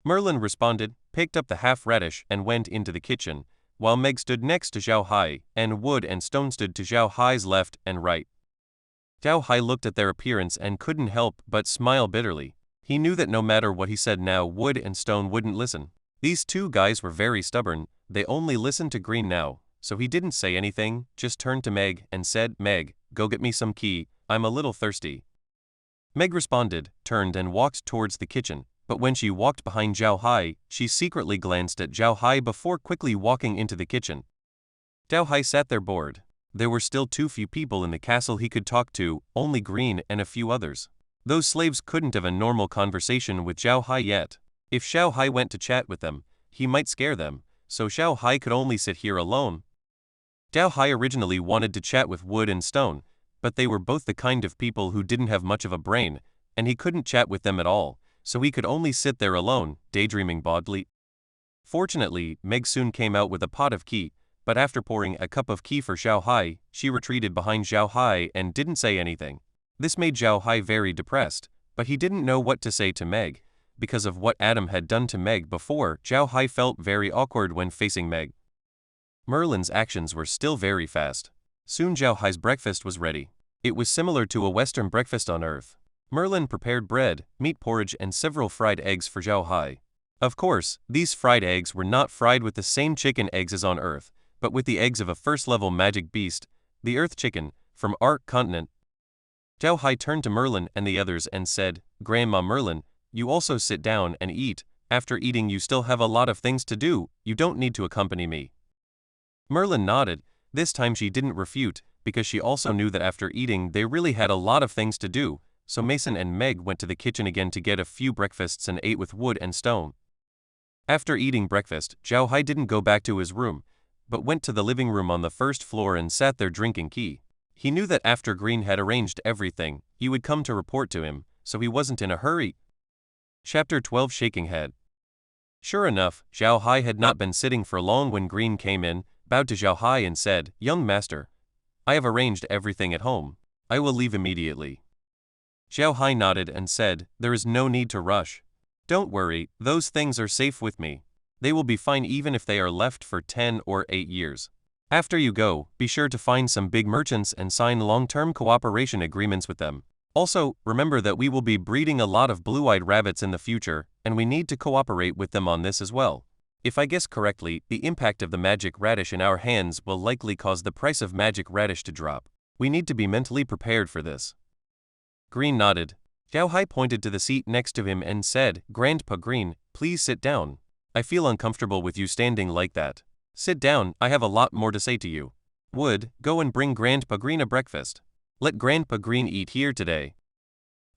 Merlin responded, picked up the half radish and went into the kitchen. while Meg stood next to Zhao Hai, and wood and stone stood to Zhao Hai's left and right. Zhao Hai looked at their appearance and couldn't help but smile bitterly. He knew that no matter what he said now, wood and stone wouldn't listen. These two guys were very stubborn, they only listened to Green now, so he didn't say anything, just turned to Meg and said, "Meg, go get me some key, I'm a little thirsty." Meg responded, turned and walked towards the kitchen, but when she walked behind Zhao Hai, she secretly glanced at Zhao Hai before quickly walking into the kitchen. Zhao Hai sat there bored. There were still too few people in the castle he could talk to, only Green and a few others. Those slaves couldn't have a normal conversation with Zhao Hai yet. If Zhao Hai went to chat with them, he might scare them, so Zhao Hai could only sit here alone. Zhao Hai originally wanted to chat with wood and stone, but they were both the kind of people who didn't have much of a brain, and he couldn't chat with them at all, so he could only sit there alone, daydreaming boldly. Fortunately, Meg soon came out with a pot of tea, but after pouring a cup of tea for Zhao Hai, she retreated behind Zhao Hai and didn't say anything. This made Zhao Hai very depressed, but he didn't know what to say to Meg. Because of what Adam had done to Meg before, Zhao Hai felt very awkward when facing Meg. Merlin's actions were still very fast. Soon Zhao Hai's breakfast was ready. It was similar to a Western breakfast on Earth. Merlin prepared bread, meat porridge and several fried eggs for Zhao Hai. Of course, these fried eggs were not fried with the same chicken eggs as on Earth, but with the eggs of a first-level magic beast, the Earth chicken, from Ark continent. Zhao Hai turned to Merlin and the others and said, "Grandma Merlin, you also sit down and eat. After eating you still have a lot of things to do, you don't need to accompany me." Merlin nodded. This time she didn't refute, because she also knew that after eating they really had a lot of things to do, so Mason and Meg went to the kitchen again to get a few breakfasts and ate with wood and stone. After eating breakfast, Zhao Hai didn't go back to his room, but went to the living room on the first floor and sat there drinking tea. He knew that after Green had arranged everything, he would come to report to him, so he wasn't in a hurry. Chapter 12 Shaking Head. Sure enough, Zhao Hai had not been sitting for long when Green came in, bowed to Zhao Hai and said, "Young master, I have arranged everything at home. I will leave immediately." Zhao Hai nodded and said, "There is no need to rush. Don't worry, those things are safe with me. They will be fine even if they are left for 10 or 8 years. After you go, be sure to find some big merchants and sign long-term cooperation agreements with them. Also, remember that we will be breeding a lot of blue-eyed rabbits in the future, and we need to cooperate with them on this as well. If I guess correctly, the impact of the magic radish in our hands will likely cause the price of magic radish to drop. We need to be mentally prepared for this." Green nodded. Zhao Hai pointed to the seat next to him and said, "Grandpa Green, please sit down. I feel uncomfortable with you standing like that. Sit down, I have a lot more to say to you. Wood, go and bring Grandpa Green a breakfast. Let Grandpa Green eat here today."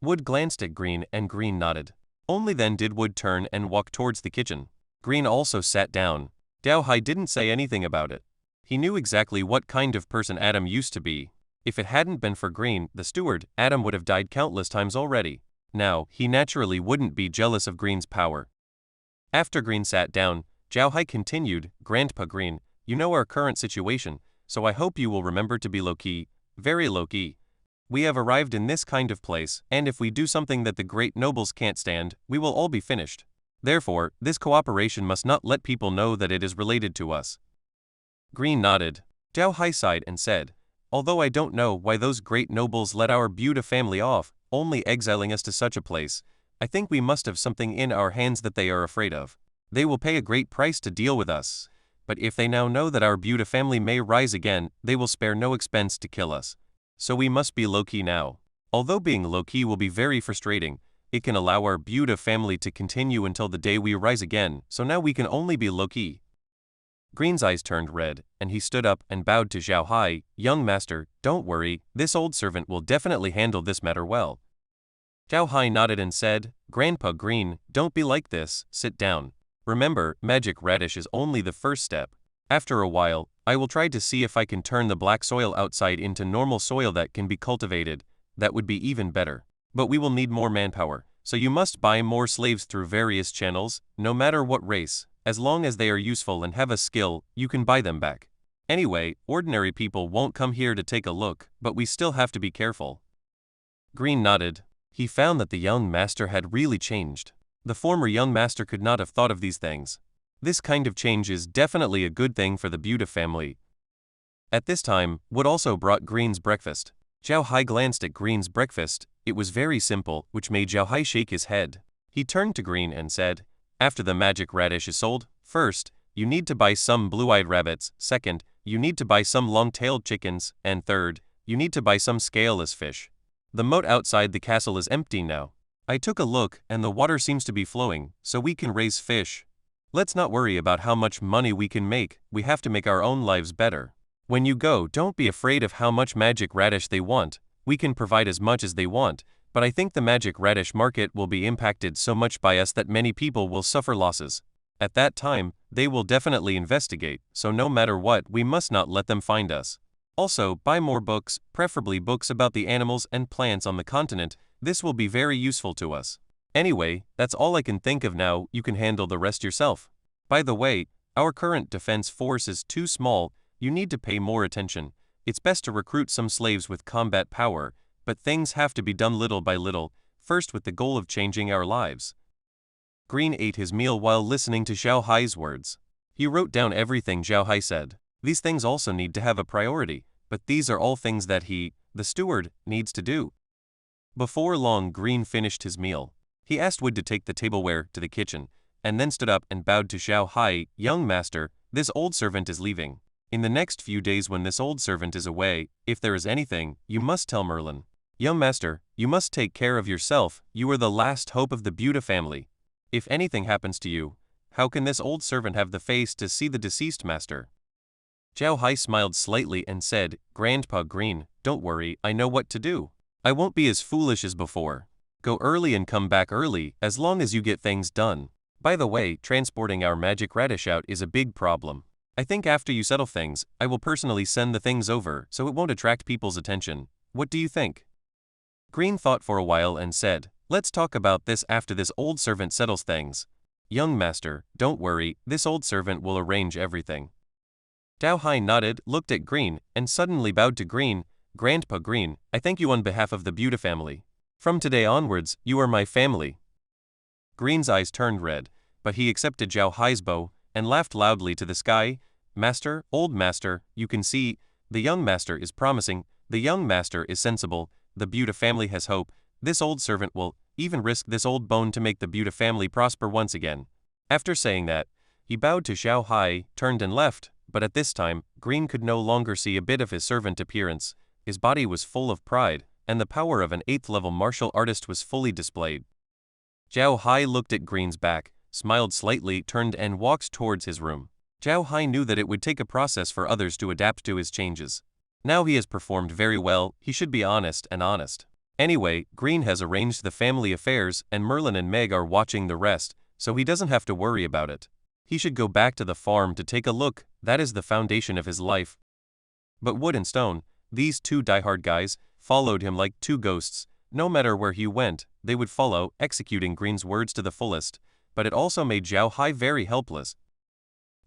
Wood glanced at Green and Green nodded. Only then did Wood turn and walk towards the kitchen. Green also sat down. Zhao Hai didn't say anything about it. He knew exactly what kind of person Adam used to be. If it hadn't been for Green, the steward, Adam would have died countless times already. Now, he naturally wouldn't be jealous of Green's power. After Green sat down, Zhao Hai continued, "Grandpa Green, you know our current situation, so I hope you will remember to be low-key, very low-key. We have arrived in this kind of place, and if we do something that the great nobles can't stand, we will all be finished. Therefore, this cooperation must not let people know that it is related to us." Green nodded. Zhao Hai sighed and said, "Although I don't know why those great nobles let our Buddha family off, only exiling us to such a place, I think we must have something in our hands that they are afraid of. They will pay a great price to deal with us, but if they now know that our Buddha family may rise again, they will spare no expense to kill us. So we must be low-key now. Although being low-key will be very frustrating, it can allow our Buddha family to continue until the day we rise again, so now we can only be low-key." Green's eyes turned red, and he stood up and bowed to Zhao Hai, "Young master, don't worry, this old servant will definitely handle this matter well." Zhao Hai nodded and said, "Grandpa Green, don't be like this, sit down. Remember, magic radish is only the first step. After a while, I will try to see if I can turn the black soil outside into normal soil that can be cultivated. That would be even better. But we will need more manpower, so you must buy more slaves through various channels, no matter what race. As long as they are useful and have a skill, you can buy them back. Anyway, ordinary people won't come here to take a look, but we still have to be careful." Green nodded. He found that the young master had really changed. The former young master could not have thought of these things. This kind of change is definitely a good thing for the Buddha family. At this time, Wood also brought Green's breakfast. Zhao Hai glanced at Green's breakfast. It was very simple, which made Zhao Hai shake his head. He turned to Green and said, "After the magic radish is sold, first, you need to buy some blue-eyed rabbits, second, you need to buy some long-tailed chickens, and third, you need to buy some scaleless fish. The moat outside the castle is empty now. I took a look and the water seems to be flowing, so we can raise fish. Let's not worry about how much money we can make, we have to make our own lives better. When you go, don't be afraid of how much magic radish they want. We can provide as much as they want, but I think the magic radish market will be impacted so much by us that many people will suffer losses. At that time, they will definitely investigate, so no matter what, we must not let them find us. Also, buy more books, preferably books about the animals and plants on the continent. This will be very useful to us. Anyway, that's all I can think of now, you can handle the rest yourself. By the way, our current defense force is too small, you need to pay more attention. It's best to recruit some slaves with combat power, but things have to be done little by little, first with the goal of changing our lives." Green ate his meal while listening to Zhao Hai's words. He wrote down everything Zhao Hai said. These things also need to have a priority, but these are all things that he, the steward, needs to do. Before long, Green finished his meal. He asked Wood to take the tableware to the kitchen, and then stood up and bowed to Zhao Hai. "Young master, this old servant is leaving. In the next few days when this old servant is away, if there is anything, you must tell Merlin. Young master, you must take care of yourself, you are the last hope of the Buddha family. If anything happens to you, how can this old servant have the face to see the deceased master?" Zhao Hai smiled slightly and said, "Grandpa Green, don't worry, I know what to do. I won't be as foolish as before. Go early and come back early, as long as you get things done. By the way, transporting our magic radish out is a big problem. I think after you settle things, I will personally send the things over so it won't attract people's attention. What do you think?" Green thought for a while and said, "Let's talk about this after this old servant settles things. Young master, don't worry, this old servant will arrange everything." Zhao Hai nodded, looked at Green, and suddenly bowed to Green. "Grandpa Green, I thank you on behalf of the Buddha family. From today onwards, you are my family." Green's eyes turned red, but he accepted Zhao Hai's bow and laughed loudly to the sky. "Master, old master, you can see, the young master is promising, the young master is sensible, the Buddha family has hope, this old servant will even risk this old bone to make the Buddha family prosper once again." After saying that, he bowed to Zhao Hai, turned and left, but at this time, Green could no longer see a bit of his servant appearance. His body was full of pride, and the power of an 8th-level martial artist was fully displayed. Zhao Hai looked at Green's back, smiled slightly, turned and walked towards his room. Zhao Hai knew that it would take a process for others to adapt to his changes. Now he has performed very well, he should be honest. Anyway, Green has arranged the family affairs and Merlin and Meg are watching the rest, so he doesn't have to worry about it. He should go back to the farm to take a look, that is the foundation of his life. But Wood and Stone, these two diehard guys, followed him like two ghosts. No matter where he went, they would follow, executing Green's words to the fullest, but it also made Zhao Hai very helpless.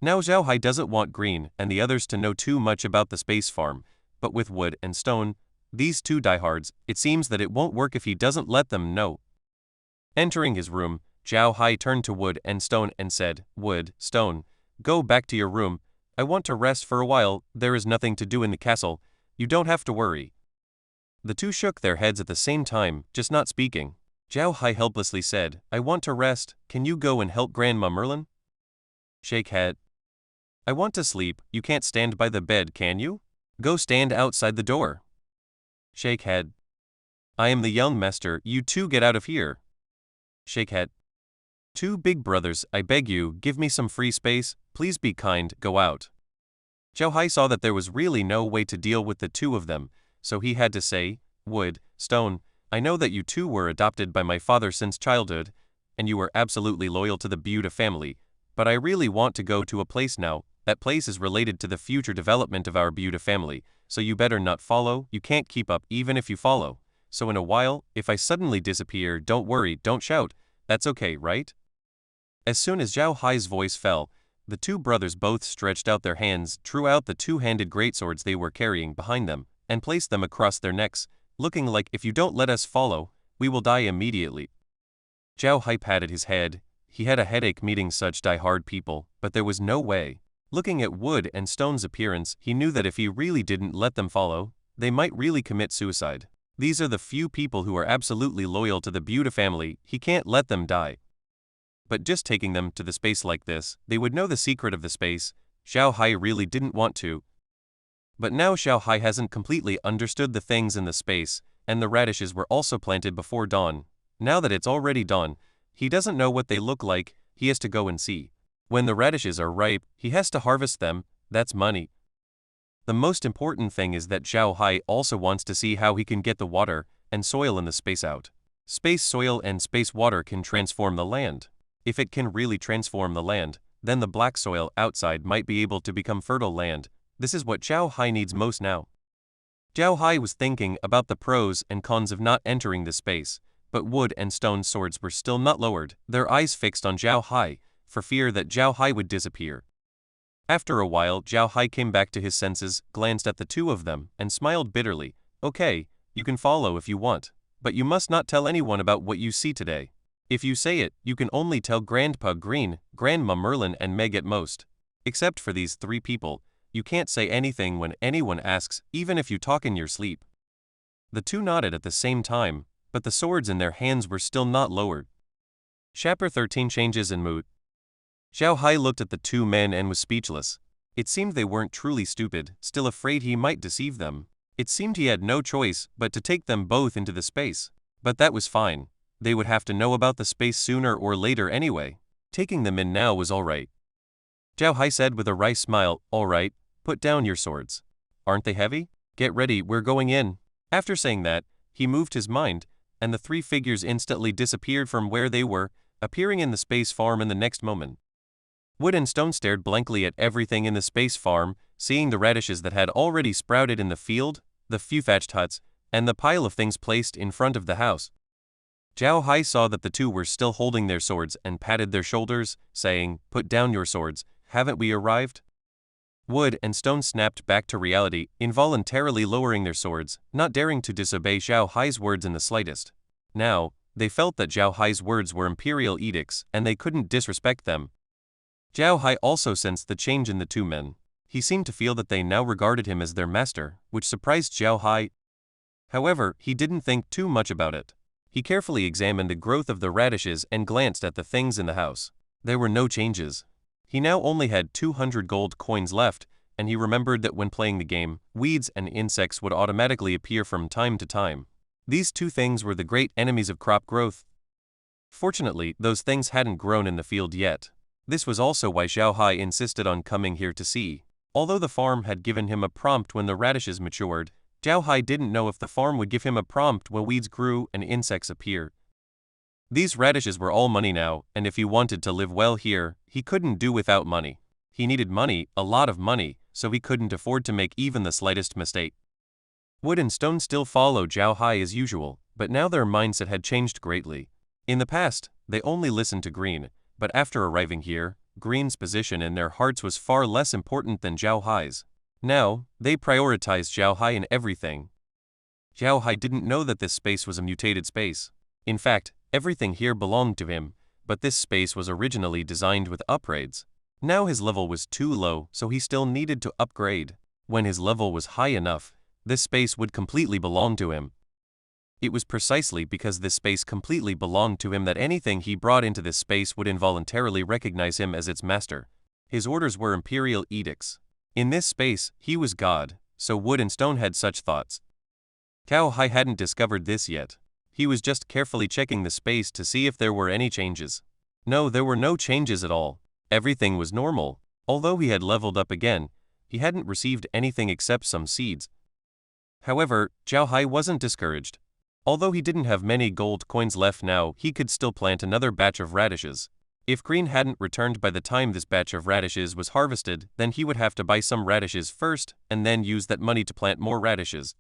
Now Zhao Hai doesn't want Green and the others to know too much about the space farm, but with Wood and Stone, these two diehards, it seems that it won't work if he doesn't let them know. Entering his room, Zhao Hai turned to Wood and Stone and said, "Wood, Stone, go back to your room. I want to rest for a while, there is nothing to do in the castle, you don't have to worry." The two shook their heads at the same time, just not speaking. Zhao Hai helplessly said, "I want to rest, can you go and help Grandma Merlin?" Shake head. "I want to sleep, you can't stand by the bed, can you? Go stand outside the door." Shake head. "I am the young master, you two get out of here." Shake head. "Two big brothers, I beg you, give me some free space, please be kind, go out." Zhao Hai saw that there was really no way to deal with the two of them, so he had to say, "Wood, Stone, I know that you two were adopted by my father since childhood, and you were absolutely loyal to the Buddha family, but I really want to go to a place now. That place is related to the future development of our Buddha family, so you better not follow, you can't keep up even if you follow. So in a while, if I suddenly disappear, don't worry, don't shout, that's okay, right?" As soon as Zhao Hai's voice fell, the two brothers both stretched out their hands, drew out the two-handed greatswords they were carrying behind them, and placed them across their necks, looking like, "If you don't let us follow, we will die immediately." Zhao Hai patted his head. He had a headache meeting such die-hard people, but there was no way. Looking at Wood and Stone's appearance, he knew that if he really didn't let them follow, they might really commit suicide. These are the few people who are absolutely loyal to the Buddha family. He can't let them die. But just taking them to the space like this, they would know the secret of the space. Zhao Hai really didn't want to. But now Zhao Hai hasn't completely understood the things in the space, and the radishes were also planted before dawn. Now that it's already dawn, he doesn't know what they look like. He has to go and see. When the radishes are ripe, he has to harvest them. That's money. The most important thing is that Zhao Hai also wants to see how he can get the water and soil in the space out. Space soil and space water can transform the land. If it can really transform the land, then the black soil outside might be able to become fertile land. This is what Zhao Hai needs most now. Zhao Hai was thinking about the pros and cons of not entering the space, but Wood and Stone swords were still not lowered, their eyes fixed on Zhao Hai, for fear that Zhao Hai would disappear. After a while, Zhao Hai came back to his senses, glanced at the two of them, and smiled bitterly. Okay, you can follow if you want, but you must not tell anyone about what you see today. If you say it, you can only tell Grandpa Green, Grandma Merlin, and Meg at most. Except for these three people, you can't say anything when anyone asks, even if you talk in your sleep. The two nodded at the same time, but the swords in their hands were still not lowered. Chapter 13 Changes in Mood. Zhao Hai looked at the two men and was speechless. It seemed they weren't truly stupid, still afraid he might deceive them. It seemed he had no choice but to take them both into the space. But that was fine. They would have to know about the space sooner or later anyway. Taking them in now was alright. Zhao Hai said with a wry smile, "Alright, put down your swords. Aren't they heavy? Get ready, we're going in." After saying that, he moved his mind, and the three figures instantly disappeared from where they were, appearing in the space farm in the next moment. Wood and Stone stared blankly at everything in the space farm, seeing the radishes that had already sprouted in the field, the few thatched huts, and the pile of things placed in front of the house. Zhao Hai saw that the two were still holding their swords and patted their shoulders, saying, "Put down your swords, haven't we arrived?" Wood and Stone snapped back to reality, involuntarily lowering their swords, not daring to disobey Zhao Hai's words in the slightest. Now, they felt that Zhao Hai's words were imperial edicts and they couldn't disrespect them. Zhao Hai also sensed the change in the two men. He seemed to feel that they now regarded him as their master, which surprised Zhao Hai. However, he didn't think too much about it. He carefully examined the growth of the radishes and glanced at the things in the house. There were no changes. He now only had 200 gold coins left, and he remembered that when playing the game, weeds and insects would automatically appear from time to time. These two things were the great enemies of crop growth. Fortunately, those things hadn't grown in the field yet. This was also why Zhao Hai insisted on coming here to see. Although the farm had given him a prompt when the radishes matured, Zhao Hai didn't know if the farm would give him a prompt when weeds grew and insects appeared. These radishes were all money now, and if he wanted to live well here, he couldn't do without money. He needed money, a lot of money, so he couldn't afford to make even the slightest mistake. Wood and Stone still followed Zhao Hai as usual, but now their mindset had changed greatly. In the past, they only listened to Green, but after arriving here, Green's position in their hearts was far less important than Zhao Hai's. Now, they prioritized Zhao Hai in everything. Zhao Hai didn't know that this space was a mutated space. In fact, everything here belonged to him, but this space was originally designed with upgrades. Now his level was too low, so he still needed to upgrade. When his level was high enough, this space would completely belong to him. It was precisely because this space completely belonged to him that anything he brought into this space would involuntarily recognize him as its master. His orders were imperial edicts. In this space, he was God, so Wood and Stone had such thoughts. Zhao Hai hadn't discovered this yet. He was just carefully checking the space to see if there were any changes. No, there were no changes at all. Everything was normal. Although he had leveled up again, he hadn't received anything except some seeds. However, Zhao Hai wasn't discouraged. Although he didn't have many gold coins left now, he could still plant another batch of radishes. If Green hadn't returned by the time this batch of radishes was harvested, then he would have to buy some radishes first, and then use that money to plant more radishes.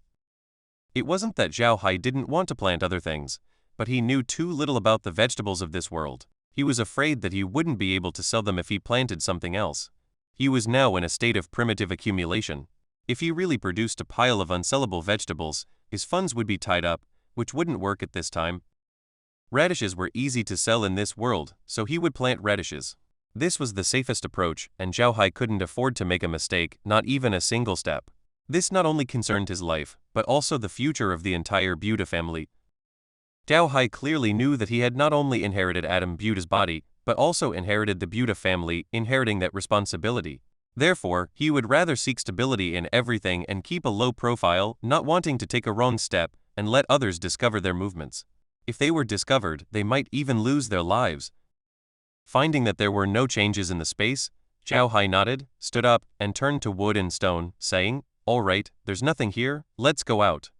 It wasn't that Zhao Hai didn't want to plant other things, but he knew too little about the vegetables of this world. He was afraid that he wouldn't be able to sell them if he planted something else. He was now in a state of primitive accumulation. If he really produced a pile of unsellable vegetables, his funds would be tied up, which wouldn't work at this time. Radishes were easy to sell in this world, so he would plant radishes. This was the safest approach, and Zhao Hai couldn't afford to make a mistake, not even a single step. This not only concerned his life, but also the future of the entire Buddha family. Zhao Hai clearly knew that he had not only inherited Adam Buddha's body, but also inherited the Buddha family, inheriting that responsibility. Therefore, he would rather seek stability in everything and keep a low profile, not wanting to take a wrong step and let others discover their movements. If they were discovered, they might even lose their lives. Finding that there were no changes in the space, Zhao Hai nodded, stood up, and turned to wood and stone, saying, "All right, there's nothing here, let's go out."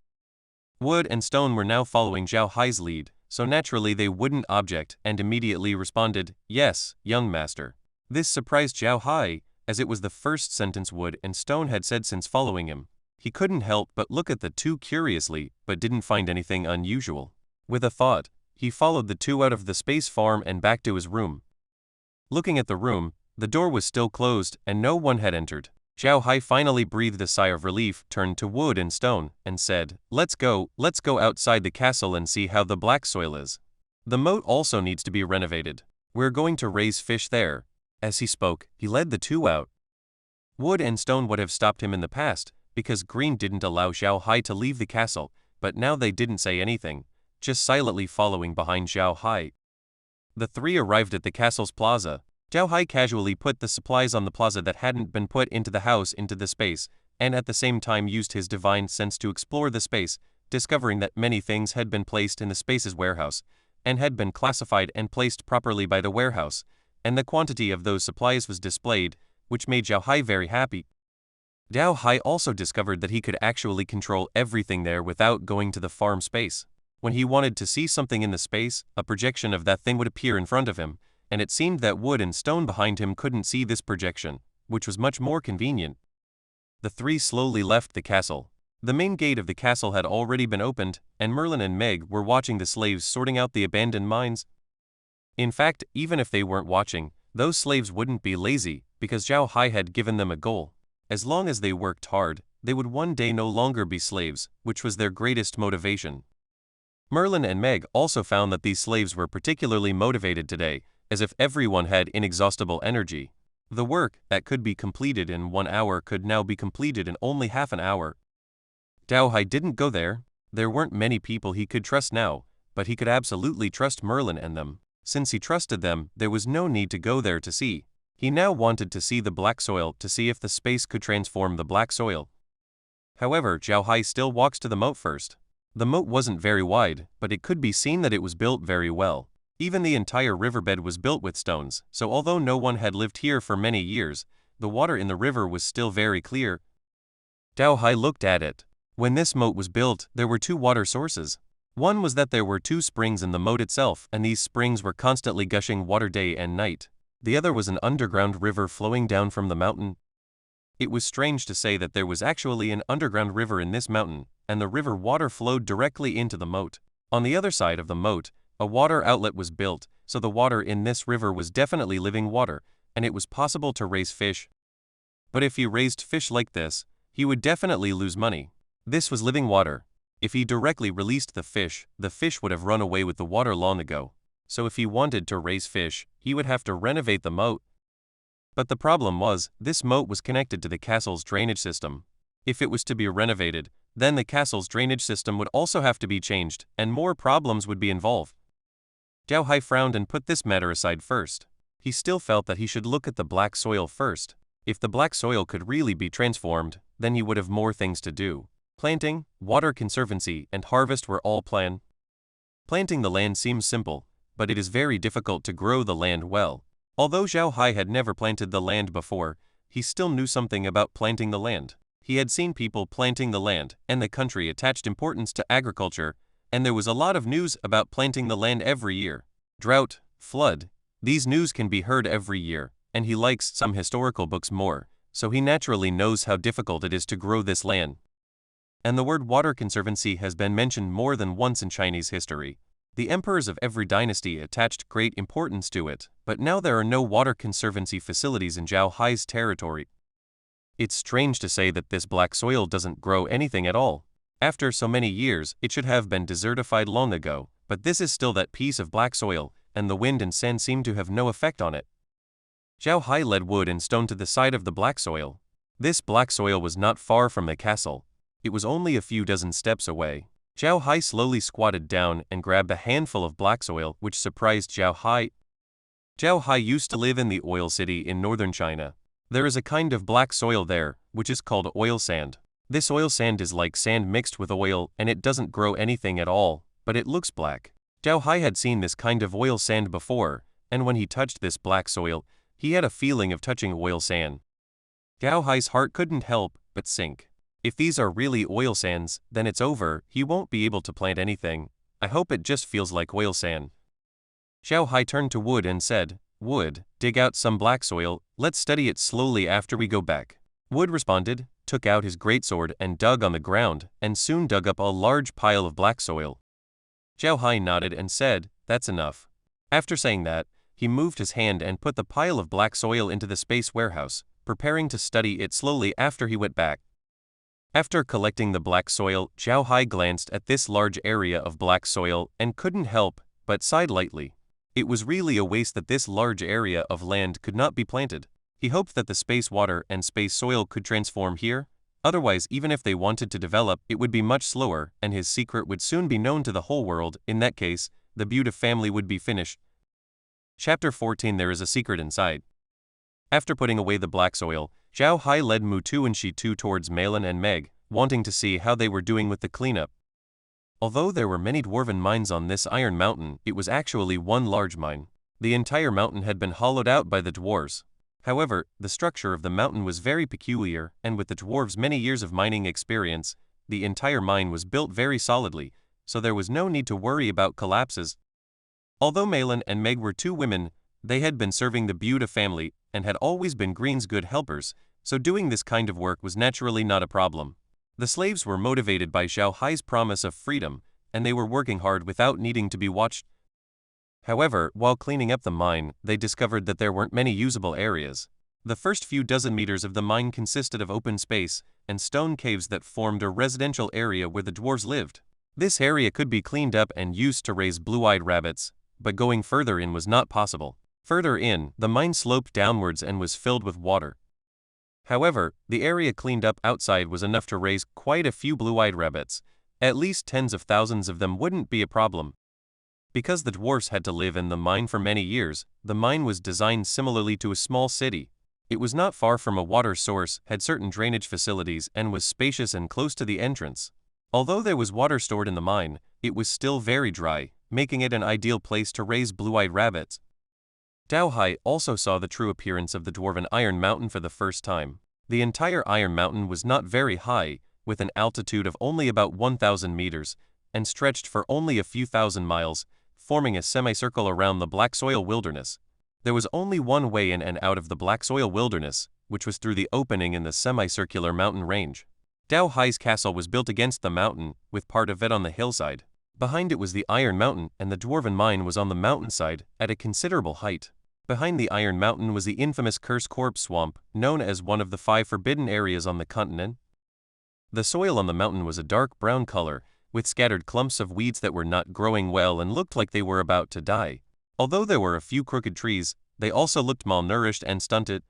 Wood and stone were now following Zhao Hai's lead, so naturally they wouldn't object and immediately responded, "Yes, young master." This surprised Zhao Hai, as it was the first sentence Wood and Stone had said since following him. He couldn't help but look at the two curiously, but didn't find anything unusual. With a thought, he followed the two out of the space farm and back to his room. Looking at the room, the door was still closed and no one had entered. Zhao Hai finally breathed a sigh of relief, turned to Wood and Stone, and said, let's go outside the castle and see how the black soil is. The moat also needs to be renovated. We're going to raise fish there." As he spoke, he led the two out. Wood and Stone would have stopped him in the past, because Green didn't allow Zhao Hai to leave the castle, but now they didn't say anything, just silently following behind Zhao Hai. The three arrived at the castle's plaza. Zhao Hai casually put the supplies on the plaza that hadn't been put into the house into the space, and at the same time used his divine sense to explore the space, discovering that many things had been placed in the space's warehouse, and had been classified and placed properly by the warehouse, and the quantity of those supplies was displayed, which made Zhao Hai very happy. Zhao Hai also discovered that he could actually control everything there without going to the farm space. When he wanted to see something in the space, a projection of that thing would appear in front of him, and it seemed that Wood and Stone behind him couldn't see this projection, which was much more convenient. The three slowly left the castle. The main gate of the castle had already been opened, and Merlin and Meg were watching the slaves sorting out the abandoned mines. In fact, even if they weren't watching, those slaves wouldn't be lazy, because Zhao Hai had given them a goal. As long as they worked hard, they would one day no longer be slaves, which was their greatest motivation. Merlin and Meg also found that these slaves were particularly motivated today, as if everyone had inexhaustible energy. The work that could be completed in 1 hour could now be completed in only half an hour. Zhao Hai didn't go there. There weren't many people he could trust now, but he could absolutely trust Merlin and them. Since he trusted them, there was no need to go there to see. He now wanted to see the black soil to see if the space could transform the black soil. However, Zhao Hai still walks to the moat first. The moat wasn't very wide, but it could be seen that it was built very well. Even the entire riverbed was built with stones, so although no one had lived here for many years, the water in the river was still very clear. Zhao Hai looked at it. When this moat was built, there were two water sources. One was that there were two springs in the moat itself, and these springs were constantly gushing water day and night. The other was an underground river flowing down from the mountain. It was strange to say that there was actually an underground river in this mountain, and the river water flowed directly into the moat. On the other side of the moat, a water outlet was built, so the water in this river was definitely living water, and it was possible to raise fish. But if he raised fish like this, he would definitely lose money. This was living water. If he directly released the fish would have run away with the water long ago. So if he wanted to raise fish, he would have to renovate the moat. But the problem was, this moat was connected to the castle's drainage system. If it was to be renovated, then the castle's drainage system would also have to be changed, and more problems would be involved. Zhao Hai frowned and put this matter aside first. He still felt that he should look at the black soil first. If the black soil could really be transformed, then he would have more things to do. Planting, water conservancy, and harvest were all planned. Planting the land seems simple, but it is very difficult to grow the land well. Although Zhao Hai had never planted the land before, he still knew something about planting the land. He had seen people planting the land, and the country attached importance to agriculture, and there was a lot of news about planting the land every year. Drought, flood, these news can be heard every year, and he likes some historical books more, so he naturally knows how difficult it is to grow this land. And the word water conservancy has been mentioned more than once in Chinese history. The emperors of every dynasty attached great importance to it, but now there are no water conservancy facilities in Zhao Hai's territory. It's strange to say that this black soil doesn't grow anything at all. After so many years, it should have been desertified long ago, but this is still that piece of black soil, and the wind and sand seem to have no effect on it. Zhao Hai led wood and stone to the side of the black soil. This black soil was not far from the castle. It was only a few dozen steps away. Zhao Hai slowly squatted down and grabbed a handful of black soil, which surprised Zhao Hai. Zhao Hai used to live in the oil city in northern China. There is a kind of black soil there, which is called oil sand. This oil sand is like sand mixed with oil, and it doesn't grow anything at all, but it looks black. Zhao Hai had seen this kind of oil sand before, and when he touched this black soil, he had a feeling of touching oil sand. Zhao Hai's heart couldn't help but sink. If these are really oil sands, then it's over, he won't be able to plant anything. I hope it just feels like oil sand. Zhao Hai turned to Wood and said, "Wood, dig out some black soil, let's study it slowly after we go back." Wood responded, took out his greatsword and dug on the ground, and soon dug up a large pile of black soil. Zhao Hai nodded and said, "That's enough." After saying that, he moved his hand and put the pile of black soil into the space warehouse, preparing to study it slowly after he went back. After collecting the black soil, Zhao Hai glanced at this large area of black soil and couldn't help but sigh lightly. It was really a waste that this large area of land could not be planted. He hoped that the space water and space soil could transform here. Otherwise, even if they wanted to develop, it would be much slower, and his secret would soon be known to the whole world. In that case, the Buddha family would be finished. Chapter 14. There is a secret inside. After putting away the black soil, Zhao Hai led Mutu and Shitu towards Malin and Meg, wanting to see how they were doing with the cleanup. Although there were many dwarven mines on this iron mountain, it was actually one large mine. The entire mountain had been hollowed out by the dwarves. However, the structure of the mountain was very peculiar, and with the dwarves' many years of mining experience, the entire mine was built very solidly, so there was no need to worry about collapses. Although Malin and Meg were two women, they had been serving the Buddha family and had always been Green's good helpers, so doing this kind of work was naturally not a problem. The slaves were motivated by Zhao Hai's promise of freedom, and they were working hard without needing to be watched. However, while cleaning up the mine, they discovered that there weren't many usable areas. The first few dozen meters of the mine consisted of open space and stone caves that formed a residential area where the dwarves lived. This area could be cleaned up and used to raise blue-eyed rabbits, but going further in was not possible. Further in, the mine sloped downwards and was filled with water. However, the area cleaned up outside was enough to raise quite a few blue-eyed rabbits. At least tens of thousands of them wouldn't be a problem. Because the dwarfs had to live in the mine for many years, the mine was designed similarly to a small city. It was not far from a water source, had certain drainage facilities, and was spacious and close to the entrance. Although there was water stored in the mine, it was still very dry, making it an ideal place to raise blue-eyed rabbits. Zhao Hai also saw the true appearance of the dwarven Iron Mountain for the first time. The entire Iron Mountain was not very high, with an altitude of only about 1,000 meters, and stretched for only a few thousand miles, forming a semicircle around the black soil wilderness. There was only one way in and out of the black soil wilderness, which was through the opening in the semicircular mountain range. Zhao Hai's castle was built against the mountain, with part of it on the hillside. Behind it was the Iron Mountain, and the dwarven mine was on the mountainside, at a considerable height. Behind the Iron Mountain was the infamous Curse Corpse Swamp, known as one of the 5 forbidden areas on the continent. The soil on the mountain was a dark brown color, with scattered clumps of weeds that were not growing well and looked like they were about to die. Although there were a few crooked trees, they also looked malnourished and stunted.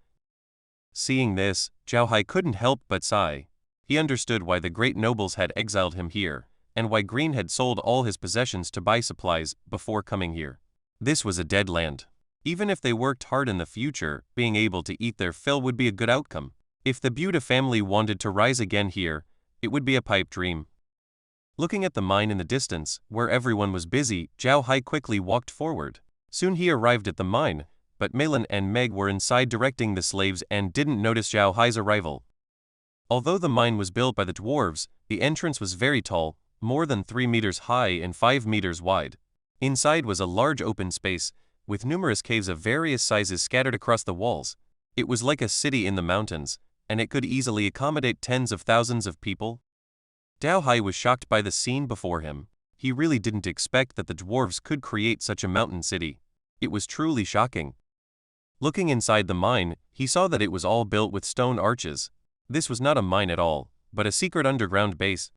Seeing this, Zhao Hai couldn't help but sigh. He understood why the great nobles had exiled him here, and why Green had sold all his possessions to buy supplies before coming here. This was a dead land. Even if they worked hard in the future, being able to eat their fill would be a good outcome. If the Buddha family wanted to rise again here, it would be a pipe dream. Looking at the mine in the distance, where everyone was busy, Zhao Hai quickly walked forward. Soon he arrived at the mine, but Malin and Meg were inside directing the slaves and didn't notice Zhao Hai's arrival. Although the mine was built by the dwarves, the entrance was very tall, more than 3 meters high and 5 meters wide. Inside was a large open space, with numerous caves of various sizes scattered across the walls. It was like a city in the mountains, and it could easily accommodate tens of thousands of people. Zhao Hai was shocked by the scene before him. He really didn't expect that the dwarves could create such a mountain city. It was truly shocking. Looking inside the mine, he saw that it was all built with stone arches. This was not a mine at all, but a secret underground base.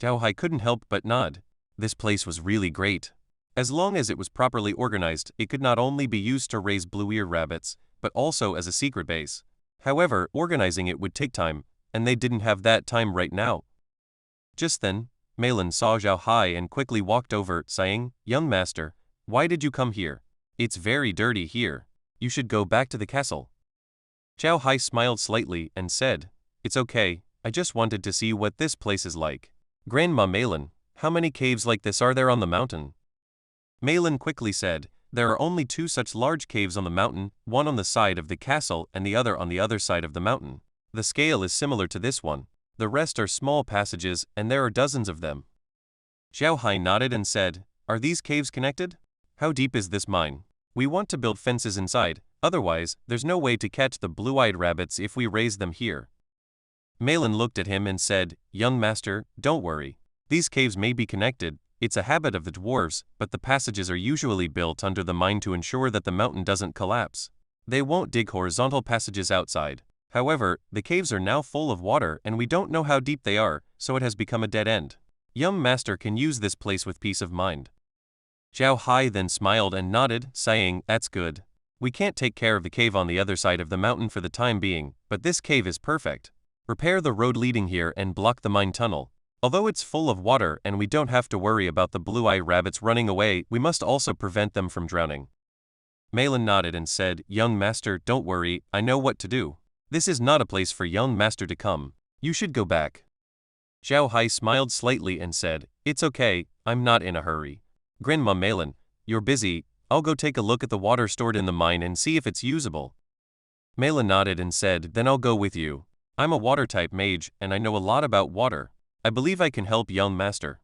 Zhao Hai couldn't help but nod. This place was really great. As long as it was properly organized, it could not only be used to raise blue-eared rabbits, but also as a secret base. However, organizing it would take time, and they didn't have that time right now. Just then, Malin saw Zhao Hai and quickly walked over, saying, "Young master, why did you come here? It's very dirty here. You should go back to the castle." Zhao Hai smiled slightly and said, "It's okay, I just wanted to see what this place is like." "Grandma Malin, how many caves like this are there on the mountain?" Malin quickly said, "There are only 2 such large caves on the mountain, one on the side of the castle and the other on the other side of the mountain. The scale is similar to this one. The rest are small passages, and there are dozens of them." Zhao Hai nodded and said, "Are these caves connected? How deep is this mine? We want to build fences inside, otherwise, there's no way to catch the blue-eyed rabbits if we raise them here." Malin looked at him and said, "Young master, don't worry. These caves may be connected. It's a habit of the dwarves, but the passages are usually built under the mine to ensure that the mountain doesn't collapse. They won't dig horizontal passages outside. However, the caves are now full of water and we don't know how deep they are, so it has become a dead end. Young master can use this place with peace of mind." Zhao Hai then smiled and nodded, saying, "That's good. We can't take care of the cave on the other side of the mountain for the time being, but this cave is perfect. Repair the road leading here and block the mine tunnel. Although it's full of water and we don't have to worry about the blue-eyed rabbits running away, we must also prevent them from drowning." Malin nodded and said, "Young master, don't worry, I know what to do. This is not a place for young master to come. You should go back." Zhao Hai smiled slightly and said, "It's okay, I'm not in a hurry. Grandma Malin, you're busy, I'll go take a look at the water stored in the mine and see if it's usable." Malin nodded and said, "Then I'll go with you. I'm a water-type mage, and I know a lot about water. I believe I can help young master."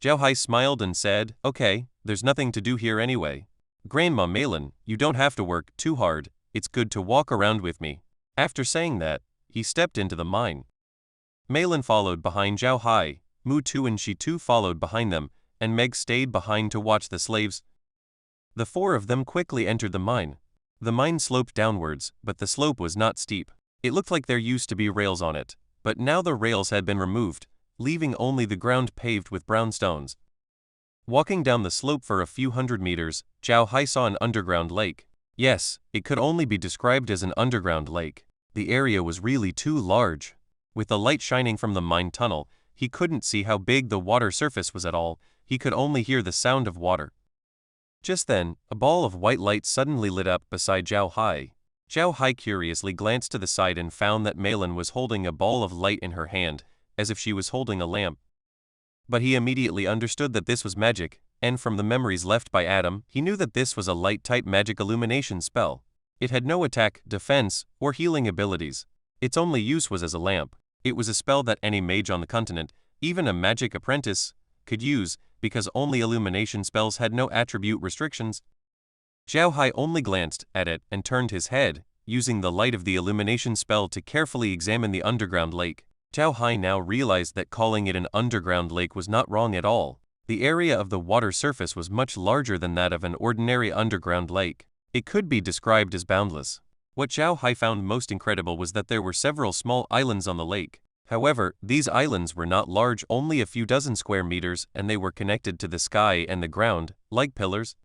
Zhao Hai smiled and said, "Okay, there's nothing to do here anyway. Grandma Malin, you don't have to work too hard, it's good to walk around with me." After saying that, he stepped into the mine. Malin followed behind Zhao Hai, Mu Tu and Shi Tu followed behind them, and Meg stayed behind to watch the slaves. The 4 of them quickly entered the mine. The mine sloped downwards, but the slope was not steep. It looked like there used to be rails on it, but now the rails had been removed, leaving only the ground paved with brown stones. Walking down the slope for a few hundred meters, Zhao Hai saw an underground lake. Yes, it could only be described as an underground lake. The area was really too large. With the light shining from the mine tunnel, he couldn't see how big the water surface was at all, he could only hear the sound of water. Just then, a ball of white light suddenly lit up beside Zhao Hai. Zhao Hai curiously glanced to the side and found that Malin was holding a ball of light in her hand, as if she was holding a lamp. But he immediately understood that this was magic, and from the memories left by Adam, he knew that this was a light-type magic illumination spell. It had no attack, defense, or healing abilities. Its only use was as a lamp. It was a spell that any mage on the continent, even a magic apprentice, could use, because only illumination spells had no attribute restrictions. Zhao Hai only glanced at it and turned his head, using the light of the illumination spell to carefully examine the underground lake. Zhao Hai now realized that calling it an underground lake was not wrong at all. The area of the water surface was much larger than that of an ordinary underground lake. It could be described as boundless. What Zhao Hai found most incredible was that there were several small islands on the lake. However, these islands were not large, only a few dozen square meters, and they were connected to the sky and the ground, like pillars.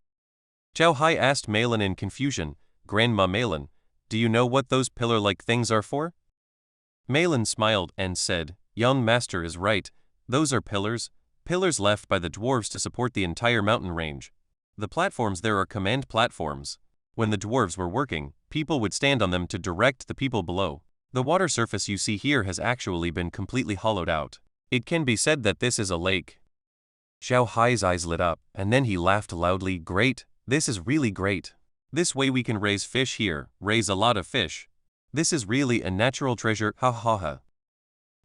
Zhao Hai asked Malin in confusion, "Grandma Malin, do you know what those pillar-like things are for?" Malin smiled and said, "Young master is right, those are pillars left by the dwarves to support the entire mountain range. The platforms there are command platforms. When the dwarves were working, people would stand on them to direct the people below. The water surface you see here has actually been completely hollowed out. It can be said that this is a lake." Zhao Hai's eyes lit up, and then he laughed loudly, "Great, this is really great. This way we can raise fish here, raise a lot of fish. This is really a natural treasure, ha ha ha."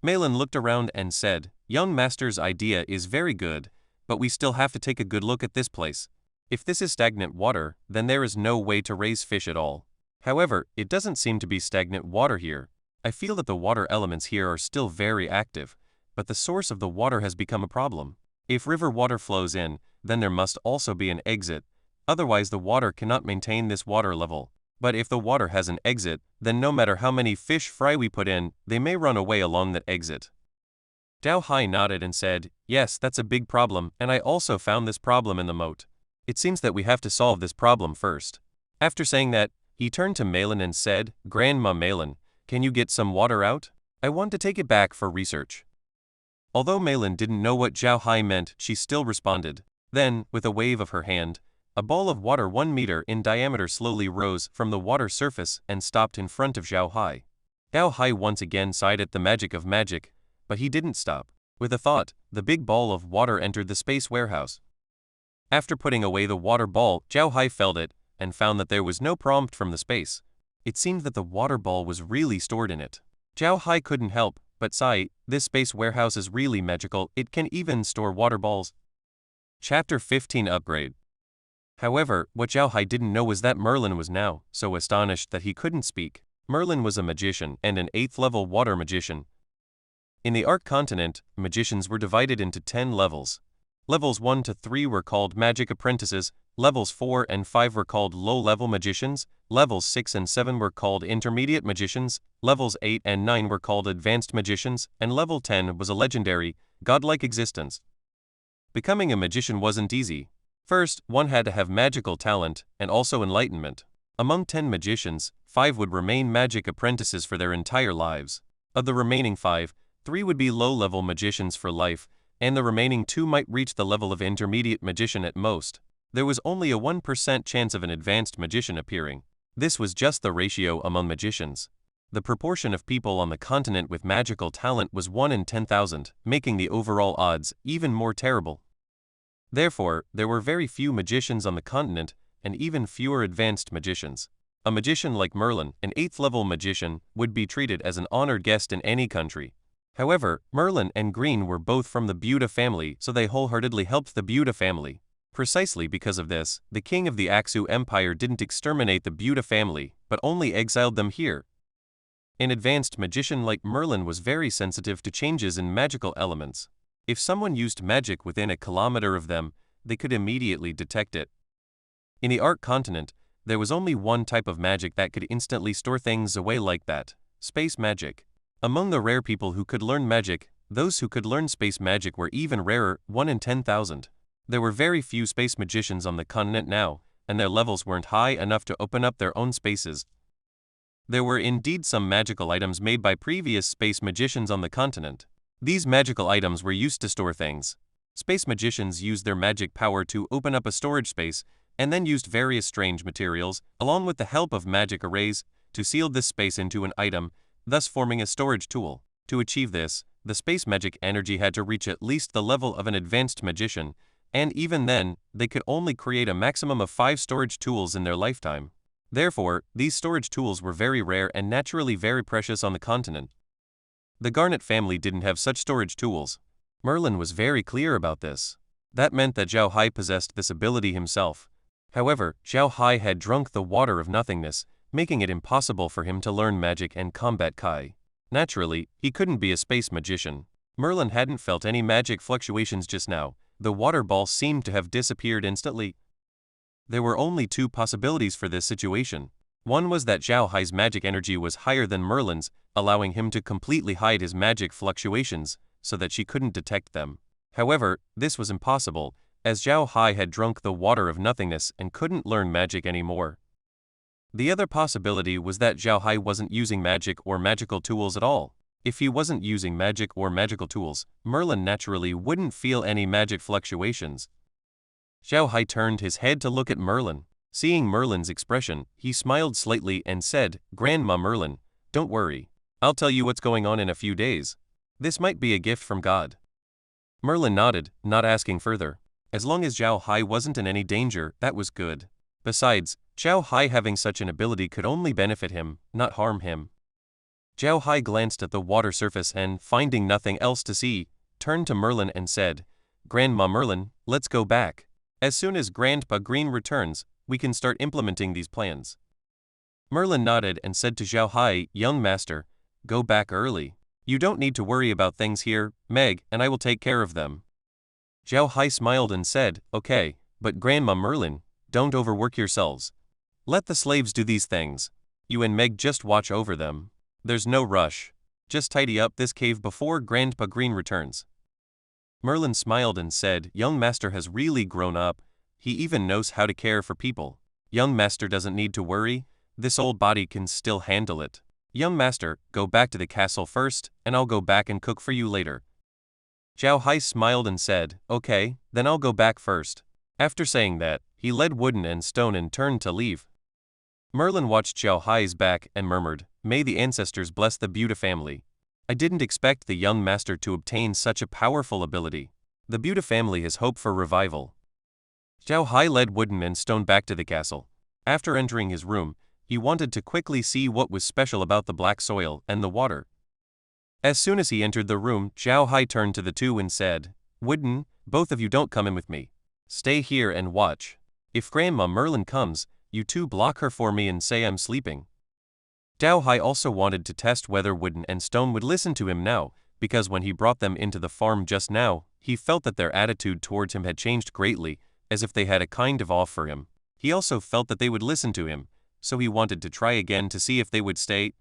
Malin looked around and said, "Young master's idea is very good, but we still have to take a good look at this place. If this is stagnant water, then there is no way to raise fish at all. However, it doesn't seem to be stagnant water here. I feel that the water elements here are still very active, but the source of the water has become a problem. If river water flows in, then there must also be an exit, otherwise the water cannot maintain this water level. But if the water has an exit, then no matter how many fish fry we put in, they may run away along that exit." Zhao Hai nodded and said, "Yes, that's a big problem, and I also found this problem in the moat. It seems that we have to solve this problem first." After saying that, he turned to Malin and said, "Grandma Malin, can you get some water out? I want to take it back for research." Although Malin didn't know what Zhao Hai meant, she still responded. Then, with a wave of her hand, a ball of water 1 meter in diameter slowly rose from the water surface and stopped in front of Zhao Hai. Zhao Hai once again sighed at the magic of magic, but he didn't stop. With a thought, the big ball of water entered the space warehouse. After putting away the water ball, Zhao Hai felt it, and found that there was no prompt from the space. It seemed that the water ball was really stored in it. Zhao Hai couldn't help but sigh, this space warehouse is really magical, it can even store water balls. Chapter 15 Upgrade. However, what Zhao Hai didn't know was that Merlin was now so astonished that he couldn't speak. Merlin was a magician and an 8th level water magician. In the Ark continent, magicians were divided into 10 levels. Levels 1 to 3 were called magic apprentices, levels 4 and 5 were called low-level magicians, levels 6 and 7 were called intermediate magicians, levels 8 and 9 were called advanced magicians, and level 10 was a legendary, godlike existence. Becoming a magician wasn't easy. First, one had to have magical talent and also enlightenment. Among 10 magicians, 5 would remain magic apprentices for their entire lives. Of the remaining 5, 3 would be low-level magicians for life, and the remaining 2 might reach the level of intermediate magician at most. There was only a 1% chance of an advanced magician appearing. This was just the ratio among magicians. The proportion of people on the continent with magical talent was 1 in 10,000, making the overall odds even more terrible. Therefore, there were very few magicians on the continent, and even fewer advanced magicians. A magician like Merlin, an 8th level magician, would be treated as an honored guest in any country. However, Merlin and Green were both from the Buddha family, so they wholeheartedly helped the Buddha family. Precisely because of this, the king of the Aksu Empire didn't exterminate the Buddha family, but only exiled them here. An advanced magician like Merlin was very sensitive to changes in magical elements. If someone used magic within a kilometer of them, they could immediately detect it. In the Ark continent, there was only one type of magic that could instantly store things away like that: space magic. Among the rare people who could learn magic, those who could learn space magic were even rarer, 1 in 10,000. There were very few space magicians on the continent now, and their levels weren't high enough to open up their own spaces. There were indeed some magical items made by previous space magicians on the continent. These magical items were used to store things. Space magicians used their magic power to open up a storage space, and then used various strange materials, along with the help of magic arrays, to seal this space into an item, thus forming a storage tool. To achieve this, the space magic energy had to reach at least the level of an advanced magician, and even then, they could only create a maximum of 5 storage tools in their lifetime. Therefore, these storage tools were very rare and naturally very precious on the continent. The Garnet family didn't have such storage tools. Merlin was very clear about this. That meant that Zhao Hai possessed this ability himself. However, Zhao Hai had drunk the water of nothingness, making it impossible for him to learn magic and combat Kai. Naturally, he couldn't be a space magician. Merlin hadn't felt any magic fluctuations just now. The water ball seemed to have disappeared instantly. There were only 2 possibilities for this situation. One was that Zhao Hai's magic energy was higher than Merlin's, allowing him to completely hide his magic fluctuations, so that she couldn't detect them. However, this was impossible, as Zhao Hai had drunk the water of nothingness and couldn't learn magic anymore. The other possibility was that Zhao Hai wasn't using magic or magical tools at all. If he wasn't using magic or magical tools, Merlin naturally wouldn't feel any magic fluctuations. Zhao Hai turned his head to look at Merlin. Seeing Merlin's expression, he smiled slightly and said, "Grandma Merlin, don't worry. I'll tell you what's going on in a few days. This might be a gift from God." Merlin nodded, not asking further. As long as Zhao Hai wasn't in any danger, that was good. Besides, Zhao Hai having such an ability could only benefit him, not harm him. Zhao Hai glanced at the water surface and, finding nothing else to see, turned to Merlin and said, "Grandma Merlin, let's go back. As soon as Grandpa Green returns, we can start implementing these plans." Merlin nodded and said to Zhao Hai, "Young master, go back early. You don't need to worry about things here, Meg and I will take care of them." Zhao Hai smiled and said, "Okay, but Grandma Merlin, don't overwork yourselves. Let the slaves do these things. You and Meg just watch over them. There's no rush." Just tidy up this cave before Grandpa Green returns." Merlin smiled and said, "Young master has really grown up. He even knows how to care for people. Young master doesn't need to worry. This old body can still handle it. Young master, go back to the castle first, and I'll go back and cook for you later." Zhao Hai smiled and said, "Okay, then I'll go back first." After saying that, he led Wooden and Stone and turned to leave. Merlin watched Zhao Hai's back and murmured, "May the ancestors bless the Buta family. I didn't expect the young master to obtain such a powerful ability. The Buta family has hope for revival." Zhao Hai led Wooden and Stone back to the castle. After entering his room, he wanted to quickly see what was special about the black soil and the water. As soon as he entered the room, Zhao Hai turned to the two and said, "Wooden, both of you don't come in with me. Stay here and watch. If Grandma Merlin comes, you two block her for me and say I'm sleeping." Zhao Hai also wanted to test whether Wooden and Stone would listen to him now, because when he brought them into the farm just now, he felt that their attitude towards him had changed greatly, as if they had a kind of awe for him. He also felt that they would listen to him, so he wanted to try again to see if they would stay.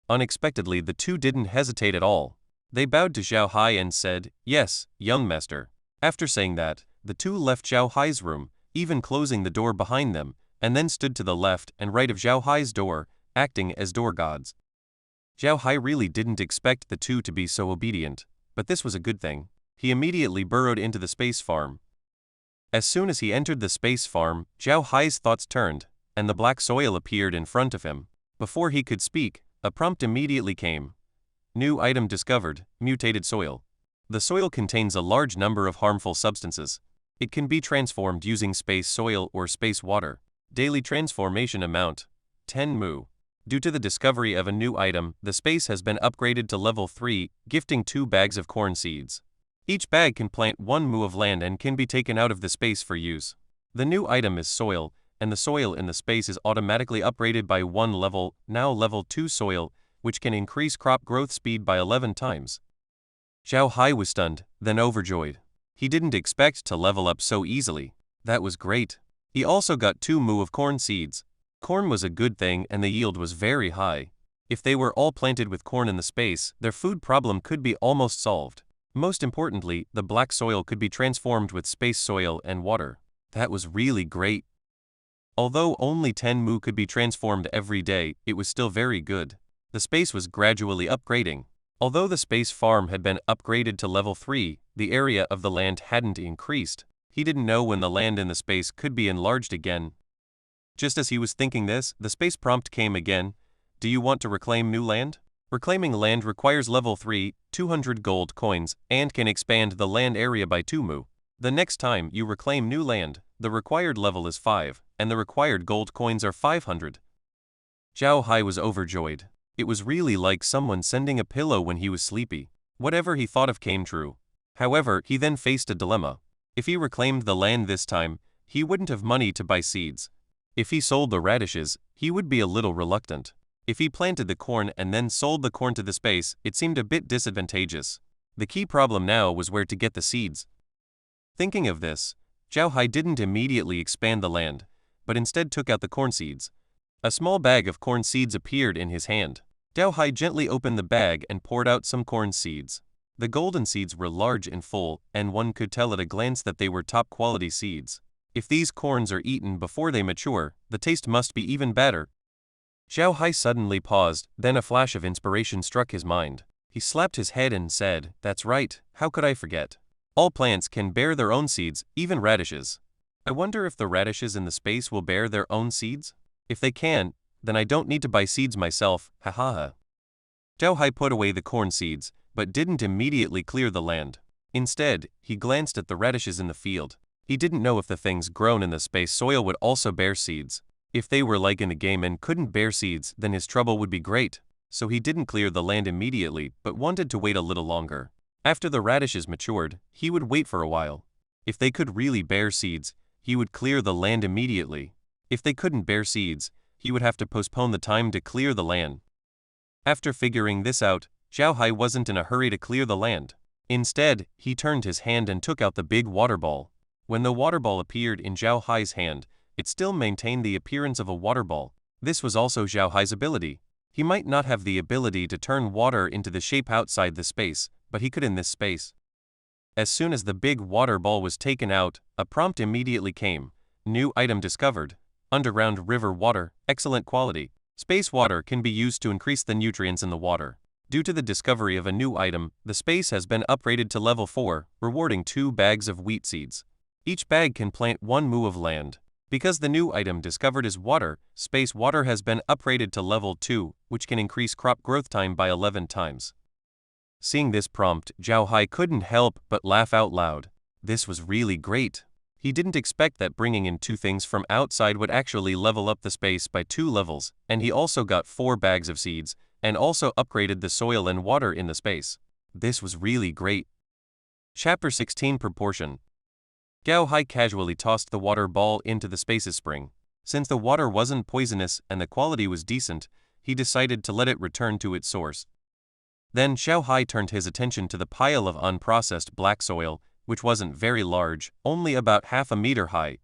Unexpectedly, the two didn't hesitate at all. They bowed to Zhao Hai and said, "Yes, young master." After saying that, the two left Zhao Hai's room, even closing the door behind them, and then stood to the left and right of Zhao Hai's door, acting as door gods. Zhao Hai really didn't expect the two to be so obedient, but this was a good thing. He immediately burrowed into the space farm. As soon as he entered the space farm, Zhao Hai's thoughts turned, and the black soil appeared in front of him. Before he could speak, a prompt immediately came. New item discovered, mutated soil. The soil contains a large number of harmful substances. It can be transformed using space soil or space water. Daily transformation amount, 10 mu. Due to the discovery of a new item, the space has been upgraded to level 3, gifting 2 bags of corn seeds. Each bag can plant 1 mu of land and can be taken out of the space for use. The new item is soil, and the soil in the space is automatically upgraded by 1 level, now level 2 soil, which can increase crop growth speed by 11 times. Zhao Hai was stunned, then overjoyed. He didn't expect to level up so easily. That was great. He also got 2 mu of corn seeds. Corn was a good thing and the yield was very high. If they were all planted with corn in the space, their food problem could be almost solved. Most importantly, the black soil could be transformed with space soil and water. That was really great. Although only 10 mu could be transformed every day, it was still very good. The space was gradually upgrading. Although the space farm had been upgraded to level 3, the area of the land hadn't increased. He didn't know when the land in the space could be enlarged again. Just as he was thinking this, the space prompt came again. "Do you want to reclaim new land?" Reclaiming land requires level 3, 200 gold coins, and can expand the land area by 2 mu. The next time you reclaim new land, the required level is 5, and the required gold coins are 500. Zhao Hai was overjoyed. It was really like someone sending a pillow when he was sleepy. Whatever he thought of came true. However, he then faced a dilemma. If he reclaimed the land this time, he wouldn't have money to buy seeds. If he sold the radishes, he would be a little reluctant. If he planted the corn and then sold the corn to the space, it seemed a bit disadvantageous. The key problem now was where to get the seeds. Thinking of this, Zhao Hai didn't immediately expand the land, but instead took out the corn seeds. A small bag of corn seeds appeared in his hand. Zhao Hai gently opened the bag and poured out some corn seeds. The golden seeds were large and full, and one could tell at a glance that they were top-quality seeds. If these corns are eaten before they mature, the taste must be even better. Zhao Hai suddenly paused, then a flash of inspiration struck his mind. He slapped his head and said, "That's right, how could I forget? All plants can bear their own seeds, even radishes. I wonder if the radishes in the space will bear their own seeds? If they can, then I don't need to buy seeds myself, ha ha ha." Zhao Hai put away the corn seeds, but didn't immediately clear the land. Instead, he glanced at the radishes in the field. He didn't know if the things grown in the space soil would also bear seeds. If they were like in the game and couldn't bear seeds, then his trouble would be great. So he didn't clear the land immediately, but wanted to wait a little longer. After the radishes matured, he would wait for a while. If they could really bear seeds, he would clear the land immediately. If they couldn't bear seeds, he would have to postpone the time to clear the land. After figuring this out, Zhao Hai wasn't in a hurry to clear the land. Instead, he turned his hand and took out the big water ball. When the water ball appeared in Zhao Hai's hand, it still maintained the appearance of a water ball. This was also Zhao Hai's ability. He might not have the ability to turn water into the shape outside the space, but he could in this space. As soon as the big water ball was taken out, a prompt immediately came. New item discovered. Underground river water, excellent quality. Space water can be used to increase the nutrients in the water. Due to the discovery of a new item, the space has been upgraded to level 4, rewarding 2 bags of wheat seeds. Each bag can plant 1 mu of land. Because the new item discovered is water, space water has been upgraded to level 2, which can increase crop growth time by 11 times. Seeing this prompt, Zhao Hai couldn't help but laugh out loud. This was really great. He didn't expect that bringing in 2 things from outside would actually level up the space by 2 levels, and he also got 4 bags of seeds, and also upgraded the soil and water in the space. This was really great. Chapter 16 Proportion. Zhao Hai casually tossed the water ball into the space's spring. Since the water wasn't poisonous and the quality was decent, he decided to let it return to its source. Then Zhao Hai turned his attention to the pile of unprocessed black soil, which wasn't very large, only about half a meter high.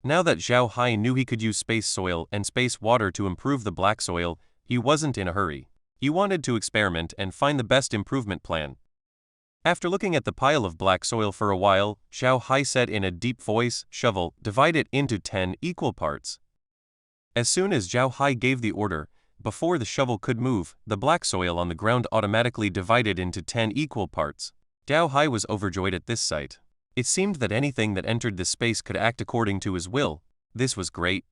Now that Zhao Hai knew he could use space soil and space water to improve the black soil, he wasn't in a hurry. He wanted to experiment and find the best improvement plan. After looking at the pile of black soil for a while, Zhao Hai said in a deep voice, "Shovel, divide it into 10 equal parts." As soon as Zhao Hai gave the order, before the shovel could move, the black soil on the ground automatically divided into 10 equal parts. Zhao Hai was overjoyed at this sight. It seemed that anything that entered this space could act according to his will. This was great.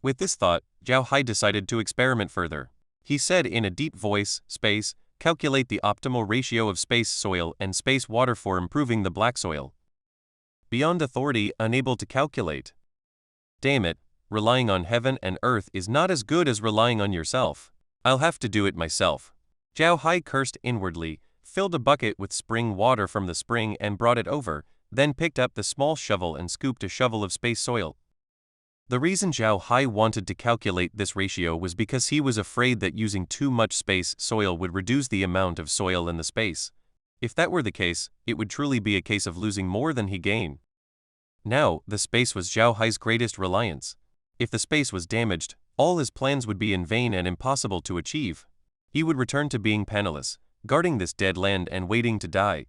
With this thought, Zhao Hai decided to experiment further. He said in a deep voice, "Space, calculate the optimal ratio of space soil and space water for improving the black soil." Beyond authority, unable to calculate. Damn it, relying on heaven and earth is not as good as relying on yourself. I'll have to do it myself. Zhao Hai cursed inwardly, filled a bucket with spring water from the spring and brought it over, then picked up the small shovel and scooped a shovel of space soil. The reason Zhao Hai wanted to calculate this ratio was because he was afraid that using too much space soil would reduce the amount of soil in the space. If that were the case, it would truly be a case of losing more than he gained. Now, the space was Zhao Hai's greatest reliance. If the space was damaged, all his plans would be in vain and impossible to achieve. He would return to being penniless, guarding this dead land and waiting to die.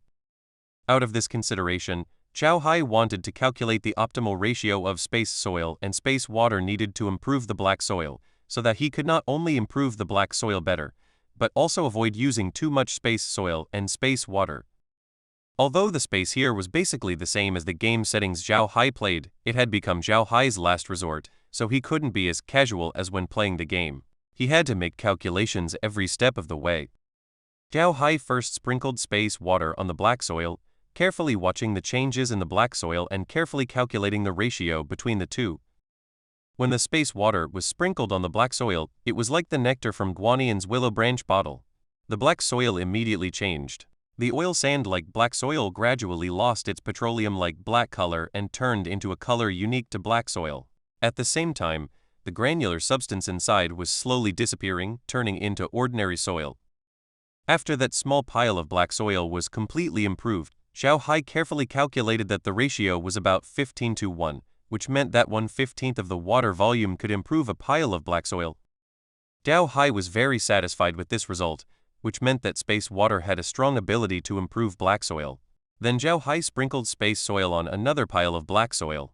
Out of this consideration, Zhao Hai wanted to calculate the optimal ratio of space soil and space water needed to improve the black soil, so that he could not only improve the black soil better, but also avoid using too much space soil and space water. Although the space here was basically the same as the game settings Zhao Hai played, it had become Zhao Hai's last resort, so he couldn't be as casual as when playing the game. He had to make calculations every step of the way. Zhao Hai first sprinkled space water on the black soil, carefully watching the changes in the black soil and carefully calculating the ratio between the two. When the space water was sprinkled on the black soil, it was like the nectar from Guanian's willow branch bottle. The black soil immediately changed. The oil sand-like black soil gradually lost its petroleum-like black color and turned into a color unique to black soil. At the same time, the granular substance inside was slowly disappearing, turning into ordinary soil. After that small pile of black soil was completely improved, Zhao Hai carefully calculated that the ratio was about 15:1, which meant that 1/15 of the water volume could improve a pile of black soil. Zhao Hai was very satisfied with this result, which meant that space water had a strong ability to improve black soil. Then Zhao Hai sprinkled space soil on another pile of black soil.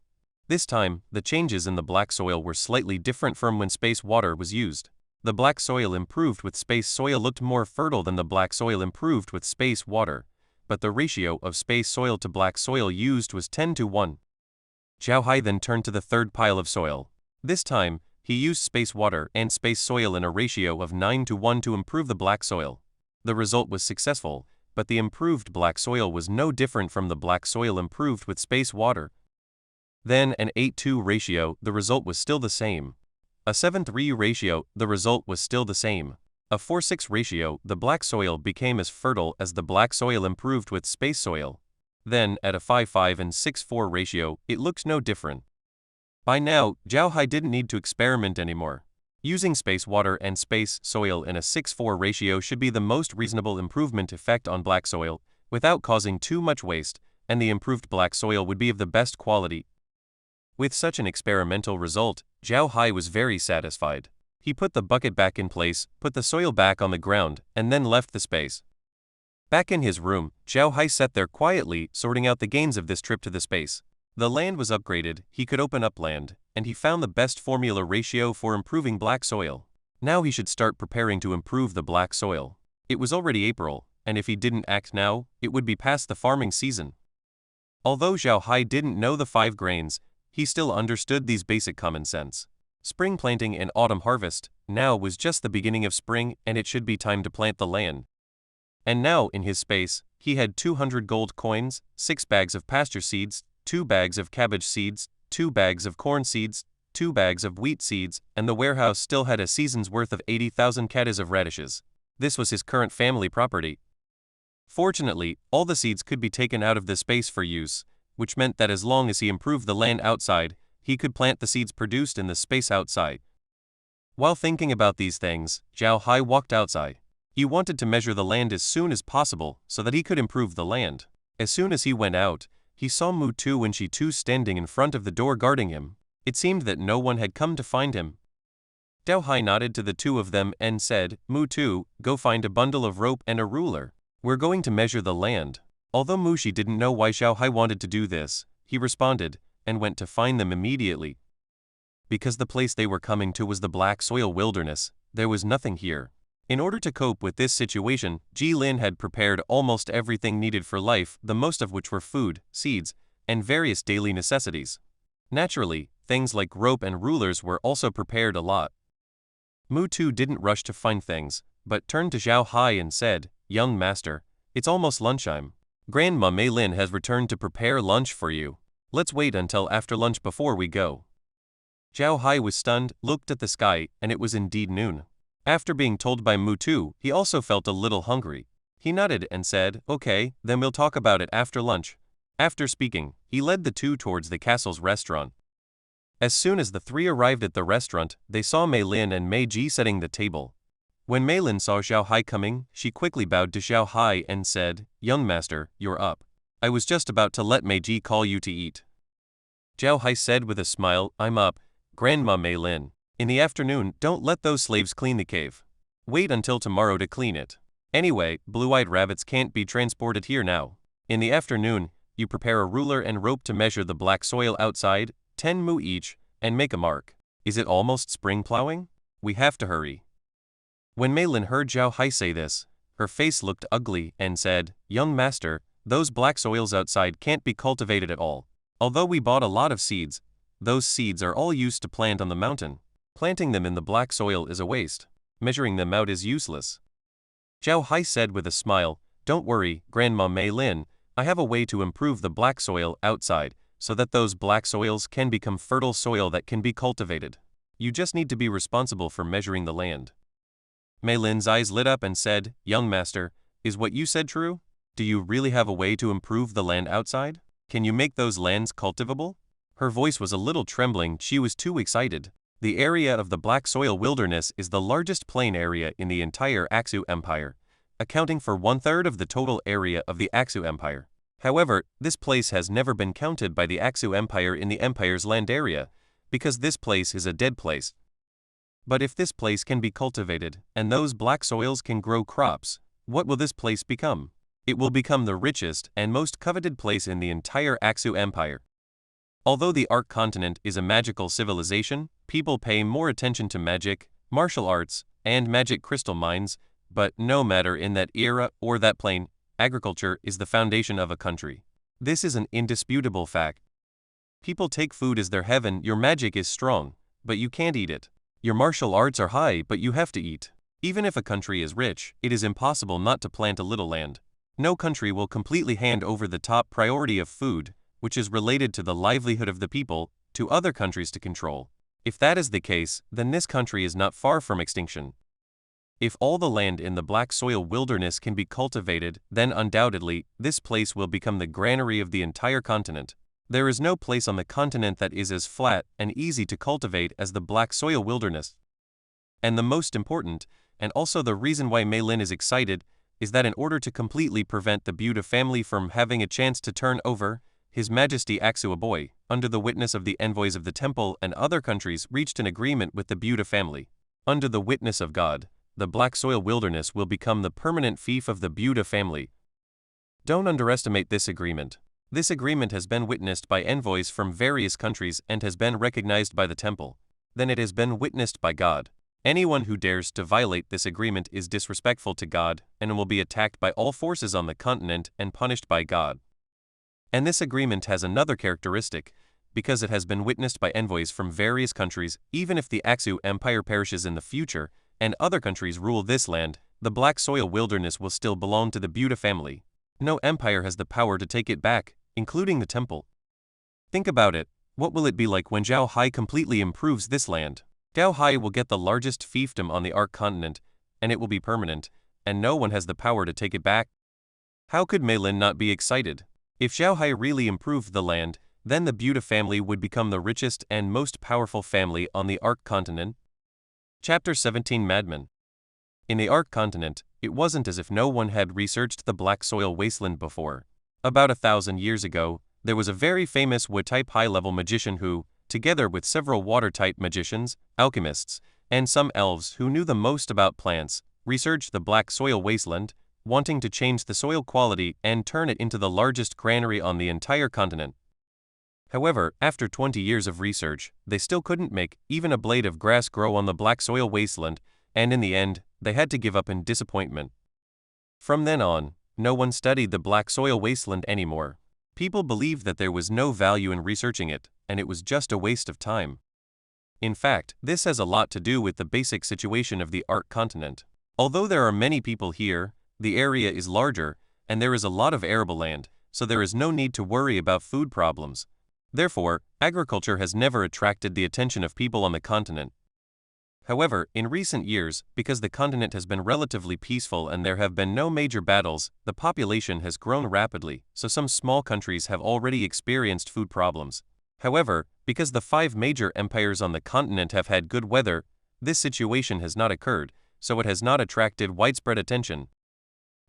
This time, the changes in the black soil were slightly different from when space water was used. The black soil improved with space soil looked more fertile than the black soil improved with space water, but the ratio of space soil to black soil used was 10:1. Zhao Hai then turned to the third pile of soil. This time, he used space water and space soil in a ratio of 9:1 to improve the black soil. The result was successful, but the improved black soil was no different from the black soil improved with space water. Then an 8:2 ratio, the result was still the same. A 7:3 ratio, the result was still the same. A 4:6 ratio, the black soil became as fertile as the black soil improved with space soil. Then, at a 5:5 and 6:4 ratio, it looked no different. By now, Zhao Hai didn't need to experiment anymore. Using space water and space soil in a 6:4 ratio should be the most reasonable improvement effect on black soil, without causing too much waste, and the improved black soil would be of the best quality. With such an experimental result, Zhao Hai was very satisfied. He put the bucket back in place, put the soil back on the ground, and then left the space. Back in his room, Zhao Hai sat there quietly, sorting out the gains of this trip to the space. The land was upgraded, he could open up land, and he found the best formula ratio for improving black soil. Now he should start preparing to improve the black soil. It was already April, and if he didn't act now, it would be past the farming season. Although Zhao Hai didn't know the 5 grains, he still understood these basic common sense. Spring planting and autumn harvest, now was just the beginning of spring and it should be time to plant the land. And now, in his space, he had 200 gold coins, 6 bags of pasture seeds, 2 bags of cabbage seeds, 2 bags of corn seeds, 2 bags of wheat seeds, and the warehouse still had a season's worth of 80,000 caddies of radishes. This was his current family property. Fortunately, all the seeds could be taken out of the space for use, which meant that as long as he improved the land outside, he could plant the seeds produced in the space outside. While thinking about these things, Zhao Hai walked outside. He wanted to measure the land as soon as possible so that he could improve the land. As soon as he went out, he saw Mu Tu and Shi Tu standing in front of the door guarding him. It seemed that no one had come to find him. Zhao Hai nodded to the 2 of them and said, "Mu Tu, go find a bundle of rope and a ruler. We're going to measure the land." Although Mu Shi didn't know why Zhao Hai wanted to do this, he responded, and went to find them immediately. Because the place they were coming to was the black soil wilderness, there was nothing here. In order to cope with this situation, Jilin had prepared almost everything needed for life, the most of which were food, seeds, and various daily necessities. Naturally, things like rope and rulers were also prepared a lot. Mu Tu didn't rush to find things, but turned to Zhao Hai and said, "Young master, it's almost lunchtime. Grandma Mei Lin has returned to prepare lunch for you. Let's wait until after lunch before we go." Zhao Hai was stunned, looked at the sky, and it was indeed noon. After being told by Mu Tu, he also felt a little hungry. He nodded and said, "Okay, then we'll talk about it after lunch." After speaking, he led the 2 towards the castle's restaurant. As soon as the 3 arrived at the restaurant, they saw Mei Lin and Mei Ji setting the table. When Mei Lin saw Zhao Hai coming, she quickly bowed to Zhao Hai and said, "Young master, you're up. I was just about to let Mei Ji call you to eat." Zhao Hai said with a smile, "I'm up, Grandma Mei Lin. In the afternoon, don't let those slaves clean the cave. Wait until tomorrow to clean it. Anyway, blue-eyed rabbits can't be transported here now. In the afternoon, you prepare a ruler and rope to measure the black soil outside, 10 mu each, and make a mark. Is it almost spring plowing? We have to hurry." When Mei Lin heard Zhao Hai say this, her face looked ugly and said, "Young master, those black soils outside can't be cultivated at all. Although we bought a lot of seeds, those seeds are all used to plant on the mountain. Planting them in the black soil is a waste. Measuring them out is useless." Zhao Hai said with a smile, "Don't worry, Grandma Mei Lin, I have a way to improve the black soil outside so that those black soils can become fertile soil that can be cultivated. You just need to be responsible for measuring the land." Mei Lin's eyes lit up and said, "Young master, is what you said true? Do you really have a way to improve the land outside? Can you make those lands cultivable?" Her voice was a little trembling, she was too excited. The area of the black soil wilderness is the largest plain area in the entire Aksu Empire, accounting for 1/3 of the total area of the Aksu Empire. However, this place has never been counted by the Aksu Empire in the Empire's land area, because this place is a dead place. But if this place can be cultivated, and those black soils can grow crops, what will this place become? It will become the richest and most coveted place in the entire Aksu Empire. Although the Ark continent is a magical civilization, people pay more attention to magic, martial arts, and magic crystal mines, but no matter in that era or that plane, agriculture is the foundation of a country. This is an indisputable fact. People take food as their heaven. Your magic is strong, but you can't eat it. Your martial arts are high, but you have to eat. Even if a country is rich, it is impossible not to plant a little land. No country will completely hand over the top priority of food, which is related to the livelihood of the people, to other countries to control. If that is the case, then this country is not far from extinction. If all the land in the black soil wilderness can be cultivated, then undoubtedly, this place will become the granary of the entire continent. There is no place on the continent that is as flat and easy to cultivate as the black soil wilderness. And the most important, and also the reason why Mei Lin is excited, is that in order to completely prevent the Buddha family from having a chance to turn over, His Majesty Aksu Aboy, under the witness of the envoys of the temple and other countries, reached an agreement with the Buddha family. Under the witness of God, the black soil wilderness will become the permanent fief of the Buddha family. Don't underestimate this agreement. This agreement has been witnessed by envoys from various countries and has been recognized by the temple. Then it has been witnessed by God. Anyone who dares to violate this agreement is disrespectful to God and will be attacked by all forces on the continent and punished by God. And this agreement has another characteristic. Because it has been witnessed by envoys from various countries, even if the Aksu Empire perishes in the future and other countries rule this land, the black soil wilderness will still belong to the Buddha family. No empire has the power to take it back, including the temple. Think about it. What will it be like when Zhao Hai completely improves this land? Zhao Hai will get the largest fiefdom on the Ark continent, and it will be permanent, and no one has the power to take it back. How could Mei Lin not be excited? If Zhao Hai really improved the land, then the Buddha family would become the richest and most powerful family on the Ark continent. Chapter 17 Madman. In the Ark continent, it wasn't as if no one had researched the black soil wasteland before. About 1,000 years ago, there was a very famous wood-type high-level magician who, together with several water-type magicians, alchemists, and some elves who knew the most about plants, researched the black soil wasteland, wanting to change the soil quality and turn it into the largest granary on the entire continent. However, after 20 years of research, they still couldn't make even a blade of grass grow on the black soil wasteland, and in the end, they had to give up in disappointment. From then on, no one studied the black soil wasteland anymore. People believed that there was no value in researching it, and it was just a waste of time. In fact, this has a lot to do with the basic situation of the Ark continent. Although there are many people here, the area is larger, and there is a lot of arable land, so there is no need to worry about food problems. Therefore, agriculture has never attracted the attention of people on the continent. However, in recent years, because the continent has been relatively peaceful and there have been no major battles, the population has grown rapidly, so some small countries have already experienced food problems. However, because the 5 major empires on the continent have had good weather, this situation has not occurred, so it has not attracted widespread attention.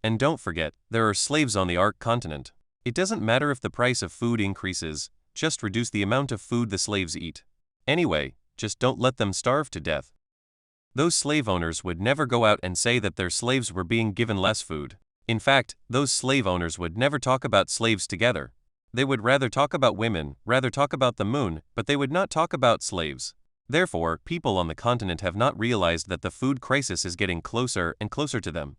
And don't forget, there are slaves on the Ark continent. It doesn't matter if the price of food increases, just reduce the amount of food the slaves eat. Anyway, just don't let them starve to death. Those slave owners would never go out and say that their slaves were being given less food. In fact, those slave owners would never talk about slaves together. They would rather talk about women, rather talk about the moon, but they would not talk about slaves. Therefore, people on the continent have not realized that the food crisis is getting closer and closer to them.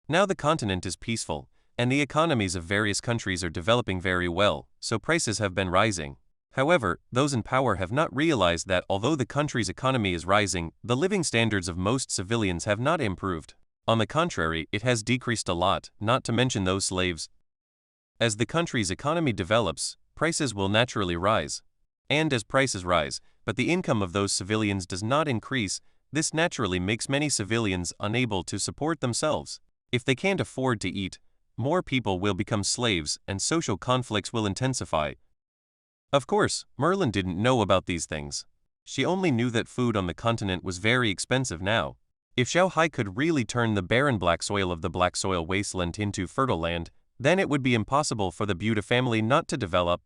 Now the continent is peaceful, and the economies of various countries are developing very well, so prices have been rising. However, those in power have not realized that although the country's economy is rising, the living standards of most civilians have not improved. On the contrary, it has decreased a lot, not to mention those slaves. As the country's economy develops, prices will naturally rise. And as prices rise, but the income of those civilians does not increase, this naturally makes many civilians unable to support themselves. If they can't afford to eat, more people will become slaves and social conflicts will intensify. Of course, Merlin didn't know about these things. She only knew that food on the continent was very expensive now. If Zhao Hai could really turn the barren black soil of the black soil wasteland into fertile land, then it would be impossible for the Buddha family not to develop.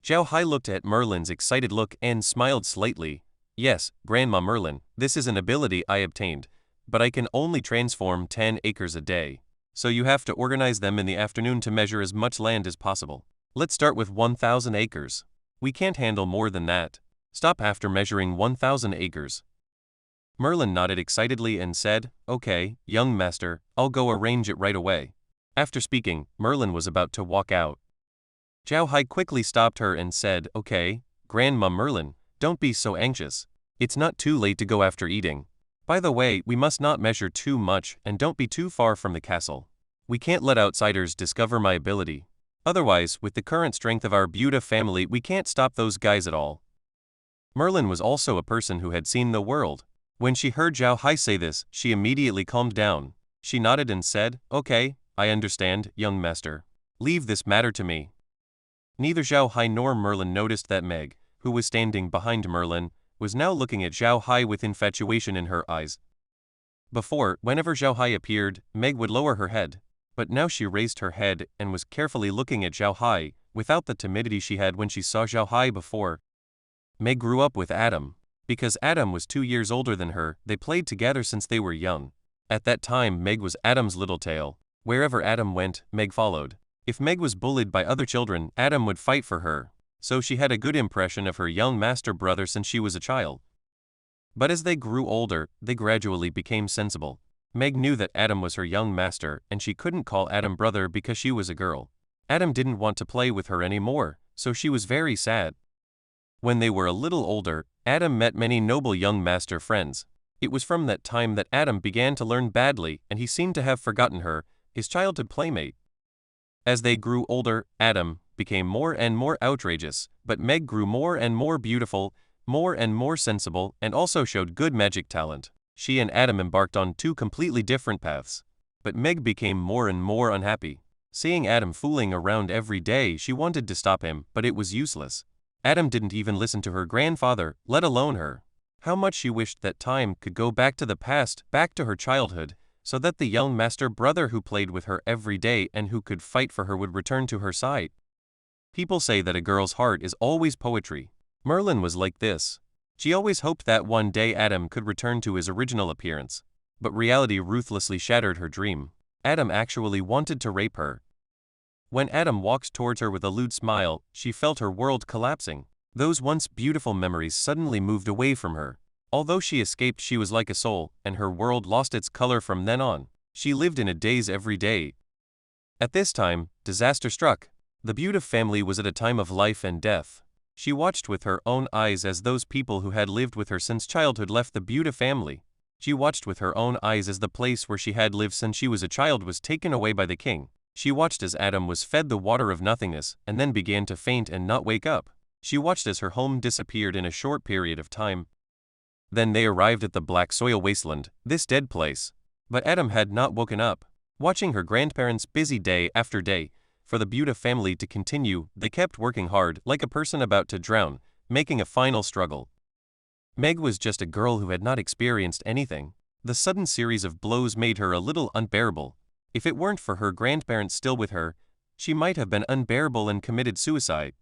Zhao Hai looked at Merlin's excited look and smiled slightly. Yes, Grandma Merlin, this is an ability I obtained, but I can only transform 10 acres a day. So you have to organize them in the afternoon to measure as much land as possible. Let's start with 1,000 acres. We can't handle more than that. Stop after measuring 1,000 acres. Merlin nodded excitedly and said, "Okay, young master, I'll go arrange it right away." After speaking, Merlin was about to walk out. Zhao Hai quickly stopped her and said, "Okay, Grandma Merlin, don't be so anxious. It's not too late to go after eating. By the way, we must not measure too much and don't be too far from the castle. We can't let outsiders discover my ability. Otherwise, with the current strength of our Buddha family, we can't stop those guys at all." Merlin was also a person who had seen the world. When she heard Zhao Hai say this, she immediately calmed down. She nodded and said, "Okay, I understand, young master. Leave this matter to me." Neither Zhao Hai nor Merlin noticed that Meg, who was standing behind Merlin, was now looking at Zhao Hai with infatuation in her eyes. Before, whenever Zhao Hai appeared, Meg would lower her head, but now she raised her head and was carefully looking at Zhao Hai, without the timidity she had when she saw Zhao Hai before. Meg grew up with Adam. Because Adam was 2 years older than her, they played together since they were young. At that time, Meg was Adam's little tail. Wherever Adam went, Meg followed. If Meg was bullied by other children, Adam would fight for her. So she had a good impression of her young master brother since she was a child. But as they grew older, they gradually became sensible. Meg knew that Adam was her young master, and she couldn't call Adam brother because she was a girl. Adam didn't want to play with her anymore, so she was very sad. When they were a little older, Adam met many noble young master friends. It was from that time that Adam began to learn badly, and he seemed to have forgotten her, his childhood playmate. As they grew older, Adam became more and more outrageous, but Meg grew more and more beautiful, more and more sensible, and also showed good magic talent. She and Adam embarked on 2 completely different paths. But Meg became more and more unhappy. Seeing Adam fooling around every day, she wanted to stop him, but it was useless. Adam didn't even listen to her grandfather, let alone her. How much she wished that time could go back to the past, back to her childhood, so that the young master brother who played with her every day and who could fight for her would return to her side. People say that a girl's heart is always poetry. Merlin was like this. She always hoped that one day Adam could return to his original appearance. But reality ruthlessly shattered her dream. Adam actually wanted to rape her. When Adam walked towards her with a lewd smile, she felt her world collapsing. Those once beautiful memories suddenly moved away from her. Although she escaped, she was like a soul, and her world lost its color from then on. She lived in a daze every day. At this time, disaster struck. The Beauty family was at a time of life and death. She watched with her own eyes as those people who had lived with her since childhood left the Beauty family. She watched with her own eyes as the place where she had lived since she was a child was taken away by the king. She watched as Adam was fed the water of nothingness and then began to faint and not wake up. She watched as her home disappeared in a short period of time. Then they arrived at the black soil wasteland, this dead place. But Adam had not woken up. Watching her grandparents busy day after day, for the Beauty family to continue, they kept working hard, like a person about to drown, making a final struggle. Meg was just a girl who had not experienced anything. The sudden series of blows made her a little unbearable. If it weren't for her grandparents still with her, she might have been unbearable and committed suicide.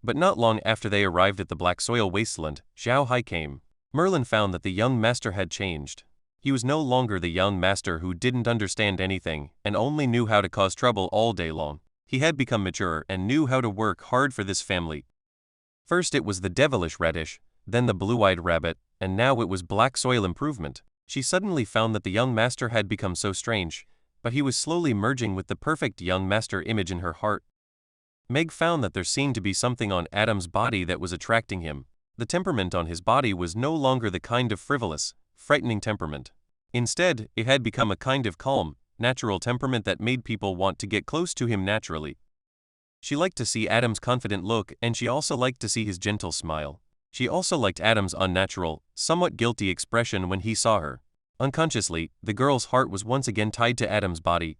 But not long after they arrived at the black soil wasteland, Zhao Hai came. Merlin found that the young master had changed. He was no longer the young master who didn't understand anything and only knew how to cause trouble all day long. He had become mature and knew how to work hard for this family. First it was the devilish radish, then the blue-eyed rabbit, and now it was black soil improvement. She suddenly found that the young master had become so strange, but he was slowly merging with the perfect young master image in her heart. Meg found that there seemed to be something on Adam's body that was attracting him. The temperament on his body was no longer the kind of frivolous, frightening temperament. Instead, it had become a kind of calm, natural temperament that made people want to get close to him naturally. She liked to see Adam's confident look, and she also liked to see his gentle smile. She also liked Adam's unnatural, somewhat guilty expression when he saw her. Unconsciously, the girl's heart was once again tied to Adam's body.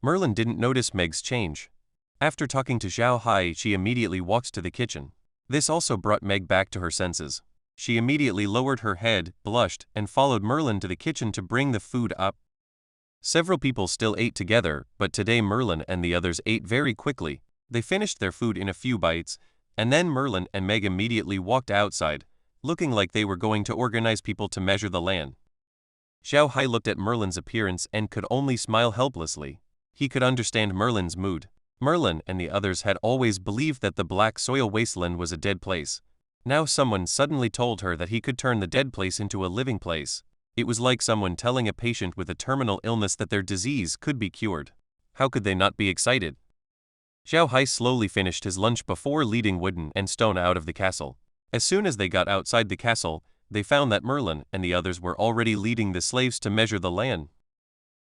Merlin didn't notice Meg's change. After talking to Zhao Hai, she immediately walked to the kitchen. This also brought Meg back to her senses. She immediately lowered her head, blushed, and followed Merlin to the kitchen to bring the food up. Several people still ate together, but today Merlin and the others ate very quickly. They finished their food in a few bites, and then Merlin and Meg immediately walked outside, looking like they were going to organize people to measure the land. Zhao Hai looked at Merlin's appearance and could only smile helplessly. He could understand Merlin's mood. Merlin and the others had always believed that the black soil wasteland was a dead place. Now someone suddenly told her that he could turn the dead place into a living place. It was like someone telling a patient with a terminal illness that their disease could be cured. How could they not be excited? Zhao Hai slowly finished his lunch before leading Wooden and Stone out of the castle. As soon as they got outside the castle, they found that Merlin and the others were already leading the slaves to measure the land.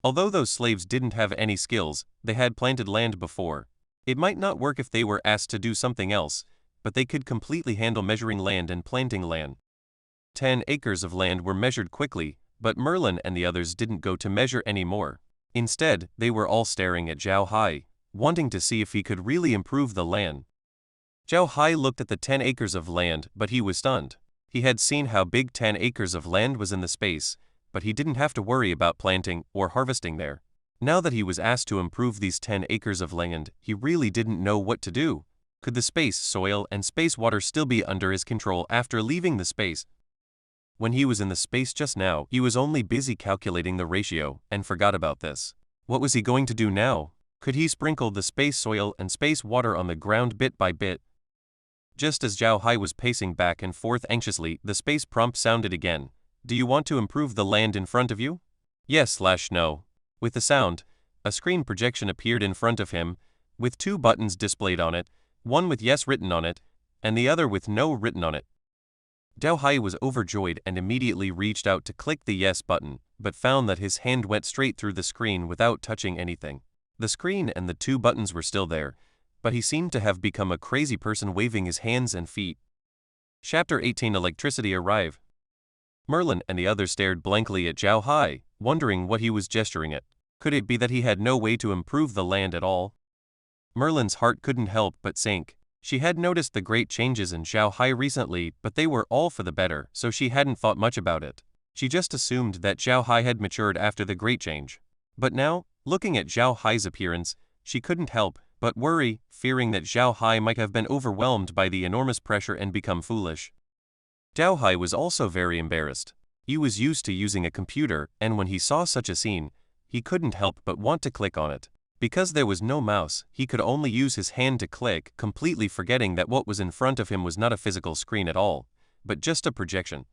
Although those slaves didn't have any skills, they had planted land before. It might not work if they were asked to do something else, but they could completely handle measuring land and planting land. 10 acres of land were measured quickly, but Merlin and the others didn't go to measure anymore. Instead, they were all staring at Zhao Hai, wanting to see if he could really improve the land. Zhao Hai looked at the 10 acres of land, but he was stunned. He had seen how big 10 acres of land was in the space, but he didn't have to worry about planting or harvesting there. Now that he was asked to improve these 10 acres of land, he really didn't know what to do. Could the space, soil, and space water still be under his control after leaving the space? When he was in the space just now, he was only busy calculating the ratio and forgot about this. What was he going to do now? Could he sprinkle the space soil and space water on the ground bit by bit? Just as Zhao Hai was pacing back and forth anxiously, the space prompt sounded again. Do you want to improve the land in front of you? Yes/no. With the sound, a screen projection appeared in front of him, with 2 buttons displayed on it, one with yes written on it, and the other with no written on it. Zhao Hai was overjoyed and immediately reached out to click the yes button, but found that his hand went straight through the screen without touching anything. The screen and the 2 buttons were still there, but he seemed to have become a crazy person waving his hands and feet. Chapter 18 Electricity Arrive. Merlin and the others stared blankly at Zhao Hai, wondering what he was gesturing at. Could it be that he had no way to improve the land at all? Merlin's heart couldn't help but sink. She had noticed the great changes in Zhao Hai recently, but they were all for the better, so she hadn't thought much about it. She just assumed that Zhao Hai had matured after the great change. But now, looking at Zhao Hai's appearance, she couldn't help but worry, fearing that Zhao Hai might have been overwhelmed by the enormous pressure and become foolish. Zhao Hai was also very embarrassed. He was used to using a computer, and when he saw such a scene, he couldn't help but want to click on it. Because there was no mouse, he could only use his hand to click, completely forgetting that what was in front of him was not a physical screen at all, but just a projection.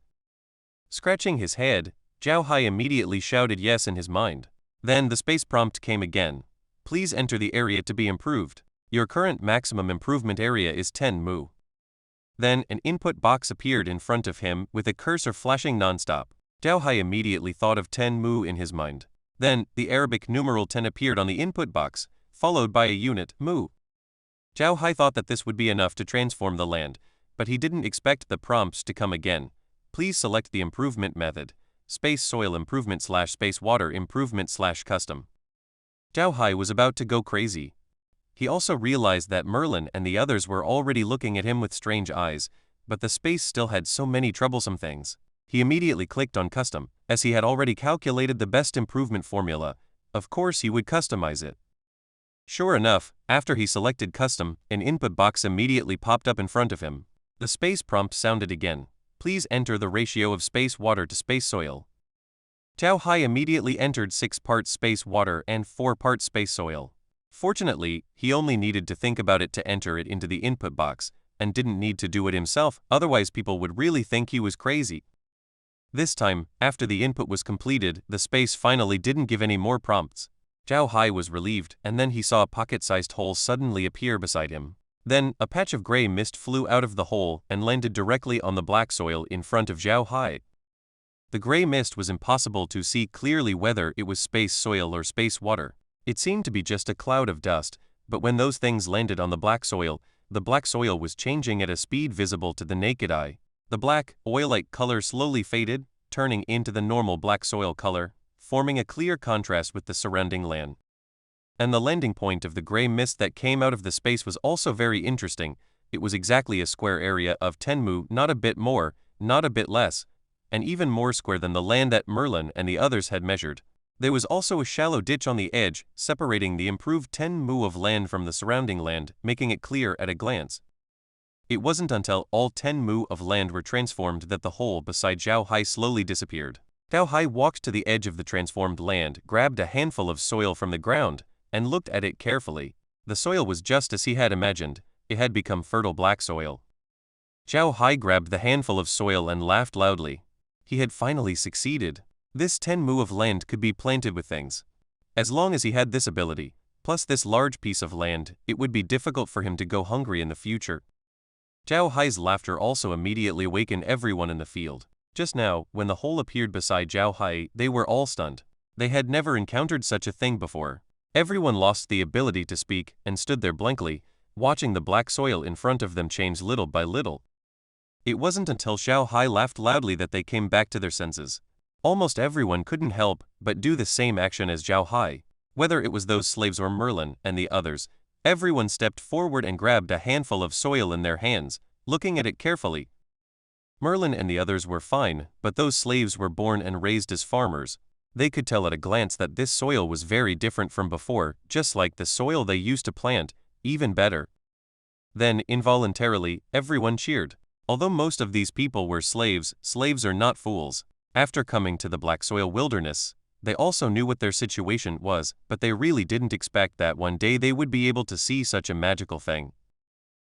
Scratching his head, Zhao Hai immediately shouted yes in his mind. Then the space prompt came again. Please enter the area to be improved. Your current maximum improvement area is 10 mu. Then an input box appeared in front of him with a cursor flashing nonstop. Zhao Hai immediately thought of 10 mu in his mind. Then, the Arabic numeral 10 appeared on the input box, followed by a unit, mu. Zhao Hai thought that this would be enough to transform the land, but he didn't expect the prompts to come again. Please select the improvement method, space soil improvement / space water improvement / custom. Zhao Hai was about to go crazy. He also realized that Merlin and the others were already looking at him with strange eyes, but the space still had so many troublesome things. He immediately clicked on custom, as he had already calculated the best improvement formula. Of course he would customize it. Sure enough, after he selected custom, an input box immediately popped up in front of him. The space prompt sounded again. Please enter the ratio of space water to space soil. Zhao Hai immediately entered 6 parts space water and 4 parts space soil. Fortunately, he only needed to think about it to enter it into the input box, and didn't need to do it himself, otherwise people would really think he was crazy. This time, after the input was completed, the space finally didn't give any more prompts. Zhao Hai was relieved, and then he saw a pocket-sized hole suddenly appear beside him. Then, a patch of gray mist flew out of the hole and landed directly on the black soil in front of Zhao Hai. The gray mist was impossible to see clearly whether it was space soil or space water. It seemed to be just a cloud of dust, but when those things landed on the black soil was changing at a speed visible to the naked eye. The black, oil-like color slowly faded, turning into the normal black soil color, forming a clear contrast with the surrounding land. And the landing point of the gray mist that came out of the space was also very interesting. It was exactly a square area of 10 mu, not a bit more, not a bit less, and even more square than the land that Merlin and the others had measured. There was also a shallow ditch on the edge, separating the improved 10 mu of land from the surrounding land, making it clear at a glance. It wasn't until all 10 mu of land were transformed that the hole beside Zhao Hai slowly disappeared. Zhao Hai walked to the edge of the transformed land, grabbed a handful of soil from the ground, and looked at it carefully. The soil was just as he had imagined. It had become fertile black soil. Zhao Hai grabbed the handful of soil and laughed loudly. He had finally succeeded. This 10 mu of land could be planted with things. As long as he had this ability, plus this large piece of land, it would be difficult for him to go hungry in the future. Zhao Hai's laughter also immediately awakened everyone in the field. Just now, when the hole appeared beside Zhao Hai, they were all stunned. They had never encountered such a thing before. Everyone lost the ability to speak and stood there blankly, watching the black soil in front of them change little by little. It wasn't until Zhao Hai laughed loudly that they came back to their senses. Almost everyone couldn't help but do the same action as Zhao Hai. Whether it was those slaves or Merlin and the others, everyone stepped forward and grabbed a handful of soil in their hands, looking at it carefully. Merlin and the others were fine, but those slaves were born and raised as farmers. They could tell at a glance that this soil was very different from before, just like the soil they used to plant, even better. Then, involuntarily, everyone cheered. Although most of these people were slaves, slaves are not fools. After coming to the black soil wilderness, they also knew what their situation was, but they really didn't expect that one day they would be able to see such a magical thing.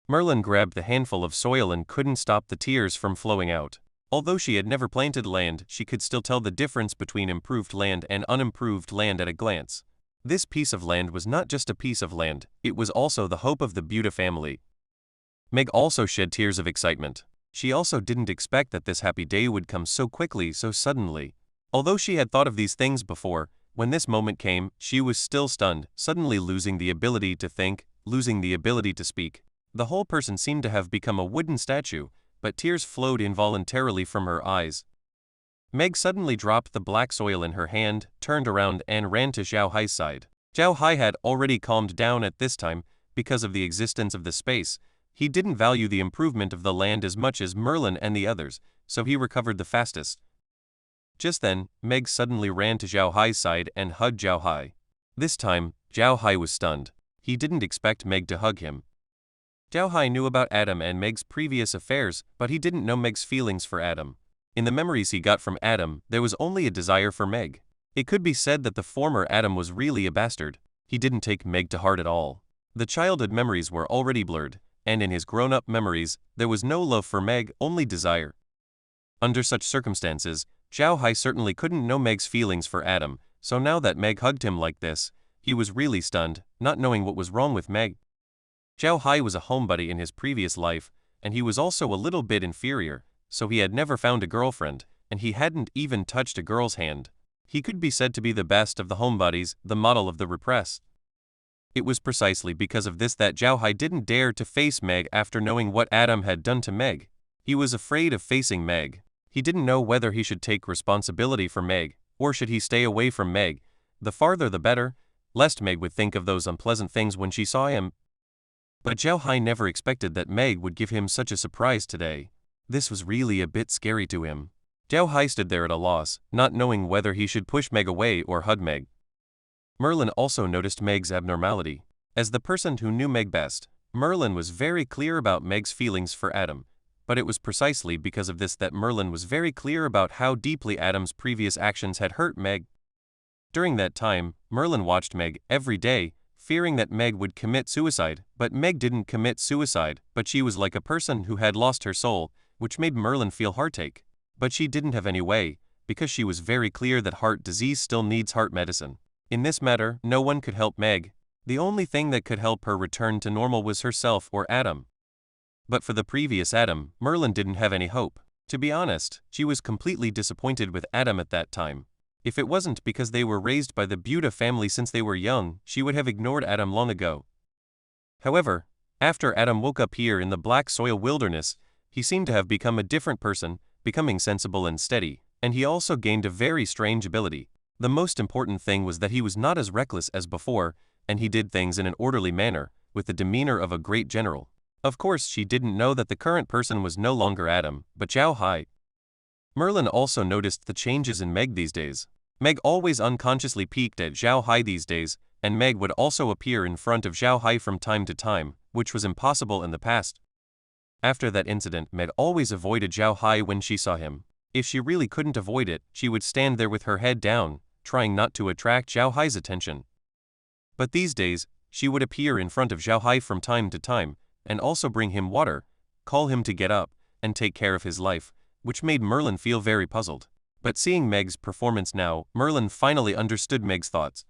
Merlin grabbed the handful of soil and couldn't stop the tears from flowing out. Although she had never planted land, she could still tell the difference between improved land and unimproved land at a glance. This piece of land was not just a piece of land, it was also the hope of the Buda family. Meg also shed tears of excitement. She also didn't expect that this happy day would come so quickly, so suddenly. Although she had thought of these things before, when this moment came, she was still stunned, suddenly losing the ability to think, losing the ability to speak. The whole person seemed to have become a wooden statue, but tears flowed involuntarily from her eyes. Meg suddenly dropped the black soil in her hand, turned around and ran to Zhao Hai's side. Zhao Hai had already calmed down at this time, because of the existence of the space. He didn't value the improvement of the land as much as Merlin and the others, so he recovered the fastest. Just then, Meg suddenly ran to Zhao Hai's side and hugged Zhao Hai. This time, Zhao Hai was stunned. He didn't expect Meg to hug him. Zhao Hai knew about Adam and Meg's previous affairs, but he didn't know Meg's feelings for Adam. In the memories he got from Adam, there was only a desire for Meg. It could be said that the former Adam was really a bastard. He didn't take Meg to heart at all. The childhood memories were already blurred, and in his grown-up memories, there was no love for Meg, only desire. Under such circumstances, Zhao Hai certainly couldn't know Meg's feelings for Adam, so now that Meg hugged him like this, he was really stunned, not knowing what was wrong with Meg. Zhao Hai was a homebody in his previous life, and he was also a little bit inferior, so he had never found a girlfriend, and he hadn't even touched a girl's hand. He could be said to be the best of the homebodies, the model of the repressed. It was precisely because of this that Zhao Hai didn't dare to face Meg after knowing what Adam had done to Meg. He was afraid of facing Meg. He didn't know whether he should take responsibility for Meg, or should he stay away from Meg. The farther the better, lest Meg would think of those unpleasant things when she saw him. But Zhao Hai never expected that Meg would give him such a surprise today. This was really a bit scary to him. Zhao Hai stood there at a loss, not knowing whether he should push Meg away or hug Meg. Merlin also noticed Meg's abnormality. As the person who knew Meg best, Merlin was very clear about Meg's feelings for Adam. But it was precisely because of this that Merlin was very clear about how deeply Adam's previous actions had hurt Meg. During that time, Merlin watched Meg every day, fearing that Meg would commit suicide, but Meg didn't commit suicide, but she was like a person who had lost her soul, which made Merlin feel heartache. But she didn't have any way, because she was very clear that heart disease still needs heart medicine. In this matter, no one could help Meg. The only thing that could help her return to normal was herself or Adam. But for the previous Adam, Merlin didn't have any hope. To be honest, she was completely disappointed with Adam at that time. If it wasn't because they were raised by the Buda family since they were young, she would have ignored Adam long ago. However, after Adam woke up here in the black soil wilderness, he seemed to have become a different person, becoming sensible and steady, and he also gained a very strange ability. The most important thing was that he was not as reckless as before, and he did things in an orderly manner, with the demeanor of a great general. Of course, she didn't know that the current person was no longer Adam, but Zhao Hai. Merlin also noticed the changes in Meg these days. Meg always unconsciously peeked at Zhao Hai these days, and Meg would also appear in front of Zhao Hai from time to time, which was impossible in the past. After that incident, Meg always avoided Zhao Hai when she saw him. If she really couldn't avoid it, she would stand there with her head down, trying not to attract Zhao Hai's attention. But these days, she would appear in front of Zhao Hai from time to time, and also bring him water, call him to get up, and take care of his life, which made Merlin feel very puzzled. But seeing Meg's performance now, Merlin finally understood Meg's thoughts.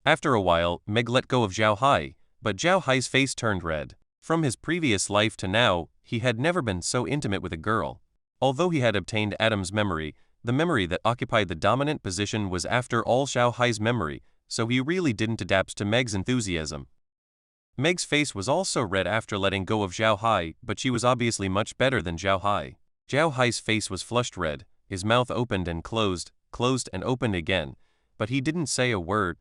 After a while, Meg let go of Zhao Hai, but Zhao Hai's face turned red. From his previous life to now, he had never been so intimate with a girl. Although he had obtained Adam's memory, the memory that occupied the dominant position was after all Zhao Hai's memory, so he really didn't adapt to Meg's enthusiasm. Meg's face was also red after letting go of Zhao Hai, but she was obviously much better than Zhao Hai. Zhao Hai's face was flushed red, his mouth opened and closed and opened again, but he didn't say a word.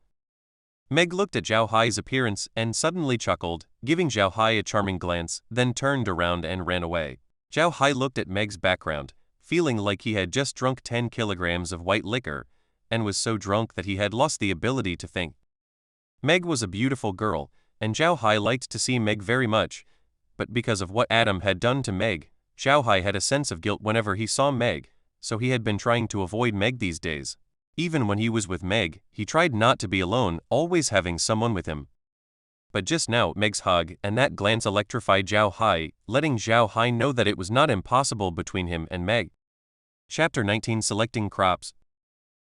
Meg looked at Zhao Hai's appearance and suddenly chuckled, giving Zhao Hai a charming glance, then turned around and ran away. Zhao Hai looked at Meg's background, feeling like he had just drunk 10 kilograms of white liquor, and was so drunk that he had lost the ability to think. Meg was a beautiful girl, and Zhao Hai liked to see Meg very much, but because of what Adam had done to Meg, Zhao Hai had a sense of guilt whenever he saw Meg, so he had been trying to avoid Meg these days. Even when he was with Meg, he tried not to be alone, always having someone with him. But just now, Meg's hug and that glance electrified Zhao Hai, letting Zhao Hai know that it was not impossible between him and Meg. Chapter 19 Selecting Crops.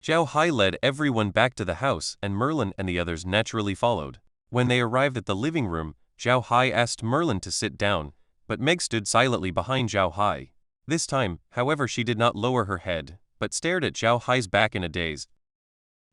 Zhao Hai led everyone back to the house, and Merlin and the others naturally followed. When they arrived at the living room, Zhao Hai asked Merlin to sit down, but Meg stood silently behind Zhao Hai. This time, however, she did not lower her head, but stared at Zhao Hai's back in a daze.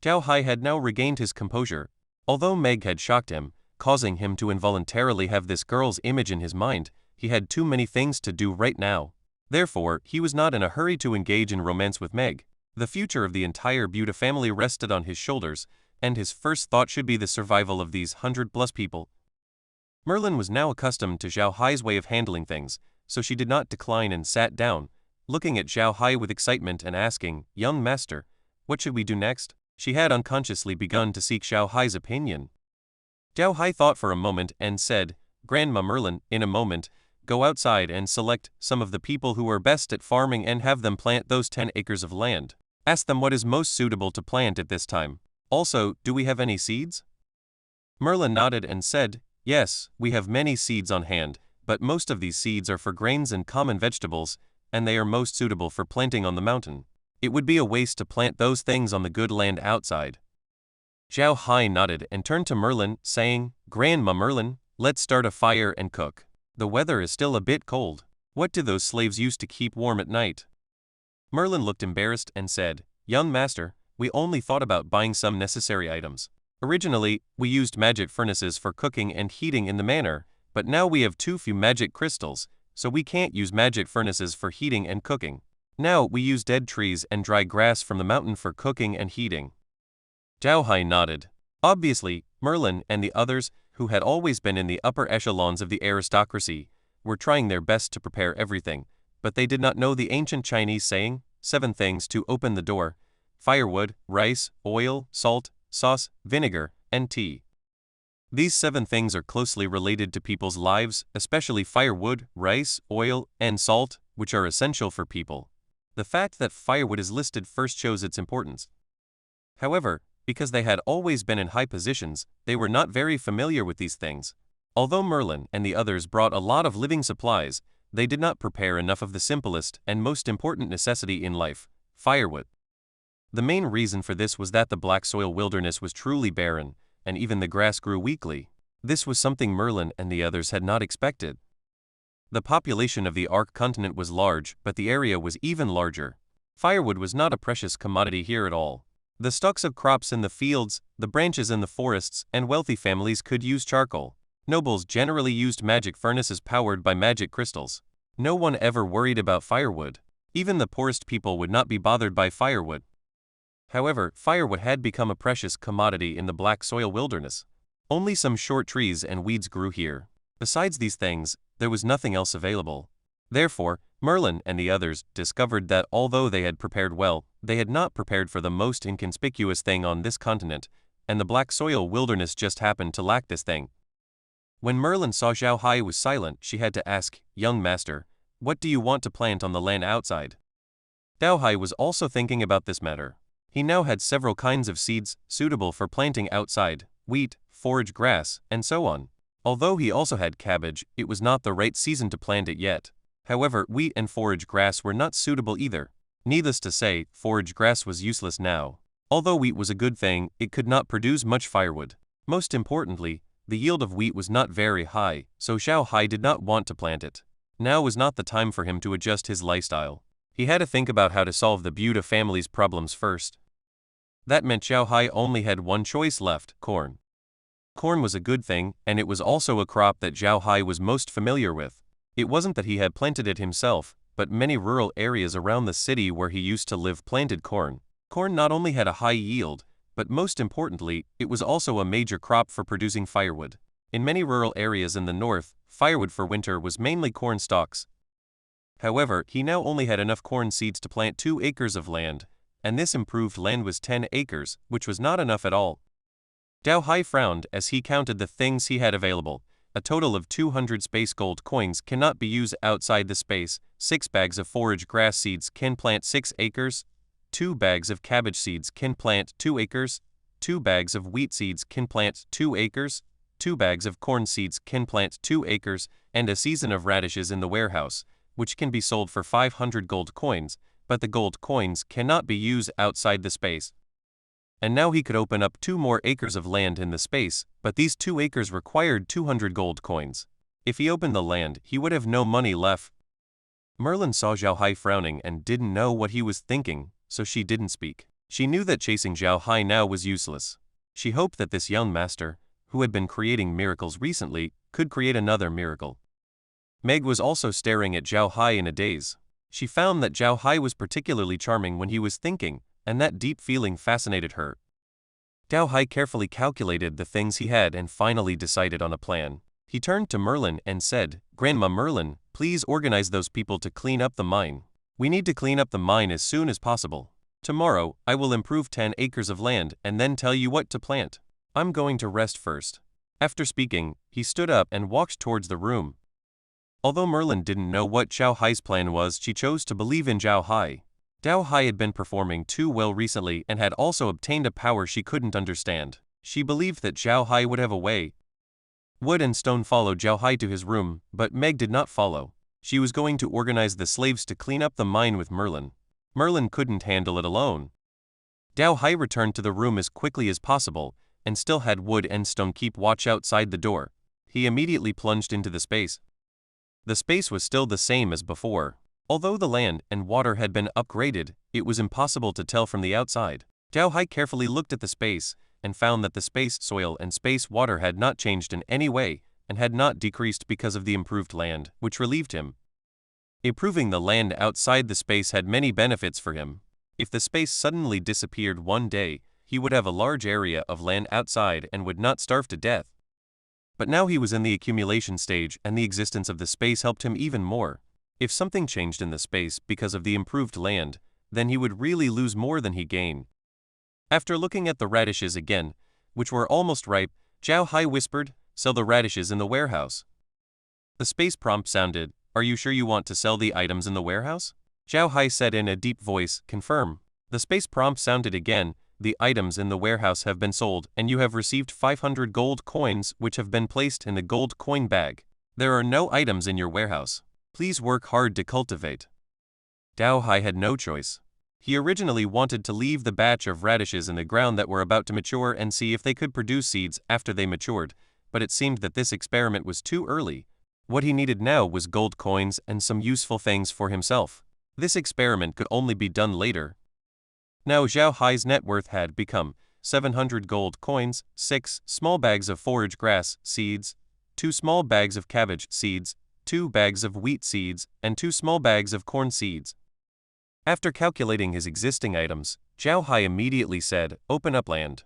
Zhao Hai had now regained his composure. Although Meg had shocked him, causing him to involuntarily have this girl's image in his mind, he had too many things to do right now. Therefore, he was not in a hurry to engage in romance with Meg. The future of the entire Buddha family rested on his shoulders, and his first thought should be the survival of these 100+ people. Merlin was now accustomed to Zhao Hai's way of handling things, so she did not decline and sat down, looking at Zhao Hai with excitement and asking, "Young master, what should we do next?" She had unconsciously begun to seek Zhao Hai's opinion. Zhao Hai thought for a moment and said, "Grandma Merlin, in a moment, go outside and select some of the people who are best at farming and have them plant those 10 acres of land. Ask them what is most suitable to plant at this time. Also, do we have any seeds?" Merlin nodded and said, "Yes, we have many seeds on hand, but most of these seeds are for grains and common vegetables, and they are most suitable for planting on the mountain. It would be a waste to plant those things on the good land outside." Zhao Hai nodded and turned to Merlin, saying, "Grandma Merlin, let's start a fire and cook. The weather is still a bit cold. What do those slaves use to keep warm at night?" Merlin looked embarrassed and said, "Young master, we only thought about buying some necessary items. Originally, we used magic furnaces for cooking and heating in the manor, but now we have too few magic crystals, so we can't use magic furnaces for heating and cooking. Now we use dead trees and dry grass from the mountain for cooking and heating." Zhao Hai nodded. Obviously, Merlin and the others, who had always been in the upper echelons of the aristocracy, were trying their best to prepare everything, but they did not know the ancient Chinese saying, 7 things to open the door: firewood, rice, oil, salt, sauce, vinegar, and tea. These 7 things are closely related to people's lives, especially firewood, rice, oil, and salt, which are essential for people. The fact that firewood is listed first shows its importance. However, because they had always been in high positions, they were not very familiar with these things. Although Merlin and the others brought a lot of living supplies, they did not prepare enough of the simplest and most important necessity in life: firewood. The main reason for this was that the black soil wilderness was truly barren, and even the grass grew weakly. This was something Merlin and the others had not expected. The population of the Ark continent was large, but the area was even larger. Firewood was not a precious commodity here at all. The stalks of crops in the fields, the branches in the forests, and wealthy families could use charcoal. Nobles generally used magic furnaces powered by magic crystals. No one ever worried about firewood. Even the poorest people would not be bothered by firewood. However, firewood had become a precious commodity in the black soil wilderness. Only some short trees and weeds grew here. Besides these things, there was nothing else available. Therefore, Merlin and the others discovered that although they had prepared well, they had not prepared for the most inconspicuous thing on this continent, and the black soil wilderness just happened to lack this thing. When Merlin saw Zhao Hai was silent, she had to ask, "Young master, what do you want to plant on the land outside?" Zhao Hai was also thinking about this matter. He now had several kinds of seeds suitable for planting outside: wheat, forage grass, and so on. Although he also had cabbage, it was not the right season to plant it yet. However, wheat and forage grass were not suitable either. Needless to say, forage grass was useless now. Although wheat was a good thing, it could not produce much firewood. Most importantly, the yield of wheat was not very high, so Zhao Hai did not want to plant it. Now was not the time for him to adjust his lifestyle. He had to think about how to solve the Buddha family's problems first. That meant Zhao Hai only had one choice left: corn. Corn was a good thing, and it was also a crop that Zhao Hai was most familiar with. It wasn't that he had planted it himself, but many rural areas around the city where he used to live planted corn. Corn not only had a high yield, but most importantly, it was also a major crop for producing firewood. In many rural areas in the north, firewood for winter was mainly corn stalks. However, he now only had enough corn seeds to plant 2 acres of land, and this improved land was 10 acres, which was not enough at all. Zhao Hai frowned as he counted the things he had available. a total of 200 space gold coins cannot be used outside the space. 6 bags of forage grass seeds can plant 6 acres. 2 bags of cabbage seeds can plant 2 acres. 2 bags of wheat seeds can plant 2 acres. 2 bags of corn seeds can plant 2 acres, and a season of radishes in the warehouse, which can be sold for 500 gold coins, but the gold coins cannot be used outside the space. And now he could open up 2 more acres of land in the space, but these 2 acres required 200 gold coins. If he opened the land, he would have no money left. Merlin saw Zhao Hai frowning and didn't know what he was thinking, so she didn't speak. She knew that chasing Zhao Hai now was useless. She hoped that this young master, who had been creating miracles recently, could create another miracle. Meg was also staring at Zhao Hai in a daze. She found that Zhao Hai was particularly charming when he was thinking, and that deep feeling fascinated her. Zhao Hai carefully calculated the things he had and finally decided on a plan. He turned to Merlin and said, "Grandma Merlin, please organize those people to clean up the mine. We need to clean up the mine as soon as possible. Tomorrow, I will improve 10 acres of land and then tell you what to plant. I'm going to rest first." After speaking, he stood up and walked towards the room. Although Merlin didn't know what Zhao Hai's plan was, she chose to believe in Zhao Hai. Zhao Hai had been performing too well recently and had also obtained a power she couldn't understand. She believed that Zhao Hai would have a way. Wood and Stone followed Zhao Hai to his room, but Meg did not follow. She was going to organize the slaves to clean up the mine with Merlin. Merlin couldn't handle it alone. Zhao Hai returned to the room as quickly as possible, and still had Wood and Stone keep watch outside the door. He immediately plunged into the space. The space was still the same as before. Although the land and water had been upgraded, it was impossible to tell from the outside. Zhao Hai carefully looked at the space, and found that the space soil and space water had not changed in any way, and had not decreased because of the improved land, which relieved him. Improving the land outside the space had many benefits for him. If the space suddenly disappeared one day, he would have a large area of land outside and would not starve to death. But now he was in the accumulation stage, and the existence of the space helped him even more. If something changed in the space because of the improved land, then he would really lose more than he gained. After looking at the radishes again, which were almost ripe, Zhao Hai whispered, "Sell the radishes in the warehouse." The space prompt sounded, "Are you sure you want to sell the items in the warehouse?" Zhao Hai said in a deep voice, "Confirm." The space prompt sounded again, "The items in the warehouse have been sold, and you have received 500 gold coins which have been placed in the gold coin bag. There are no items in your warehouse. Please work hard to cultivate." Zhao Hai had no choice. He originally wanted to leave the batch of radishes in the ground that were about to mature and see if they could produce seeds after they matured, but it seemed that this experiment was too early. What he needed now was gold coins and some useful things for himself. This experiment could only be done later. Now Zhao Hai's net worth had become 700 gold coins, 6 small bags of forage grass seeds, 2 small bags of cabbage seeds, 2 bags of wheat seeds, and 2 small bags of corn seeds. After calculating his existing items, Zhao Hai immediately said, "Open up land."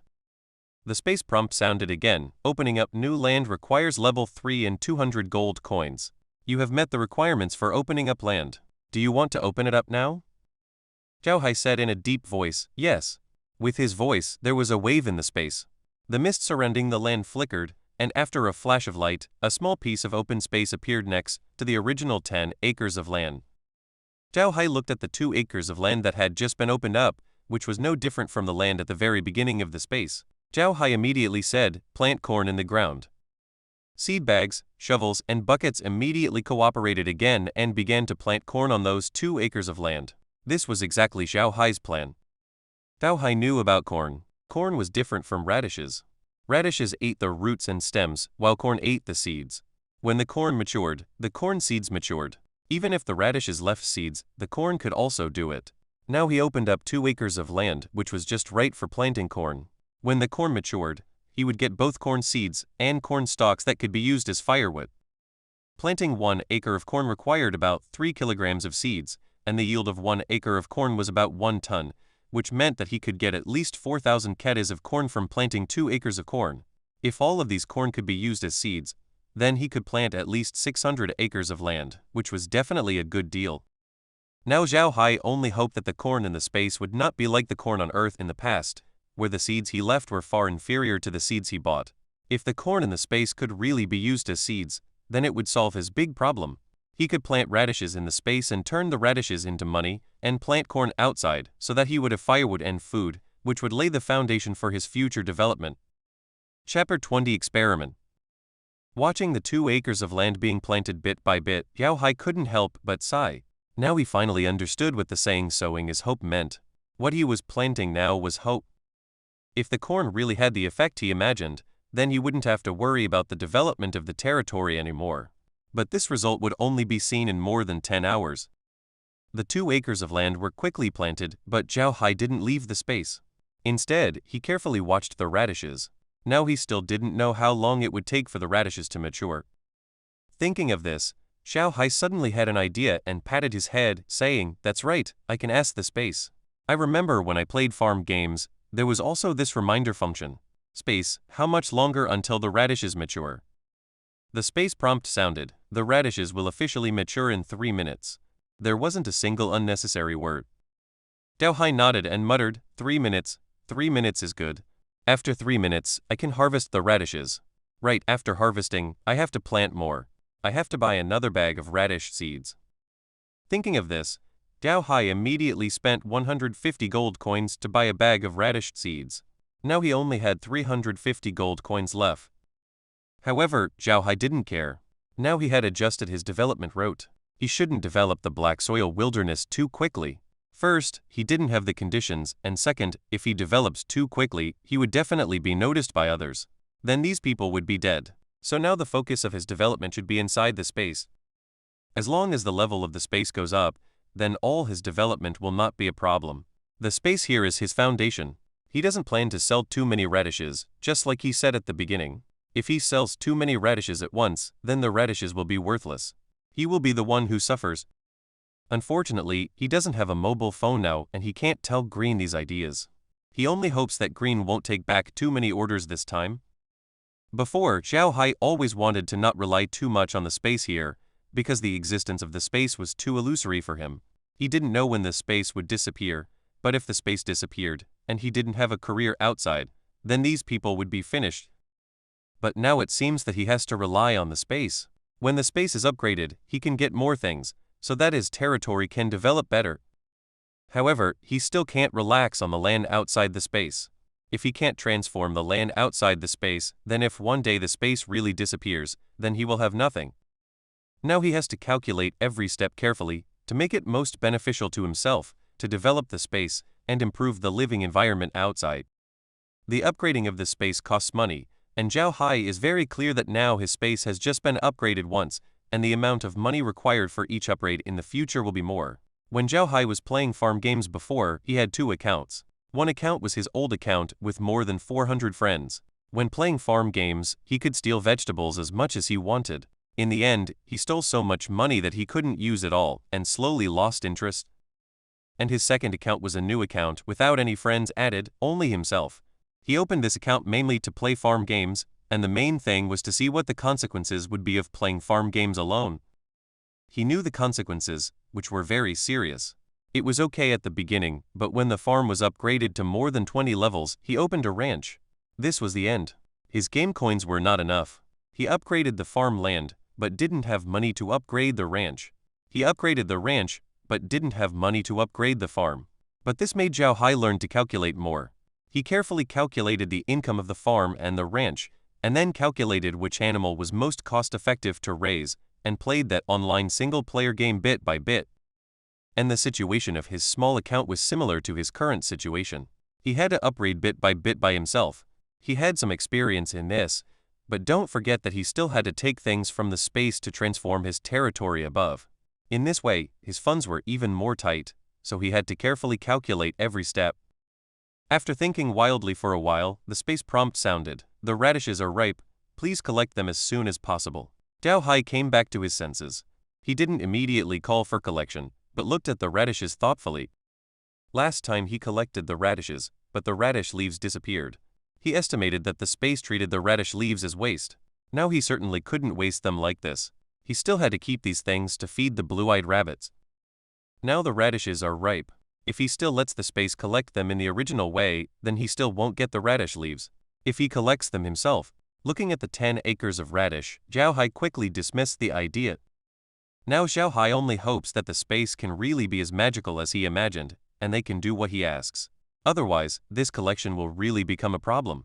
The space prompt sounded again, "Opening up new land requires level 3 and 200 gold coins. You have met the requirements for opening up land. Do you want to open it up now?" Zhao Hai said in a deep voice, "Yes." With his voice, there was a wave in the space. The mist surrounding the land flickered, and after a flash of light, a small piece of open space appeared next to the original 10 acres of land. Zhao Hai looked at the 2 acres of land that had just been opened up, which was no different from the land at the very beginning of the space. Zhao Hai immediately said, "Plant corn in the ground." Seed bags, shovels, and buckets immediately cooperated again and began to plant corn on those 2 acres of land. This was exactly Zhao Hai's plan. Zhao Hai knew about corn. Corn was different from radishes. Radishes ate the roots and stems, while corn ate the seeds. When the corn matured, the corn seeds matured. Even if the radishes left seeds, the corn could also do it. Now he opened up 2 acres of land, which was just right for planting corn. When the corn matured, he would get both corn seeds and corn stalks that could be used as firewood. Planting 1 acre of corn required about 3 kilograms of seeds, and the yield of 1 acre of corn was about 1 ton, which meant that he could get at least 4,000 kg of corn from planting 2 acres of corn. If all of these corn could be used as seeds, then he could plant at least 600 acres of land, which was definitely a good deal. Now Zhao Hai only hoped that the corn in the space would not be like the corn on Earth in the past, where the seeds he left were far inferior to the seeds he bought. If the corn in the space could really be used as seeds, then it would solve his big problem. He could plant radishes in the space and turn the radishes into money, and plant corn outside so that he would have firewood and food, which would lay the foundation for his future development. Chapter 20 Experiment. Watching the 2 acres of land being planted bit by bit, Zhao Hai couldn't help but sigh. Now he finally understood what the saying "sowing is hope" meant. What he was planting now was hope. If the corn really had the effect he imagined, then he wouldn't have to worry about the development of the territory anymore. But this result would only be seen in more than 10 hours. The 2 acres of land were quickly planted, but Zhao Hai didn't leave the space. Instead, he carefully watched the radishes. Now he still didn't know how long it would take for the radishes to mature. Thinking of this, Zhao Hai suddenly had an idea and patted his head, saying, "That's right, I can ask the space. I remember when I played farm games, there was also this reminder function. Space, how much longer until the radishes mature?" The space prompt sounded, "The radishes will officially mature in 3 minutes. There wasn't a single unnecessary word. Zhao Hai nodded and muttered, 3 minutes, 3 minutes is good. After 3 minutes, I can harvest the radishes. Right after harvesting, I have to plant more. I have to buy another bag of radish seeds." Thinking of this, Zhao Hai immediately spent 150 gold coins to buy a bag of radish seeds. Now he only had 350 gold coins left. However, Zhao Hai didn't care. Now he had adjusted his development route. He shouldn't develop the black soil wilderness too quickly. First, he didn't have the conditions, and second, if he develops too quickly, he would definitely be noticed by others. Then these people would be dead. So now the focus of his development should be inside the space. As long as the level of the space goes up, then all his development will not be a problem. The space here is his foundation. He doesn't plan to sell too many radishes, just like he said at the beginning. If he sells too many radishes at once, then the radishes will be worthless. He will be the one who suffers. Unfortunately, he doesn't have a mobile phone now and he can't tell Green these ideas. He only hopes that Green won't take back too many orders this time. Before, Zhao Hai always wanted to not rely too much on the space here, because the existence of the space was too illusory for him. He didn't know when the space would disappear, but if the space disappeared, and he didn't have a career outside, then these people would be finished. But now it seems that he has to rely on the space. When the space is upgraded, he can get more things, so that his territory can develop better. However, he still can't relax on the land outside the space. If he can't transform the land outside the space, then if one day the space really disappears, then he will have nothing. Now he has to calculate every step carefully, to make it most beneficial to himself, to develop the space, and improve the living environment outside. The upgrading of the space costs money, and Zhao Hai is very clear that now his space has just been upgraded once, and the amount of money required for each upgrade in the future will be more. When Zhao Hai was playing farm games before, he had 2 accounts. One account was his old account with more than 400 friends. When playing farm games, he could steal vegetables as much as he wanted. In the end, he stole so much money that he couldn't use it all and slowly lost interest. And his second account was a new account without any friends added, only himself. He opened this account mainly to play farm games, and the main thing was to see what the consequences would be of playing farm games alone. He knew the consequences, which were very serious. It was okay at the beginning, but when the farm was upgraded to more than 20 levels, he opened a ranch. This was the end. His game coins were not enough. He upgraded the farm land, but didn't have money to upgrade the ranch. He upgraded the ranch, but didn't have money to upgrade the farm. But this made Zhao Hai learn to calculate more. He carefully calculated the income of the farm and the ranch, and then calculated which animal was most cost-effective to raise, and played that online single-player game bit by bit. And the situation of his small account was similar to his current situation. He had to upgrade bit by himself. He had some experience in this, but don't forget that he still had to take things from the space to transform his territory above. In this way, his funds were even more tight, so he had to carefully calculate every step. After thinking wildly for a while, the space prompt sounded, "The radishes are ripe, please collect them as soon as possible." Zhao Hai came back to his senses. He didn't immediately call for collection, but looked at the radishes thoughtfully. Last time he collected the radishes, but the radish leaves disappeared. He estimated that the space treated the radish leaves as waste. Now he certainly couldn't waste them like this. He still had to keep these things to feed the blue-eyed rabbits. Now the radishes are ripe. If he still lets the space collect them in the original way, then he still won't get the radish leaves. If he collects them himself, Looking at the 10 acres of radish, Zhao Hai quickly dismissed the idea. Now Zhao Hai only hopes that the space can really be as magical as he imagined, and they can do what he asks. Otherwise, this collection will really become a problem.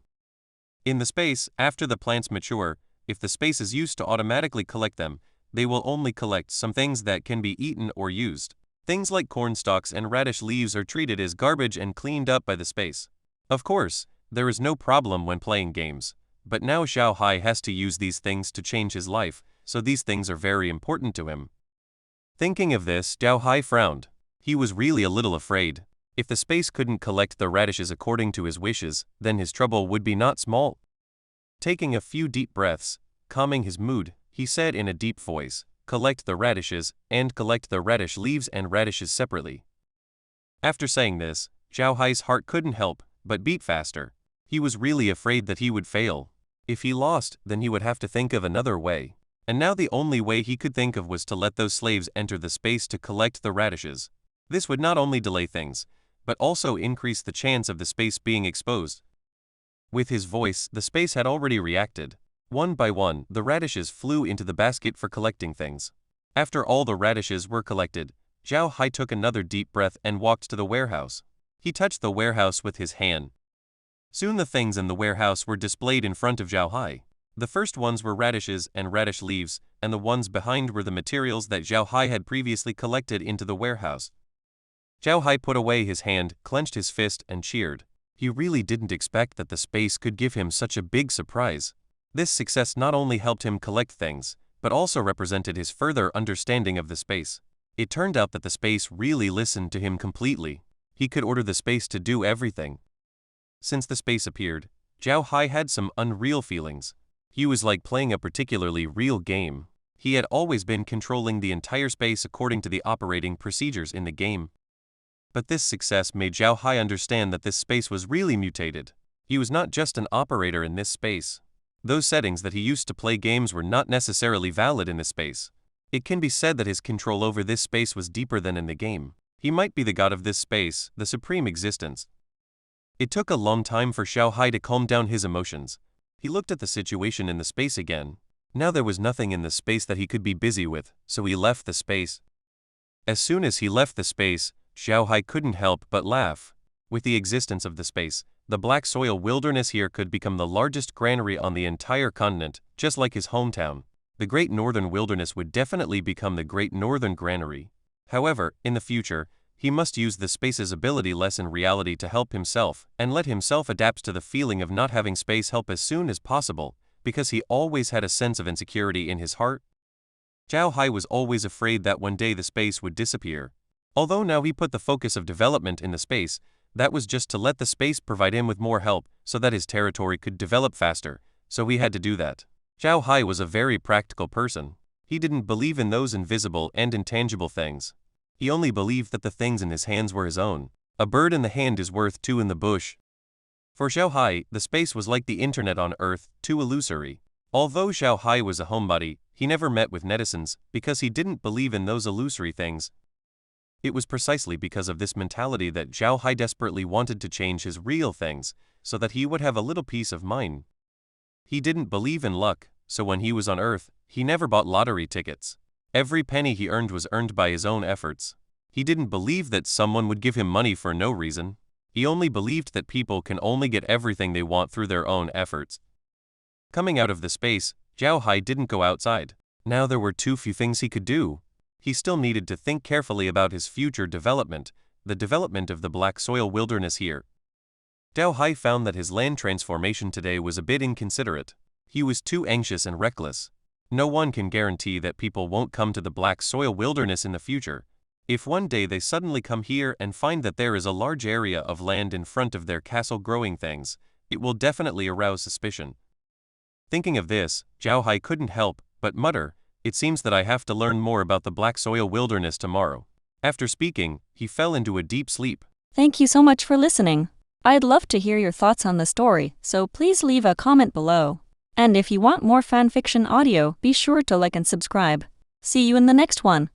In the space, after the plants mature, if the space is used to automatically collect them, they will only collect some things that can be eaten or used. Things like corn stalks and radish leaves are treated as garbage and cleaned up by the space. Of course, there is no problem when playing games, but now Zhao Hai has to use these things to change his life, so these things are very important to him. Thinking of this, Zhao Hai frowned. He was really a little afraid. If the space couldn't collect the radishes according to his wishes, then his trouble would be not small. Taking a few deep breaths, calming his mood, he said in a deep voice, "Collect the radishes, and collect the radish leaves and radishes separately." After saying this, Zhao Hai's heart couldn't help but beat faster. He was really afraid that he would fail. If he lost, then he would have to think of another way. And now the only way he could think of was to let those slaves enter the space to collect the radishes. This would not only delay things, but also increase the chance of the space being exposed. With his voice, the space had already reacted. One by one, the radishes flew into the basket for collecting things. After all the radishes were collected, Zhao Hai took another deep breath and walked to the warehouse. He touched the warehouse with his hand. Soon the things in the warehouse were displayed in front of Zhao Hai. The first ones were radishes and radish leaves, and the ones behind were the materials that Zhao Hai had previously collected into the warehouse. Zhao Hai put away his hand, clenched his fist, and cheered. He really didn't expect that the space could give him such a big surprise. This success not only helped him collect things, but also represented his further understanding of the space. It turned out that the space really listened to him completely. He could order the space to do everything. Since the space appeared, Zhao Hai had some unreal feelings. He was like playing a particularly real game. He had always been controlling the entire space according to the operating procedures in the game. But this success made Zhao Hai understand that this space was really mutated. He was not just an operator in this space. Those settings that he used to play games were not necessarily valid in this space. It can be said that his control over this space was deeper than in the game. He might be the god of this space, the supreme existence. It took a long time for Zhao Hai to calm down his emotions. He looked at the situation in the space again. Now there was nothing in the space that he could be busy with, so he left the space. As soon as he left the space, Zhao Hai couldn't help but laugh. With the existence of the space, the black soil wilderness here could become the largest granary on the entire continent, just like his hometown. The Great Northern Wilderness would definitely become the Great Northern Granary. However, in the future, he must use the space's ability less in reality to help himself, and let himself adapt to the feeling of not having space help as soon as possible, because he always had a sense of insecurity in his heart. Zhao Hai was always afraid that one day the space would disappear. Although now he put the focus of development in the space, that was just to let the space provide him with more help so that his territory could develop faster, so he had to do that. Zhao Hai was a very practical person. He didn't believe in those invisible and intangible things. He only believed that the things in his hands were his own. A bird in the hand is worth two in the bush. For Zhao Hai, the space was like the internet on Earth, too illusory. Although Zhao Hai was a homebody, he never met with netizens because he didn't believe in those illusory things. It was precisely because of this mentality that Zhao Hai desperately wanted to change his real things, so that he would have a little peace of mind. He didn't believe in luck, so when he was on Earth, he never bought lottery tickets. Every penny he earned was earned by his own efforts. He didn't believe that someone would give him money for no reason. He only believed that people can only get everything they want through their own efforts. Coming out of the space, Zhao Hai didn't go outside. Now there were too few things he could do. He still needed to think carefully about his future development, the development of the black soil wilderness here. Zhao Hai found that his land transformation today was a bit inconsiderate. He was too anxious and reckless. No one can guarantee that people won't come to the black soil wilderness in the future. If one day they suddenly come here and find that there is a large area of land in front of their castle growing things, it will definitely arouse suspicion. Thinking of this, Zhao Hai couldn't help but mutter, "It seems that I have to learn more about the black soil wilderness tomorrow." After speaking, he fell into a deep sleep. Thank you so much for listening. I'd love to hear your thoughts on the story, so please leave a comment below. And if you want more fanfiction audio, be sure to like and subscribe. See you in the next one.